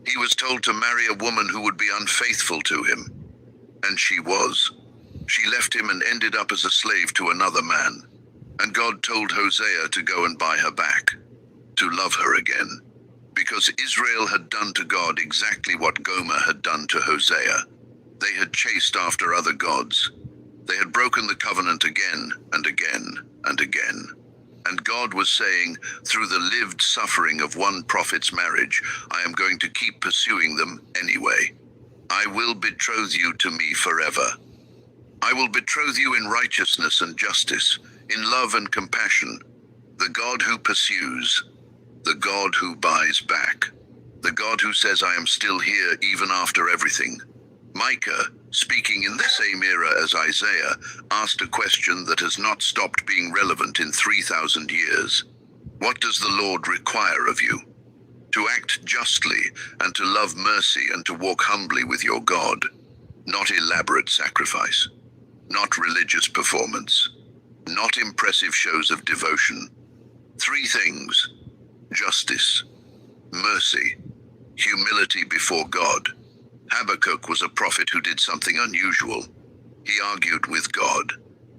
He was told to marry a woman who would be unfaithful to him. And she was. She left him and ended up as a slave to another man. And God told Hosea to go and buy her back, to love her again. Because Israel had done to God exactly what Gomer had done to Hosea. They had chased after other gods. They had broken the covenant again and again and again. And God was saying, through the lived suffering of one prophet's marriage, I am going to keep pursuing them anyway. I will betroth you to me forever. I will betroth you in righteousness and justice, in love and compassion. The God who pursues, the God who buys back, the God who says I am still here even after everything. Micah, speaking in the same era as Isaiah, asked a question that has not stopped being relevant in 3,000 years. What does the Lord require of you? To act justly and to love mercy and to walk humbly with your God. Not elaborate sacrifice, not religious performance, not impressive shows of devotion. 3 things: justice, mercy, humility before God. Habakkuk was a prophet who did something unusual. He argued with God,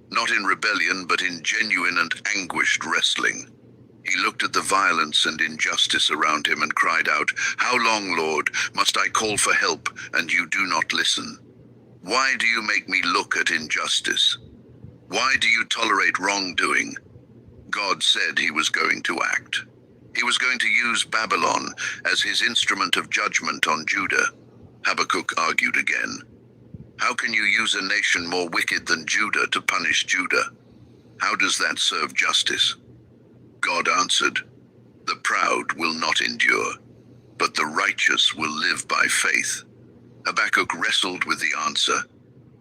not in rebellion, but in genuine and anguished wrestling. He looked at the violence and injustice around him and cried out, "How long, Lord, must I call for help and you do not listen? Why do you make me look at injustice? Why do you tolerate wrongdoing?" God said he was going to act. He was going to use Babylon as his instrument of judgment on Judah. Habakkuk argued again. How can you use a nation more wicked than Judah to punish Judah? How does that serve justice? God answered, the proud will not endure, but the righteous will live by faith. Habakkuk wrestled with the answer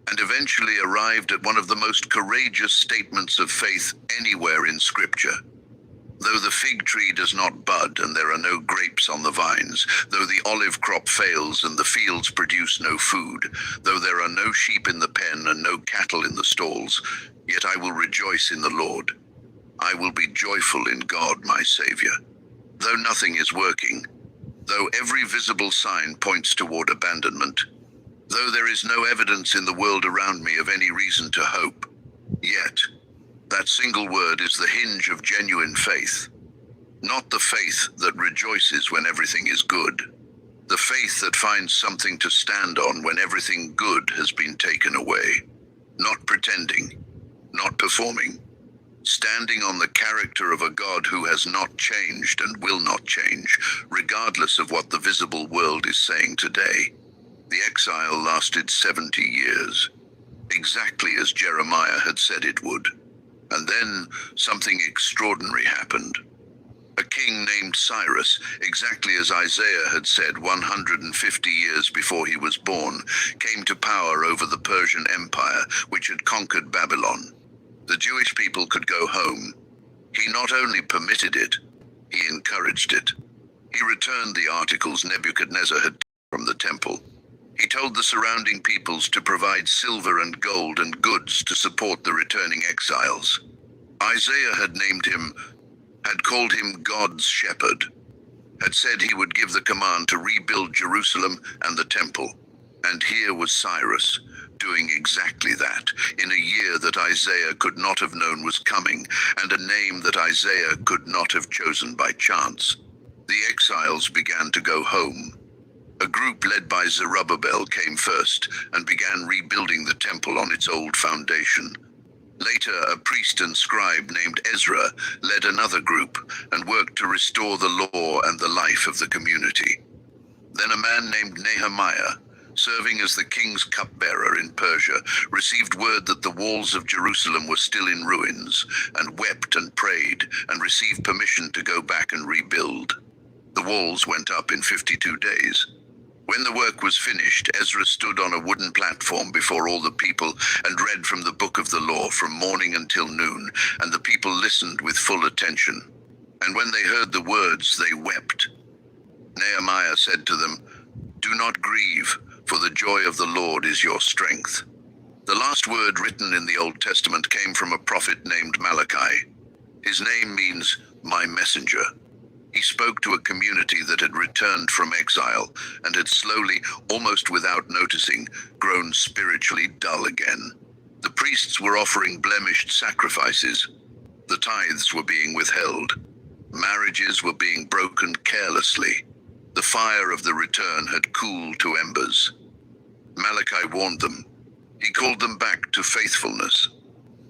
and eventually arrived at one of the most courageous statements of faith anywhere in Scripture. Though the fig tree does not bud and there are no grapes on the vines, though the olive crop fails and the fields produce no food, though there are no sheep in the pen and no cattle in the stalls, yet I will rejoice in the Lord. I will be joyful in God my Savior. Though nothing is working, though every visible sign points toward abandonment, though there is no evidence in the world around me of any reason to hope, yet that single word is the hinge of genuine faith. Not the faith that rejoices when everything is good. The faith that finds something to stand on when everything good has been taken away. Not pretending, not performing. Standing on the character of a God who has not changed and will not change, regardless of what the visible world is saying today. The exile lasted 70 years, exactly as Jeremiah had said it would. And then something extraordinary happened. A king named Cyrus, exactly as Isaiah had said 150 years before he was born, came to power over the Persian Empire, which had conquered Babylon. The Jewish people could go home. He not only permitted it, he encouraged it. He returned the articles Nebuchadnezzar had taken from the temple. He told the surrounding peoples to provide silver and gold and goods to support the returning exiles. Isaiah had called him God's shepherd, had said he would give the command to rebuild Jerusalem and the temple. And here was Cyrus, doing exactly that, in a year that Isaiah could not have known was coming, and a name that Isaiah could not have chosen by chance. The exiles began to go home. A group led by Zerubbabel came first and began rebuilding the temple on its old foundation. Later, a priest and scribe named Ezra led another group and worked to restore the law and the life of the community. Then a man named Nehemiah, serving as the king's cupbearer in Persia, received word that the walls of Jerusalem were still in ruins, and wept and prayed and received permission to go back and rebuild. The walls went up in 52 days. When the work was finished, Ezra stood on a wooden platform before all the people and read from the book of the law from morning until noon, and the people listened with full attention. And when they heard the words, they wept. Nehemiah said to them, "Do not grieve, for the joy of the Lord is your strength." The last word written in the Old Testament came from a prophet named Malachi. His name means "my messenger." He spoke to a community that had returned from exile and had slowly, almost without noticing, grown spiritually dull again. The priests were offering blemished sacrifices. The tithes were being withheld. Marriages were being broken carelessly. The fire of the return had cooled to embers. Malachi warned them. He called them back to faithfulness.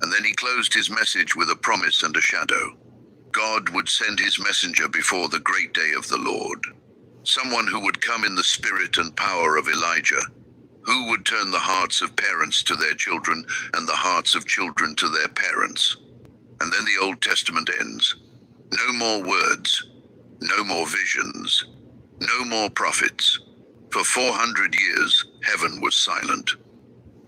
And then he closed his message with a promise and a shadow. God would send his messenger before the great day of the Lord. Someone who would come in the spirit and power of Elijah, who would turn the hearts of parents to their children and the hearts of children to their parents. And then the Old Testament ends. No more words, no more visions, no more prophets. For 400 years, heaven was silent.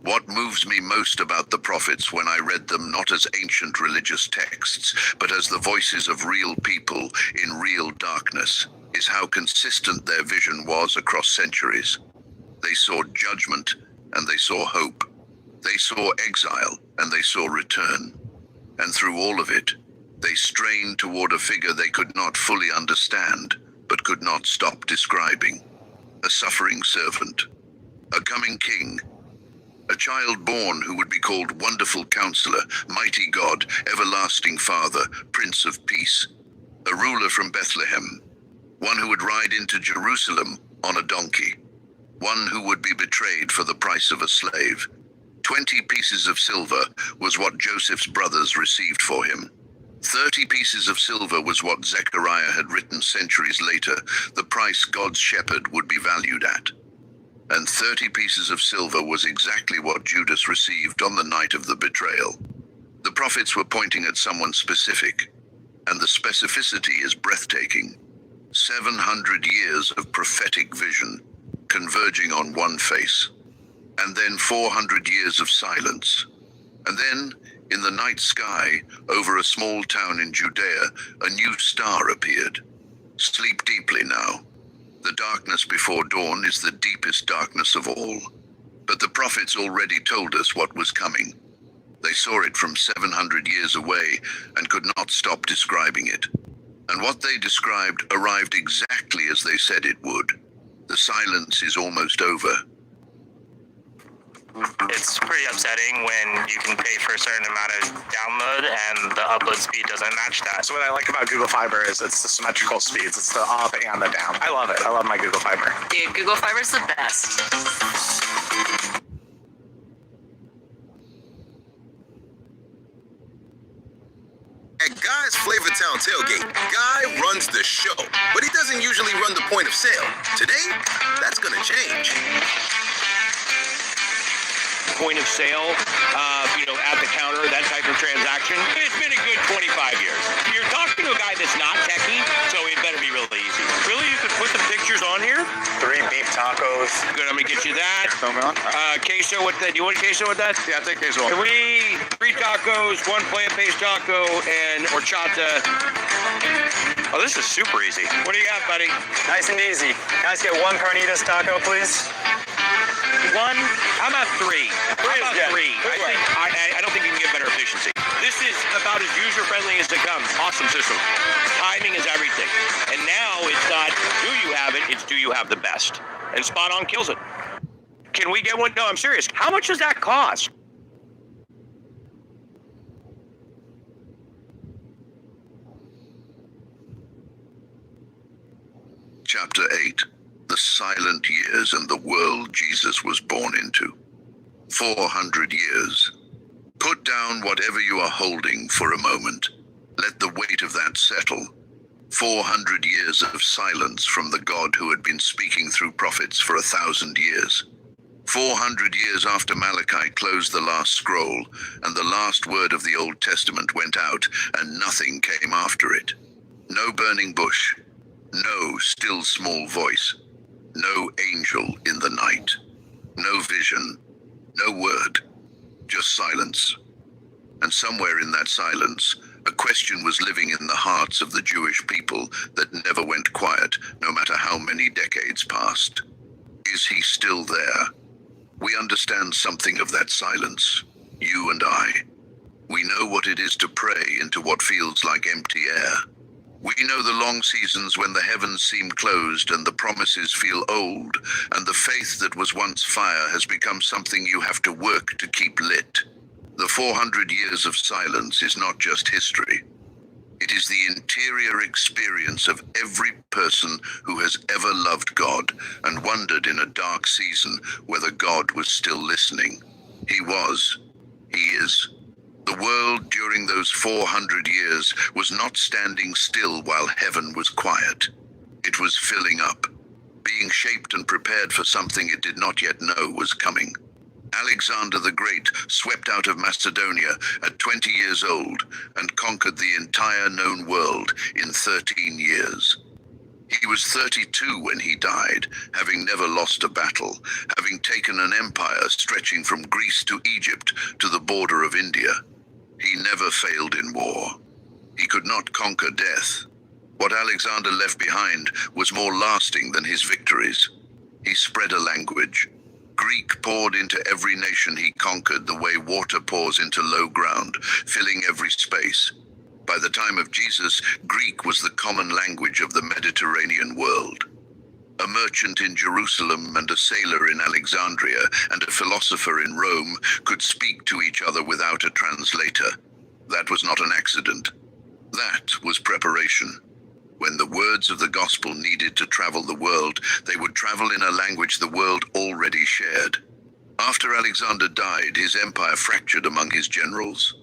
What moves me most about the prophets when I read them not as ancient religious texts, but as the voices of real people in real darkness, is how consistent their vision was across centuries. They saw judgment and they saw hope. They saw exile and they saw return. And through all of it, they strained toward a figure they could not fully understand, but could not stop describing. A suffering servant, a coming king, a child born who would be called Wonderful Counselor, Mighty God, Everlasting Father, Prince of Peace. A ruler from Bethlehem. One who would ride into Jerusalem on a donkey. One who would be betrayed for the price of a slave. 20 pieces of silver was what Joseph's brothers received for him. 30 pieces of silver was what Zechariah had written centuries later, the price God's shepherd would be valued at. And 30 pieces of silver was exactly what Judas received on the night of the betrayal. The prophets were pointing at someone specific, and the specificity is breathtaking. 700 years of prophetic vision, converging on one face. And then 400 years of silence. And then, In the night sky, over a small town in Judea, a new star appeared. Sleep deeply now. The darkness before dawn is the deepest darkness of all. But the prophets already told us what was coming. They saw it from 700 years away and could not stop describing it. And what they described arrived exactly as they said it would. The silence is almost over. It's pretty upsetting when you can pay for a certain amount of download and the upload speed doesn't match that. So what I like about Google Fiber is it's the symmetrical speeds. It's the up and the down. I love it. I love my Google Fiber. Dude, Google Fiber's the best. At Guy's Flavortown Tailgate, Guy runs the show, but he doesn't usually run the point of sale. Today, that's gonna change. Point of sale, at the counter, that type of transaction. It's been a good 25 years. You're talking to a guy that's not techie, so it better be really easy. Really, you could put the pictures on here? 3 beef tacos. Good, I'm gonna get you that. Queso with that. Do you want queso with that? Yeah, take queso. 3 tacos, 1 plant-based taco, and horchata. Oh, this is super easy. What do you got, buddy? Nice and easy. Can I just get 1 carnitas taco, please? 1? How about 3? How about 3? I don't think you can get better efficiency. This is about as user-friendly as it comes. Awesome system. Timing is everything. And now it's not do you have it, it's do you have the best. And Spot On kills it. Can we get one? No, I'm serious. How much does that cost? Chapter 8. The silent years and the world Jesus was born into. 400 years. Put down whatever you are holding for a moment. Let the weight of that settle. 400 years of silence from the God who had been speaking through prophets for 1,000 years. 400 years after Malachi closed the last scroll, and the last word of the Old Testament went out, and nothing came after it. No burning bush. No still small voice. No angel in the night. No vision. No word. Just silence. And somewhere in that silence, a question was living in the hearts of the Jewish people that never went quiet, no matter how many decades passed. Is he still there? We understand something of that silence, you and I. We know what it is to pray into what feels like empty air. We know the long seasons when the heavens seem closed and the promises feel old, and the faith that was once fire has become something you have to work to keep lit. The 400 years of silence is not just history. It is the interior experience of every person who has ever loved God and wondered in a dark season whether God was still listening. He was. He is. The world during those 400 years was not standing still while heaven was quiet. It was filling up, being shaped and prepared for something it did not yet know was coming. Alexander the Great swept out of Macedonia at 20 years old and conquered the entire known world in 13 years. He was 32 when he died, having never lost a battle, having taken an empire stretching from Greece to Egypt to the border of India. He never failed in war. He could not conquer death. What Alexander left behind was more lasting than his victories. He spread a language. Greek poured into every nation he conquered the way water pours into low ground, filling every space. By the time of Jesus, Greek was the common language of the Mediterranean world. A merchant in Jerusalem and a sailor in Alexandria and a philosopher in Rome could speak to each other without a translator. That was not an accident. That was preparation. When the words of the gospel needed to travel the world, they would travel in a language the world already shared. After Alexander died, his empire fractured among his generals.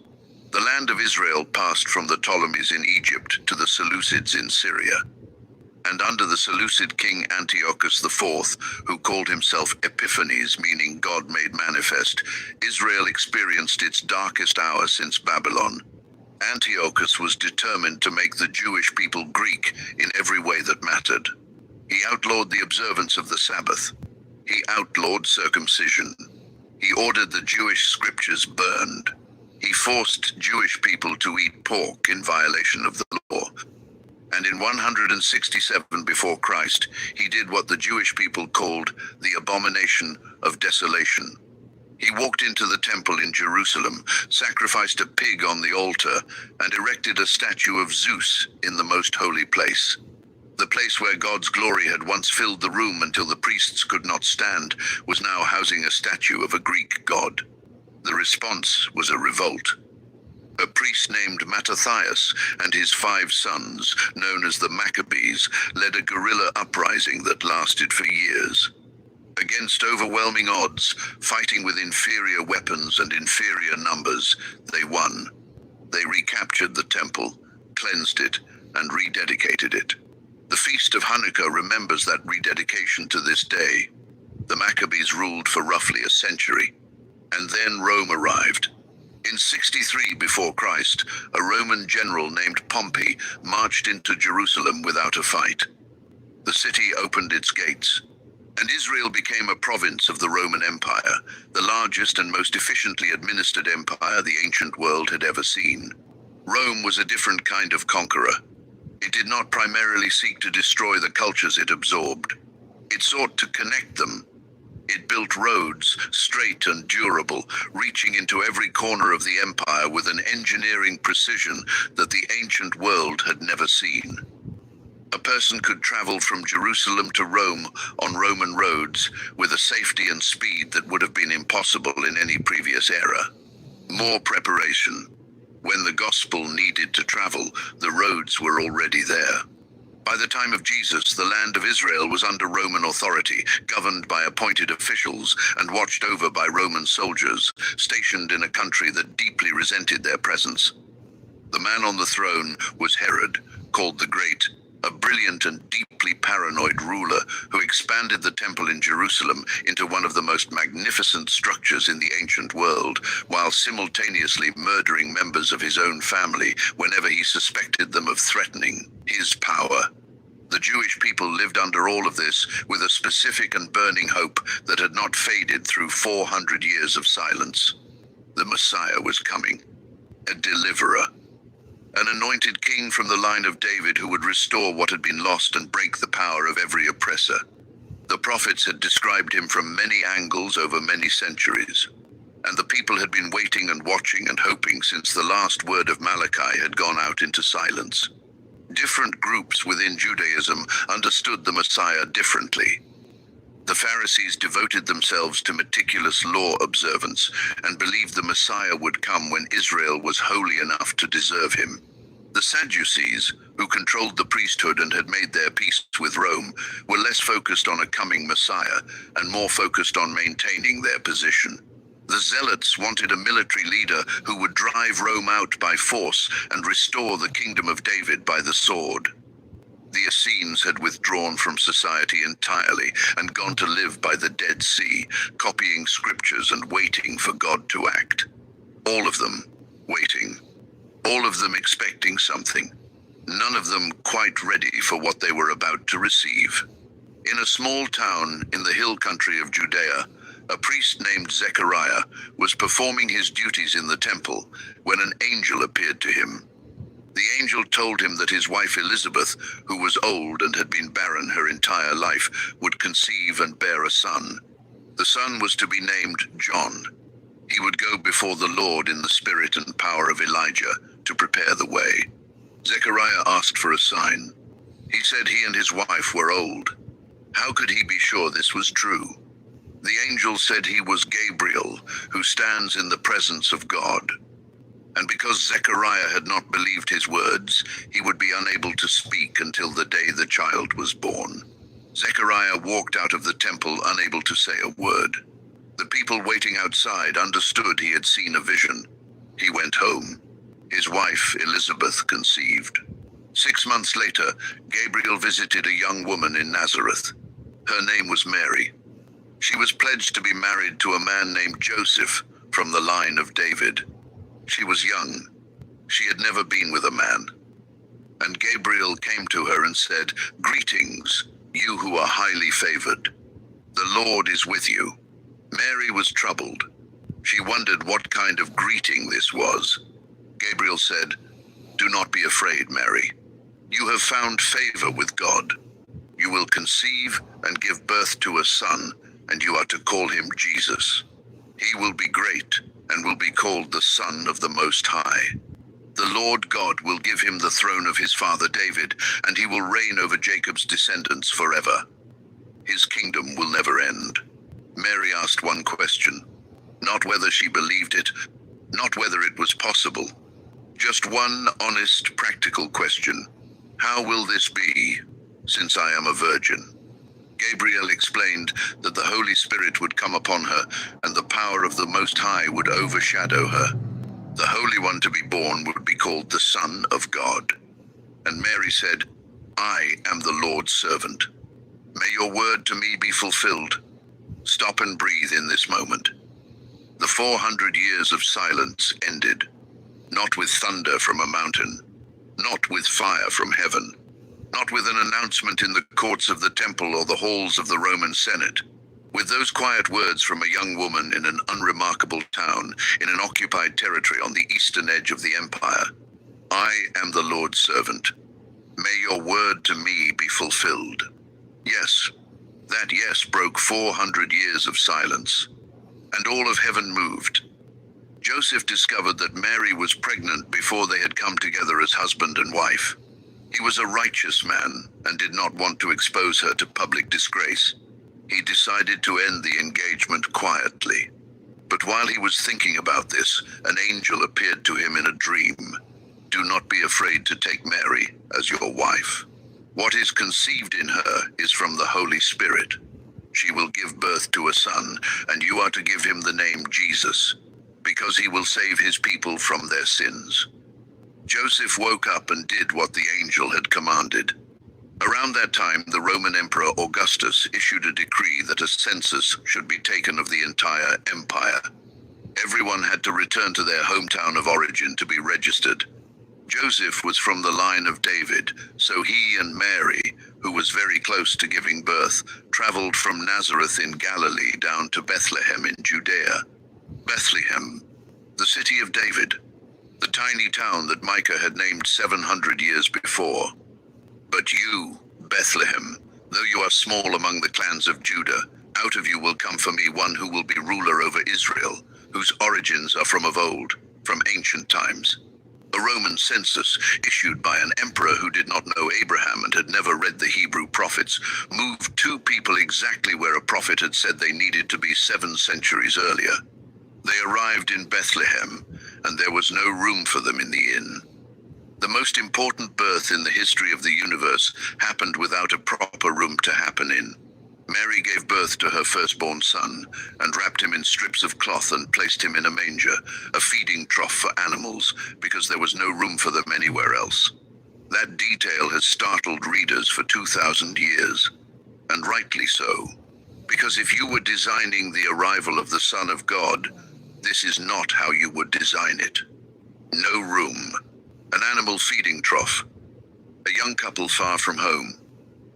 The land of Israel passed from the Ptolemies in Egypt to the Seleucids in Syria. And under the Seleucid king Antiochus IV, who called himself Epiphanes, meaning God made manifest, Israel experienced its darkest hour since Babylon. Antiochus was determined to make the Jewish people Greek in every way that mattered. He outlawed the observance of the Sabbath. He outlawed circumcision. He ordered the Jewish scriptures burned. He forced Jewish people to eat pork in violation of the law. And in 167 before Christ, he did what the Jewish people called the abomination of desolation. He walked into the temple in Jerusalem, sacrificed a pig on the altar, and erected a statue of Zeus in the most holy place. The place where God's glory had once filled the room until the priests could not stand was now housing a statue of a Greek god. The response was a revolt. A priest named Mattathias and his 5 sons, known as the Maccabees, led a guerrilla uprising that lasted for years. Against overwhelming odds, fighting with inferior weapons and inferior numbers, they won. They recaptured the temple, cleansed it, and rededicated it. The Feast of Hanukkah remembers that rededication to this day. The Maccabees ruled for roughly a century, and then Rome arrived. In 63 before Christ, a Roman general named Pompey marched into Jerusalem without a fight. The city opened its gates, and Israel became a province of the Roman Empire, the largest and most efficiently administered empire the ancient world had ever seen. Rome was a different kind of conqueror. It did not primarily seek to destroy the cultures it absorbed. It sought to connect them. It built roads, straight and durable, reaching into every corner of the empire with an engineering precision that the ancient world had never seen. A person could travel from Jerusalem to Rome on Roman roads with a safety and speed that would have been impossible in any previous era. More preparation. When the gospel needed to travel, the roads were already there. By the time of Jesus, the land of Israel was under Roman authority, governed by appointed officials and watched over by Roman soldiers, stationed in a country that deeply resented their presence. The man on the throne was Herod, called the Great, a brilliant and deeply paranoid ruler who expanded the temple in Jerusalem into one of the most magnificent structures in the ancient world, while simultaneously murdering members of his own family whenever he suspected them of threatening his power. The Jewish people lived under all of this with a specific and burning hope that had not faded through 400 years of silence. The Messiah was coming, a deliverer, an anointed king from the line of David who would restore what had been lost and break the power of every oppressor. The prophets had described him from many angles over many centuries, and the people had been waiting and watching and hoping since the last word of Malachi had gone out into silence. Different groups within Judaism understood the Messiah differently. The Pharisees devoted themselves to meticulous law observance and believed the Messiah would come when Israel was holy enough to deserve him. The Sadducees, who controlled the priesthood and had made their peace with Rome, were less focused on a coming Messiah and more focused on maintaining their position. The Zealots wanted a military leader who would drive Rome out by force and restore the kingdom of David by the sword. The Essenes had withdrawn from society entirely and gone to live by the Dead Sea, copying scriptures and waiting for God to act. All of them waiting. All of them expecting something. None of them quite ready for what they were about to receive. In a small town in the hill country of Judea, a priest named Zechariah was performing his duties in the temple when an angel appeared to him. The angel told him that his wife Elizabeth, who was old and had been barren her entire life, would conceive and bear a son. The son was to be named John. He would go before the Lord in the spirit and power of Elijah to prepare the way. Zechariah asked for a sign. He said he and his wife were old. How could he be sure this was true? The angel said he was Gabriel, who stands in the presence of God. And because Zechariah had not believed his words, he would be unable to speak until the day the child was born. Zechariah walked out of the temple unable to say a word. The people waiting outside understood he had seen a vision. He went home. His wife, Elizabeth, conceived. 6 months later, Gabriel visited a young woman in Nazareth. Her name was Mary. She was pledged to be married to a man named Joseph from the line of David. She was young. She had never been with a man. And Gabriel came to her and said, "Greetings, you who are highly favored. The Lord is with you." Mary was troubled. She wondered what kind of greeting this was. Gabriel said, "Do not be afraid, Mary. You have found favor with God. You will conceive and give birth to a son, and you are to call him Jesus. He will be great and will be called the Son of the Most High. The Lord God will give him the throne of his father David, and he will reign over Jacob's descendants forever. His kingdom will never end." Mary asked one question, not whether she believed it, not whether it was possible. Just one honest, practical question. How will this be, since I am a virgin? Gabriel explained that the Holy Spirit would come upon her, and the power of the Most High would overshadow her. The Holy One to be born would be called the Son of God. And Mary said, "I am the Lord's servant. May your word to me be fulfilled." Stop and breathe in this moment. The 400 years of silence ended, not with thunder from a mountain, not with fire from heaven, not with an announcement in the courts of the temple or the halls of the Roman Senate. With those quiet words from a young woman in an unremarkable town in an occupied territory on the eastern edge of the empire. "I am the Lord's servant. May your word to me be fulfilled." Yes, that yes broke 400 years of silence, and all of heaven moved. Joseph discovered that Mary was pregnant before they had come together as husband and wife. He was a righteous man and did not want to expose her to public disgrace. He decided to end the engagement quietly. But while he was thinking about this, an angel appeared to him in a dream. "Do not be afraid to take Mary as your wife. What is conceived in her is from the Holy Spirit. She will give birth to a son, and you are to give him the name Jesus, because he will save his people from their sins." Joseph woke up and did what the angel had commanded. Around that time, the Roman Emperor Augustus issued a decree that a census should be taken of the entire empire. Everyone had to return to their hometown of origin to be registered. Joseph was from the line of David, so he and Mary, who was very close to giving birth, traveled from Nazareth in Galilee down to Bethlehem in Judea. Bethlehem, the city of David, the tiny town that Micah had named 700 years before. "But you, Bethlehem, though you are small among the clans of Judah, out of you will come for me one who will be ruler over Israel, whose origins are from of old, from ancient times." A Roman census, issued by an emperor who did not know Abraham and had never read the Hebrew prophets, moved two people exactly where a prophet had said they needed to be 7 centuries earlier. They arrived in Bethlehem, and there was no room for them in the inn. The most important birth in the history of the universe happened without a proper room to happen in. Mary gave birth to her firstborn son, and wrapped him in strips of cloth and placed him in a manger, a feeding trough for animals, because there was no room for them anywhere else. That detail has startled readers for 2,000 years, and rightly so, because if you were designing the arrival of the Son of God, this is not how you would design it. No room. An animal feeding trough. A young couple far from home.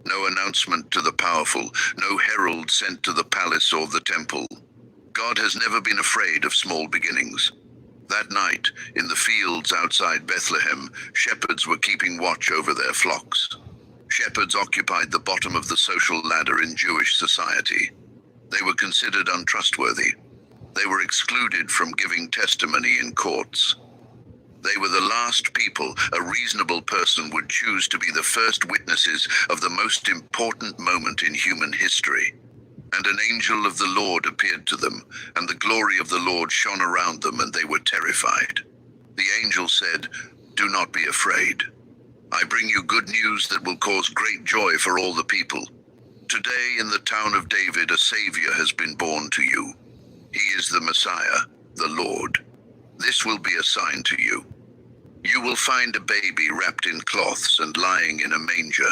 No announcement to the powerful, no herald sent to the palace or the temple. God has never been afraid of small beginnings. That night, in the fields outside Bethlehem, shepherds were keeping watch over their flocks. Shepherds occupied the bottom of the social ladder in Jewish society. They were considered untrustworthy. They were excluded from giving testimony in courts. They were the last people a reasonable person would choose to be the first witnesses of the most important moment in human history. And an angel of the Lord appeared to them, and the glory of the Lord shone around them, and they were terrified. The angel said, "Do not be afraid. I bring you good news that will cause great joy for all the people. Today in the town of David a Savior has been born to you. He is the Messiah, the Lord. This will be a sign to you. You will find a baby wrapped in cloths and lying in a manger."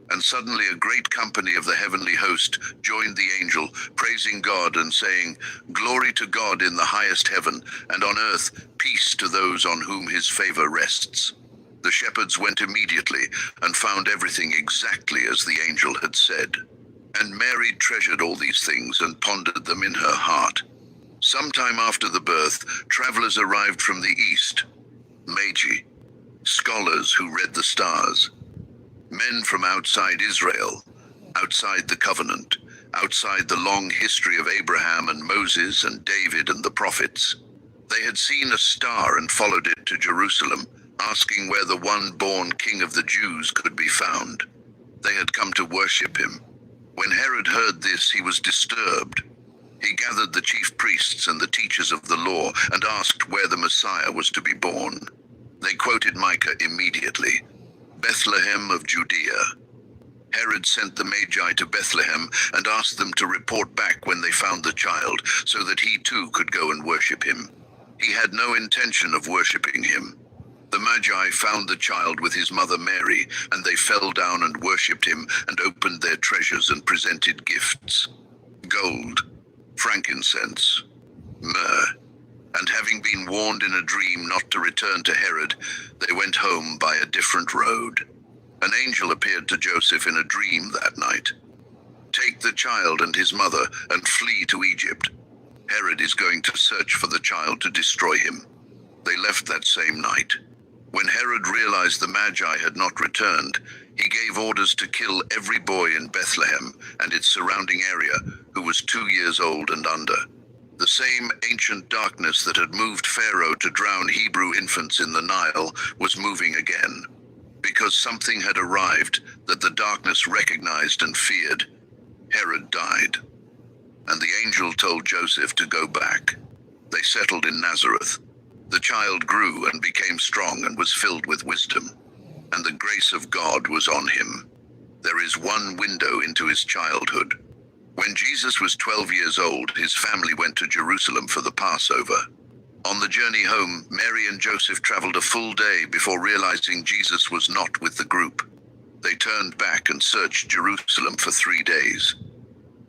And suddenly a great company of the heavenly host joined the angel, praising God and saying, "Glory to God in the highest heaven, and on earth peace to those on whom his favor rests." The shepherds went immediately and found everything exactly as the angel had said. And Mary treasured all these things and pondered them in her heart. Sometime after the birth, travelers arrived from the east, Magi, scholars who read the stars, men from outside Israel, outside the covenant, outside the long history of Abraham and Moses and David and the prophets. They had seen a star and followed it to Jerusalem, asking where the one-born King of the Jews could be found. They had come to worship him. When Herod heard this, he was disturbed. He gathered the chief priests and the teachers of the law and asked where the Messiah was to be born. They quoted Micah immediately, "Bethlehem of Judea." Herod sent the Magi to Bethlehem and asked them to report back when they found the child, so that he too could go and worship him. He had no intention of worshiping him. The Magi found the child with his mother Mary, and they fell down and worshipped him and opened their treasures and presented gifts: gold, frankincense, myrrh. And having been warned in a dream not to return to Herod, they went home by a different road. An angel appeared to Joseph in a dream that night. "Take the child and his mother and flee to Egypt. Herod is going to search for the child to destroy him." They left that same night. When Herod realized the Magi had not returned, he gave orders to kill every boy in Bethlehem and its surrounding area who was 2 years old and under. The same ancient darkness that had moved Pharaoh to drown Hebrew infants in the Nile was moving again. Because something had arrived that the darkness recognized and feared, Herod died. And the angel told Joseph to go back. They settled in Nazareth. The child grew and became strong and was filled with wisdom, and the grace of God was on him. There is one window into his childhood. When Jesus was 12 years old, his family went to Jerusalem for the Passover. On the journey home, Mary and Joseph traveled a full day before realizing Jesus was not with the group. They turned back and searched Jerusalem for 3 days.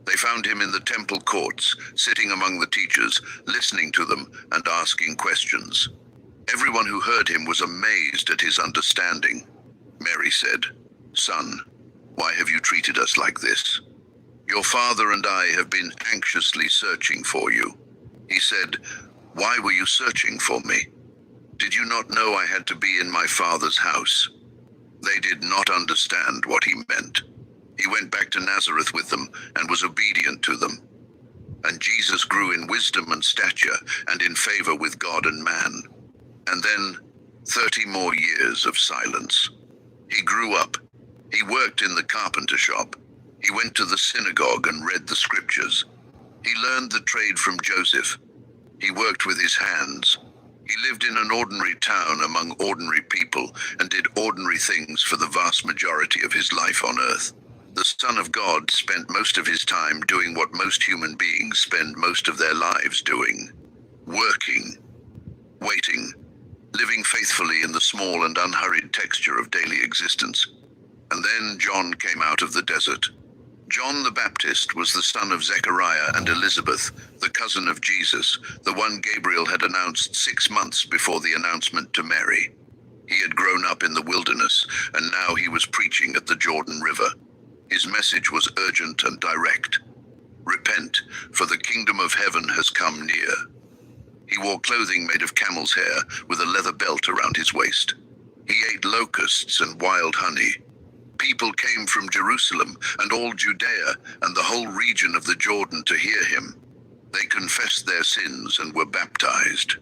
They found him in the temple courts, sitting among the teachers, listening to them and asking questions. Everyone who heard him was amazed at his understanding. Mary said, "Son, why have you treated us like this? Your father and I have been anxiously searching for you." He said, "Why were you searching for me? Did you not know I had to be in my father's house?" They did not understand what he meant. He went back to Nazareth with them and was obedient to them. And Jesus grew in wisdom and stature and in favor with God and man. And then 30 more years of silence. He grew up. He worked in the carpenter shop. He went to the synagogue and read the scriptures. He learned the trade from Joseph. He worked with his hands. He lived in an ordinary town among ordinary people and did ordinary things for the vast majority of his life on earth. The Son of God spent most of his time doing what most human beings spend most of their lives doing: working, waiting, living faithfully in the small and unhurried texture of daily existence. And then John came out of the desert. John the Baptist was the son of Zechariah and Elizabeth, the cousin of Jesus, the one Gabriel had announced 6 months before the announcement to Mary. He had grown up in the wilderness, and now he was preaching at the Jordan River. His message was urgent and direct. "Repent, for the kingdom of heaven has come near." He wore clothing made of camel's hair with a leather belt around his waist. He ate locusts and wild honey. People came from Jerusalem and all Judea and the whole region of the Jordan to hear him. They confessed their sins and were baptized.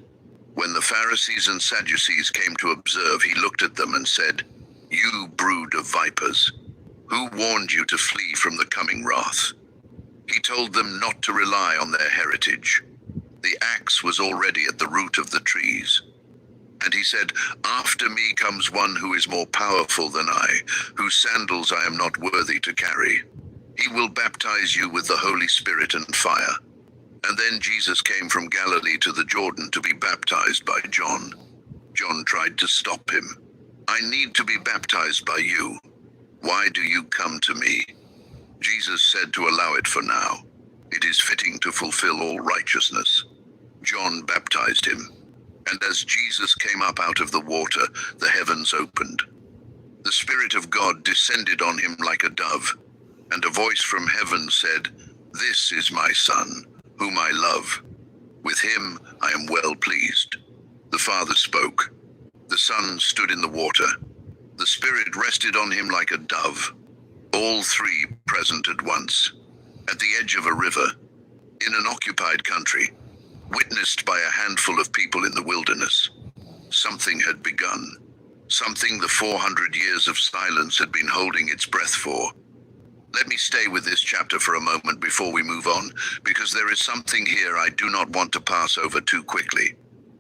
When the Pharisees and Sadducees came to observe, he looked at them and said, "You brood of vipers, who warned you to flee from the coming wrath?" He told them not to rely on their heritage. The axe was already at the root of the trees. And he said, "After me comes one who is more powerful than I, whose sandals I am not worthy to carry. He will baptize you with the Holy Spirit and fire." And then Jesus came from Galilee to the Jordan to be baptized by John. John tried to stop him. "I need to be baptized by you. Why do you come to me?" Jesus said to allow it for now. It is fitting to fulfill all righteousness. John baptized him. And as Jesus came up out of the water, the heavens opened. The Spirit of God descended on him like a dove, and a voice from heaven said, "This is my Son, whom I love. With him I am well pleased. The Father spoke. The Son stood in the water. The Spirit rested on him like a dove. All three present at once. At the edge of a river, in an occupied country, witnessed by a handful of people in the wilderness. Something had begun. Something the 400 years of silence had been holding its breath for. Let me stay with this chapter for a moment before we move on, because there is something here I do not want to pass over too quickly.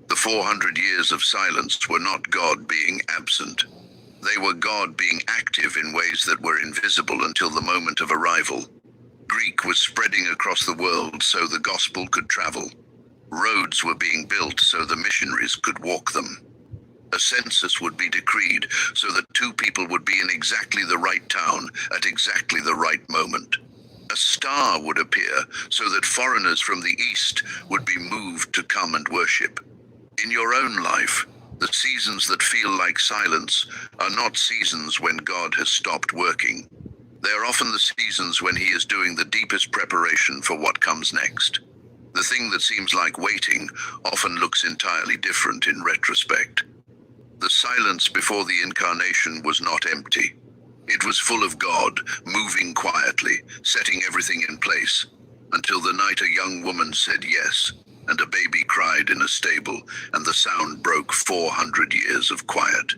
The 400 years of silence were not God being absent. They were God being active in ways that were invisible until the moment of arrival. Greek was spreading across the world so the gospel could travel. Roads were being built so the missionaries could walk them. A census would be decreed so that two people would be in exactly the right town at exactly the right moment. A star would appear so that foreigners from the east would be moved to come and worship. In your own life, the seasons that feel like silence are not seasons when God has stopped working. They are often the seasons when he is doing the deepest preparation for what comes next. The thing that seems like waiting often looks entirely different in retrospect. The silence before the incarnation was not empty. It was full of God, moving quietly, setting everything in place, until the night a young woman said yes, and a baby cried in a stable, and the sound broke 400 years of quiet.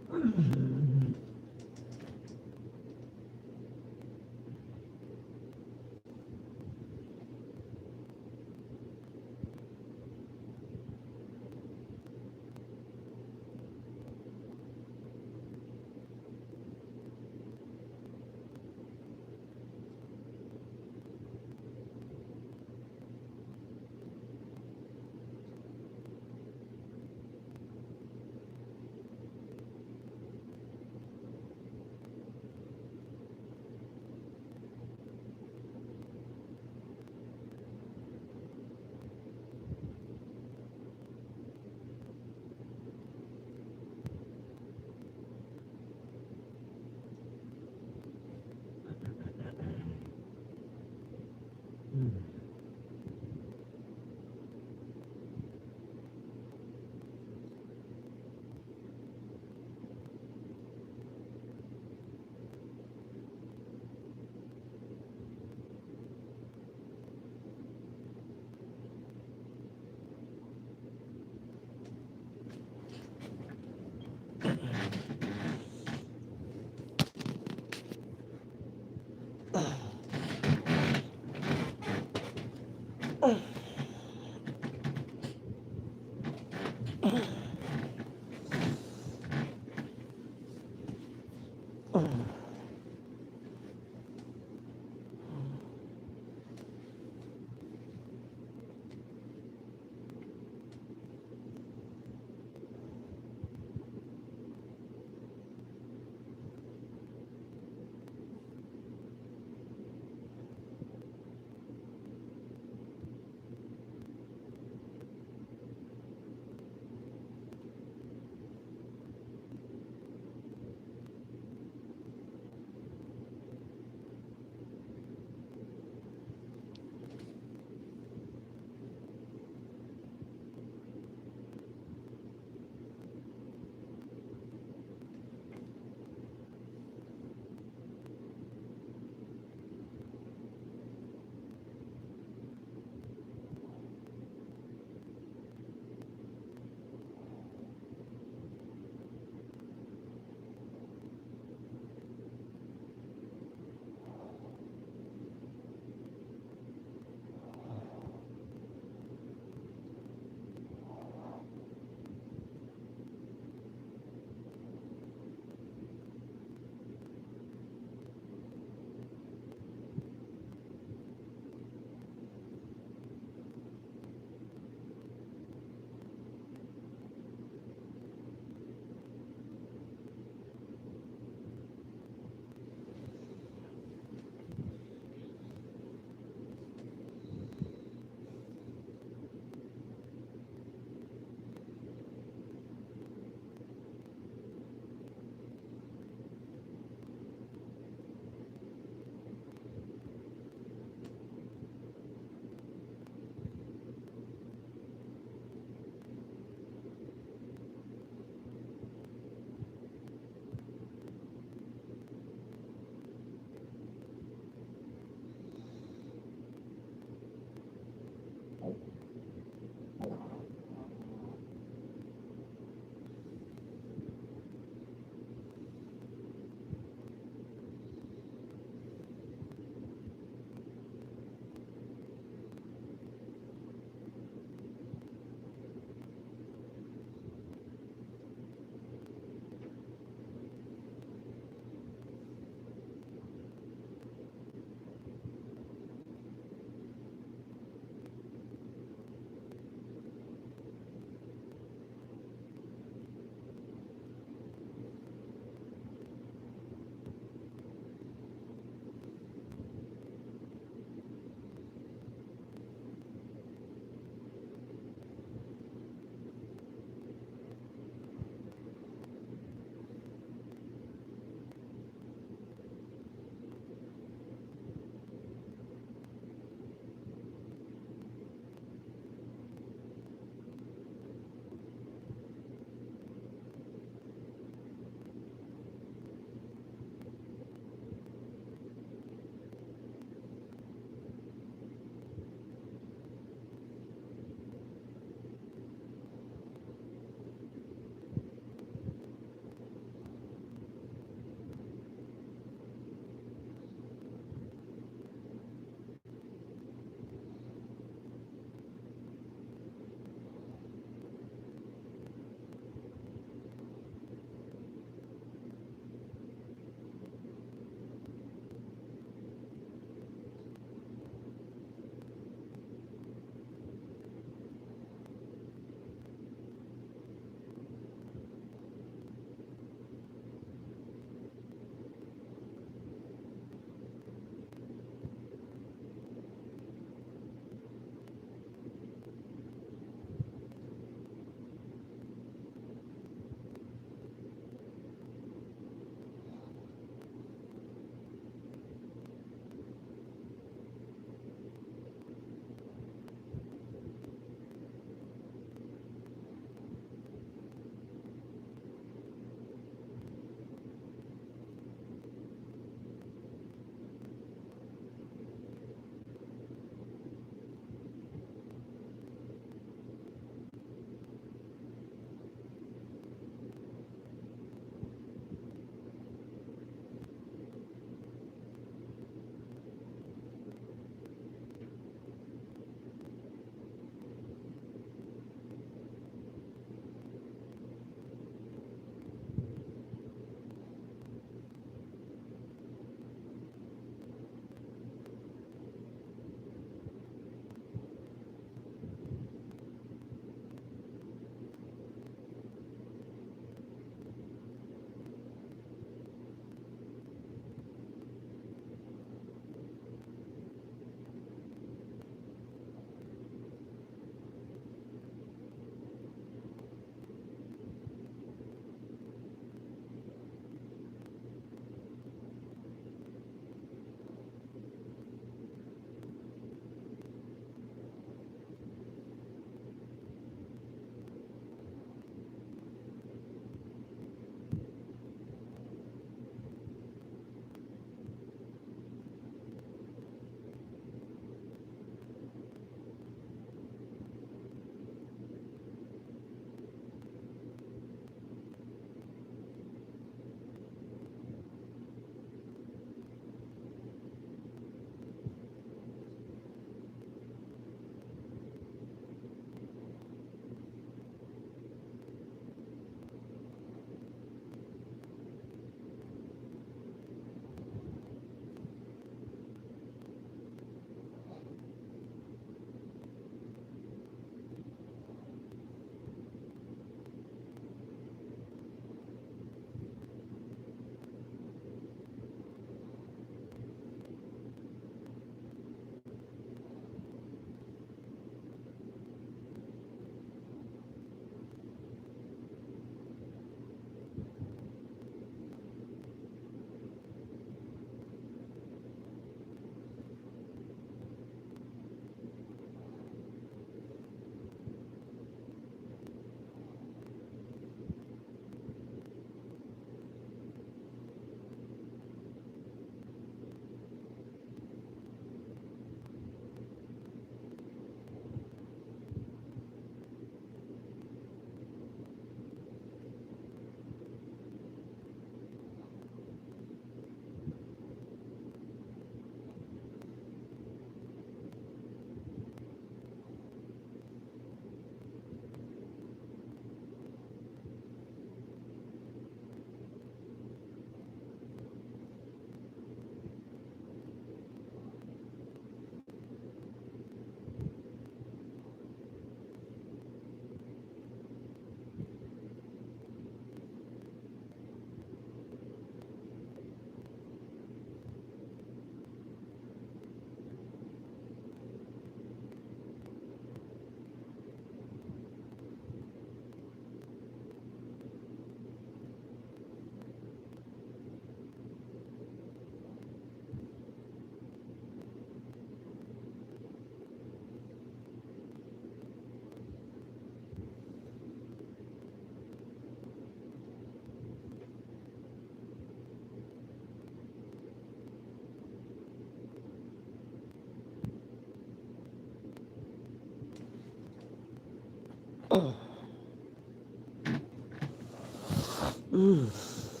What's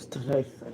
today say?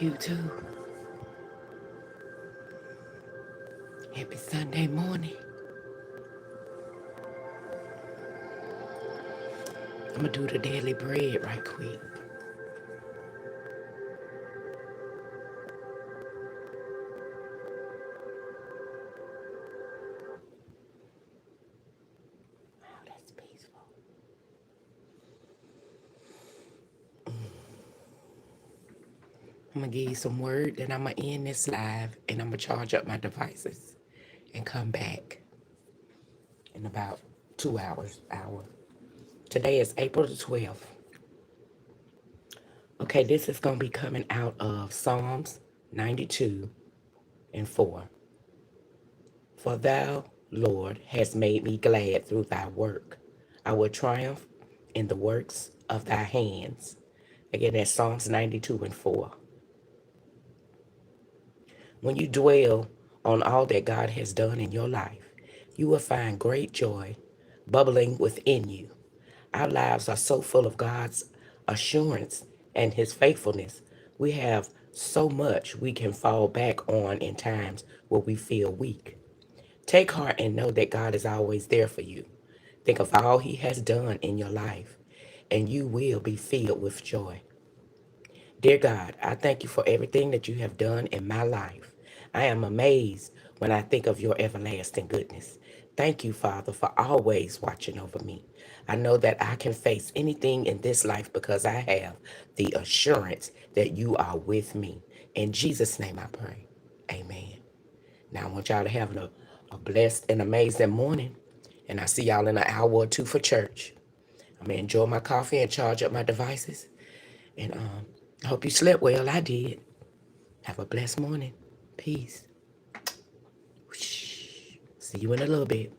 You too. Happy Sunday morning. I'm gonna do the daily bread right quick. I'm going to give you some word, then I'm going to end this live, and I'm going to charge up my devices and come back in about 2 hours. Today is April the 12th. Okay, this is going to be coming out of Psalms 92 and 4. For thou, Lord, hast made me glad through thy work. I will triumph in the works of thy hands. Again, that's Psalms 92 and 4. When you dwell on all that God has done in your life, you will find great joy bubbling within you. Our lives are so full of God's assurance and his faithfulness. We have so much we can fall back on in times where we feel weak. Take heart and know that God is always there for you. Think of all he has done in your life, and you will be filled with joy. Dear God, I thank you for everything that you have done in my life. I am amazed when I think of your everlasting goodness. Thank you, Father, for always watching over me. I know that I can face anything in this life because I have the assurance that you are with me. In Jesus' name I pray. Amen. Now I want y'all to have a blessed and amazing morning. And I'll see y'all in an hour or two for church. I'm going to enjoy my coffee and charge up my devices. And I hope you slept well. I did. Have a blessed morning. Peace. See you in a little bit.